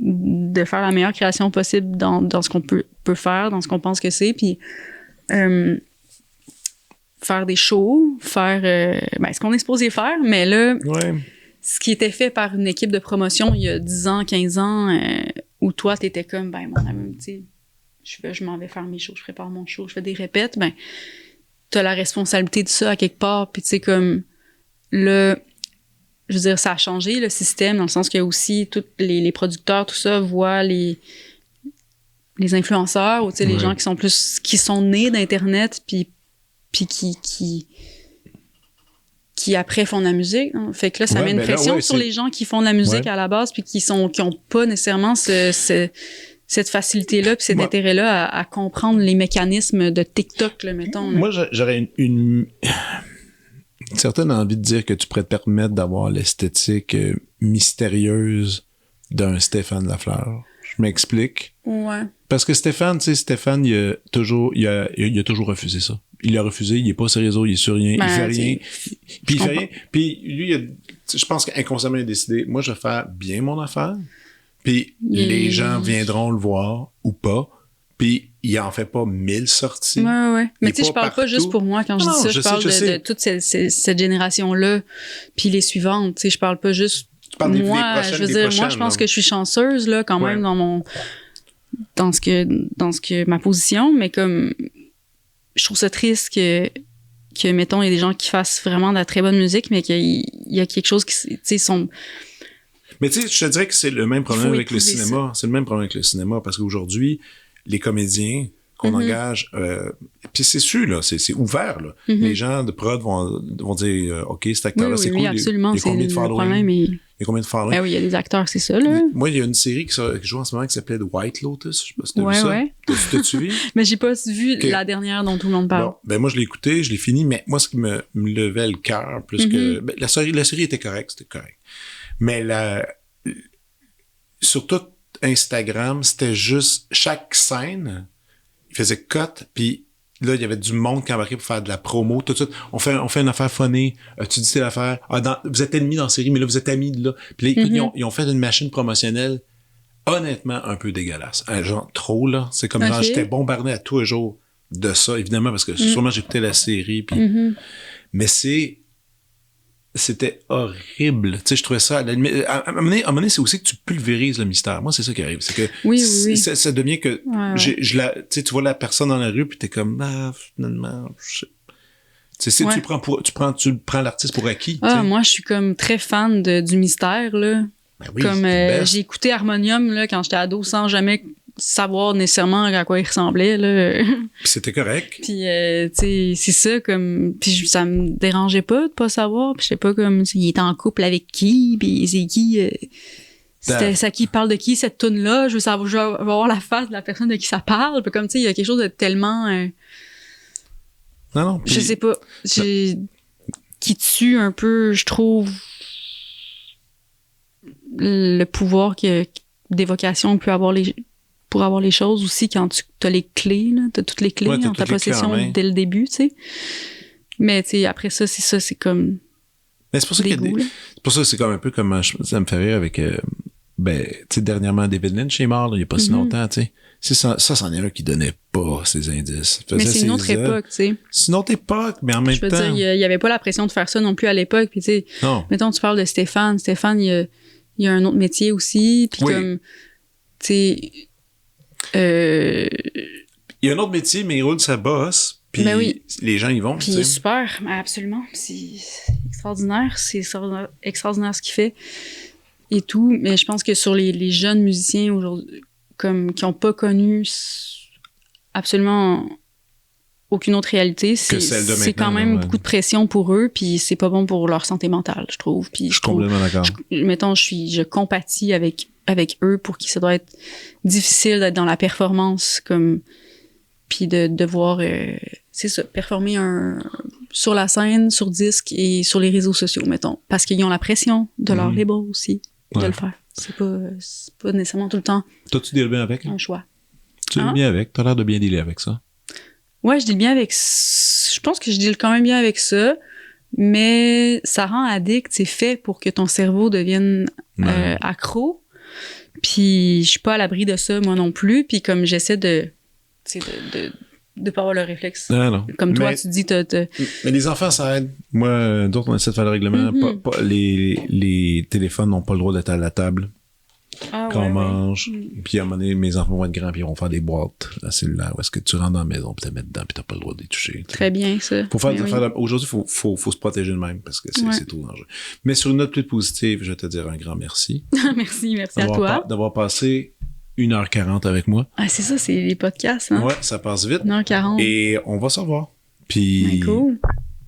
de faire la meilleure création possible dans ce qu'on peut faire, dans ce qu'on pense que c'est, puis faire des shows, faire ce qu'on est supposé faire, mais là, ce qui était fait par une équipe de promotion il y a 10 ans, 15 ans, où toi, t'étais comme, ben, mon ami, tu sais, je m'en vais faire mes shows, je prépare mon show, je fais des répètes, ben, t'as la responsabilité de ça à quelque part, puis tu sais, comme, là, je veux dire, ça a changé, le système, dans le sens que aussi, tous les producteurs, tout ça, voient les influenceurs, ou tu sais, les gens qui sont nés d'Internet, puis qui après font de la musique. Hein. Fait que là, ça met une pression sur les gens qui font de la musique à la base, puis qui ont pas nécessairement cette facilité-là, puis cet intérêt-là à comprendre les mécanismes de TikTok, là, mettons. Là. Moi, j'aurais une certaine envie de dire que tu pourrais te permettre d'avoir l'esthétique mystérieuse d'un Stéphane Lafleur. Je m'explique. Ouais. Parce que Stéphane, il a toujours refusé ça. Il a refusé, il est pas sur les réseaux, il est sur rien, il fait rien. Puis il fait rien. Puis lui, je pense qu'inconsciemment, il a décidé, moi, je vais faire bien mon affaire. Puis les gens viendront le voir ou pas. Puis il en fait pas 1000 sorties. Ouais. Mais tu sais, je parle pas juste pour moi quand je dis ça. Je parle de toute cette génération-là. Puis les suivantes. Tu sais, je parle pas juste moi. Je veux dire, moi, je pense que je suis chanceuse, là, quand même, dans ce que ma position. Mais comme, je trouve ça triste que mettons, il y a des gens qui fassent vraiment de la très bonne musique, mais qu'il y a quelque chose qui, tu sais, sont... Mais tu sais, je te dirais que c'est le même problème avec le cinéma. C'est le même problème avec le cinéma, parce qu'aujourd'hui, les comédiens qu'on engage, puis c'est sûr, là, c'est ouvert, là. Les gens de prod vont dire, OK, cet acteur-là, c'est cool. Oui, absolument. Il y a combien de following? Il y a combien de following? Ben oui, il y a des acteurs, c'est ça, là. Moi, il y a une série qui joue en ce moment qui s'appelait The White Lotus. Je sais pas si t'as vu ça. T'as-tu vu? Mais j'ai pas vu la dernière dont tout le monde parle. Bon, ben moi, je l'ai écouté, je l'ai fini, mais moi, ce qui me levait le cœur, plus que... Ben, la série était correcte, c'était correct. Mais sur tout Instagram, c'était juste... Chaque scène, il faisait cut, puis là, il y avait du monde qui embarquait pour faire de la promo. Tout de suite, on fait une affaire funny. Tu dis c'est l'affaire. Vous êtes ennemis dans la série, mais là, vous êtes amis de là. Puis là, ils ont fait une machine promotionnelle honnêtement un peu dégueulasse. Genre, trop, là. C'est comme genre, j'étais bombardé à tous les jours de ça, évidemment, parce que sûrement j'écoutais la série. Puis... Mais c'était horrible. Tu sais, je trouvais ça... À un moment donné, c'est aussi que tu pulvérises le mystère. Moi, c'est ça qui arrive. C'est que ça devient que... tu vois la personne dans la rue, puis t'es comme... finalement... Tu sais, tu prends l'artiste pour acquis. Moi, je suis comme très fan du mystère, là. Ben oui, comme j'ai écouté Harmonium, là, quand j'étais ado, sans jamais savoir nécessairement à quoi il ressemblait, là. Puis c'était correct. Puis, tu sais, c'est ça, comme... Puis ça me dérangeait pas de pas savoir. Puis je sais pas, comme, il est en couple avec qui, puis c'est qui... c'est qui parle de qui, cette toune-là. Je veux avoir la face de la personne de qui ça parle. Puis comme, tu sais, il y a quelque chose de tellement... Non. Je sais pas. Qui tue un peu, je trouve... le pouvoir d'évocation peut avoir pour avoir les choses aussi quand tu as les clés, là, t'as toutes les clés en ta possession dès le début, tu sais. Mais tu sais, après ça, c'est comme. Mais c'est pour ça que c'est comme un peu comme ça me fait rire avec tu sais, dernièrement David Lynch est mort là, il n'y a pas si longtemps, tu sais. C'en est un qui donnait pas ses indices. Mais c'est une autre époque, tu sais. C'est une autre époque, mais en même temps. Je veux dire, il y avait pas la pression de faire ça non plus à l'époque. Puis tu sais, mettons, tu parles de Stéphane. Stéphane, il y a un autre métier aussi. Puis comme, tu sais. Il y a un autre métier, mais il roule sa bosse. Puis les gens y vont. Puis il est super, absolument. C'est extraordinaire. C'est extraordinaire ce qu'il fait et tout. Mais je pense que sur les jeunes musiciens aujourd'hui, comme qui n'ont pas connu absolument aucune autre réalité, c'est quand même beaucoup de pression pour eux, puis c'est pas bon pour leur santé mentale, je trouve. Puis je suis complètement d'accord. Mettons, je compatis avec eux pour qui ça doit être difficile d'être dans la performance, comme puis de devoir, c'est ça, performer sur la scène, sur disque et sur les réseaux sociaux, mettons, parce qu'ils ont la pression de leur label aussi de le faire. C'est pas nécessairement tout le temps. Toi, tu deals bien avec? Un choix. Tu deals bien avec? T'as l'air de bien dealer avec ça. Ouais, je deal bien avec... Je pense que je deal quand même bien avec ça, mais ça rend addict. C'est fait pour que ton cerveau devienne accro. Puis je suis pas à l'abri de ça, moi non plus. Puis comme j'essaie de pas avoir le réflexe. Non. Comme toi, tu dis... Mais les enfants, ça aide. Moi, d'autres, on essaie de faire le règlement. Les téléphones n'ont pas le droit d'être à la table quand on mange. Puis à un moment donné, mes enfants vont être grands puis ils vont faire des boîtes à cellulaire. Où est-ce que tu rentres dans la maison puis tu mets dedans puis t'as pas le droit de les toucher. Très bien, ça. Aujourd'hui, faut se protéger de même parce que c'est trop dangereux. Mais sur une note plus positive, je vais te dire un grand merci. merci à toi. D'avoir passé 1h40 avec moi. Ah, c'est ça, c'est les podcasts, hein? Ouais, ça passe vite. 1h40. Et on va se revoir. Puis... cool.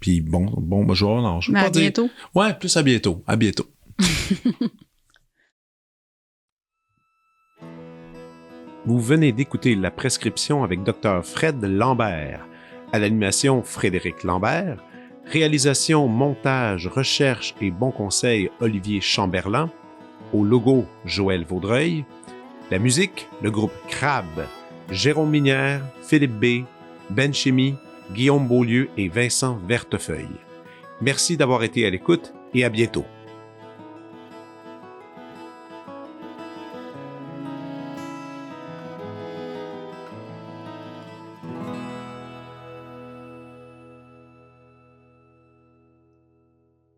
Puis bon, je vais non, je veux pas dire... bientôt. Ouais, plus à bientôt. À bientôt. Vous venez d'écouter La Prescription avec Dr. Fred Lambert. À l'animation, Frédéric Lambert. Réalisation, montage, recherche et bons conseils, Olivier Chamberlain. Au logo, Joël Vaudreuil. La musique, le groupe Crabe, Jérôme Minière, Philippe B, Ben Chimie, Guillaume Beaulieu et Vincent Vertefeuille. Merci d'avoir été à l'écoute et à bientôt.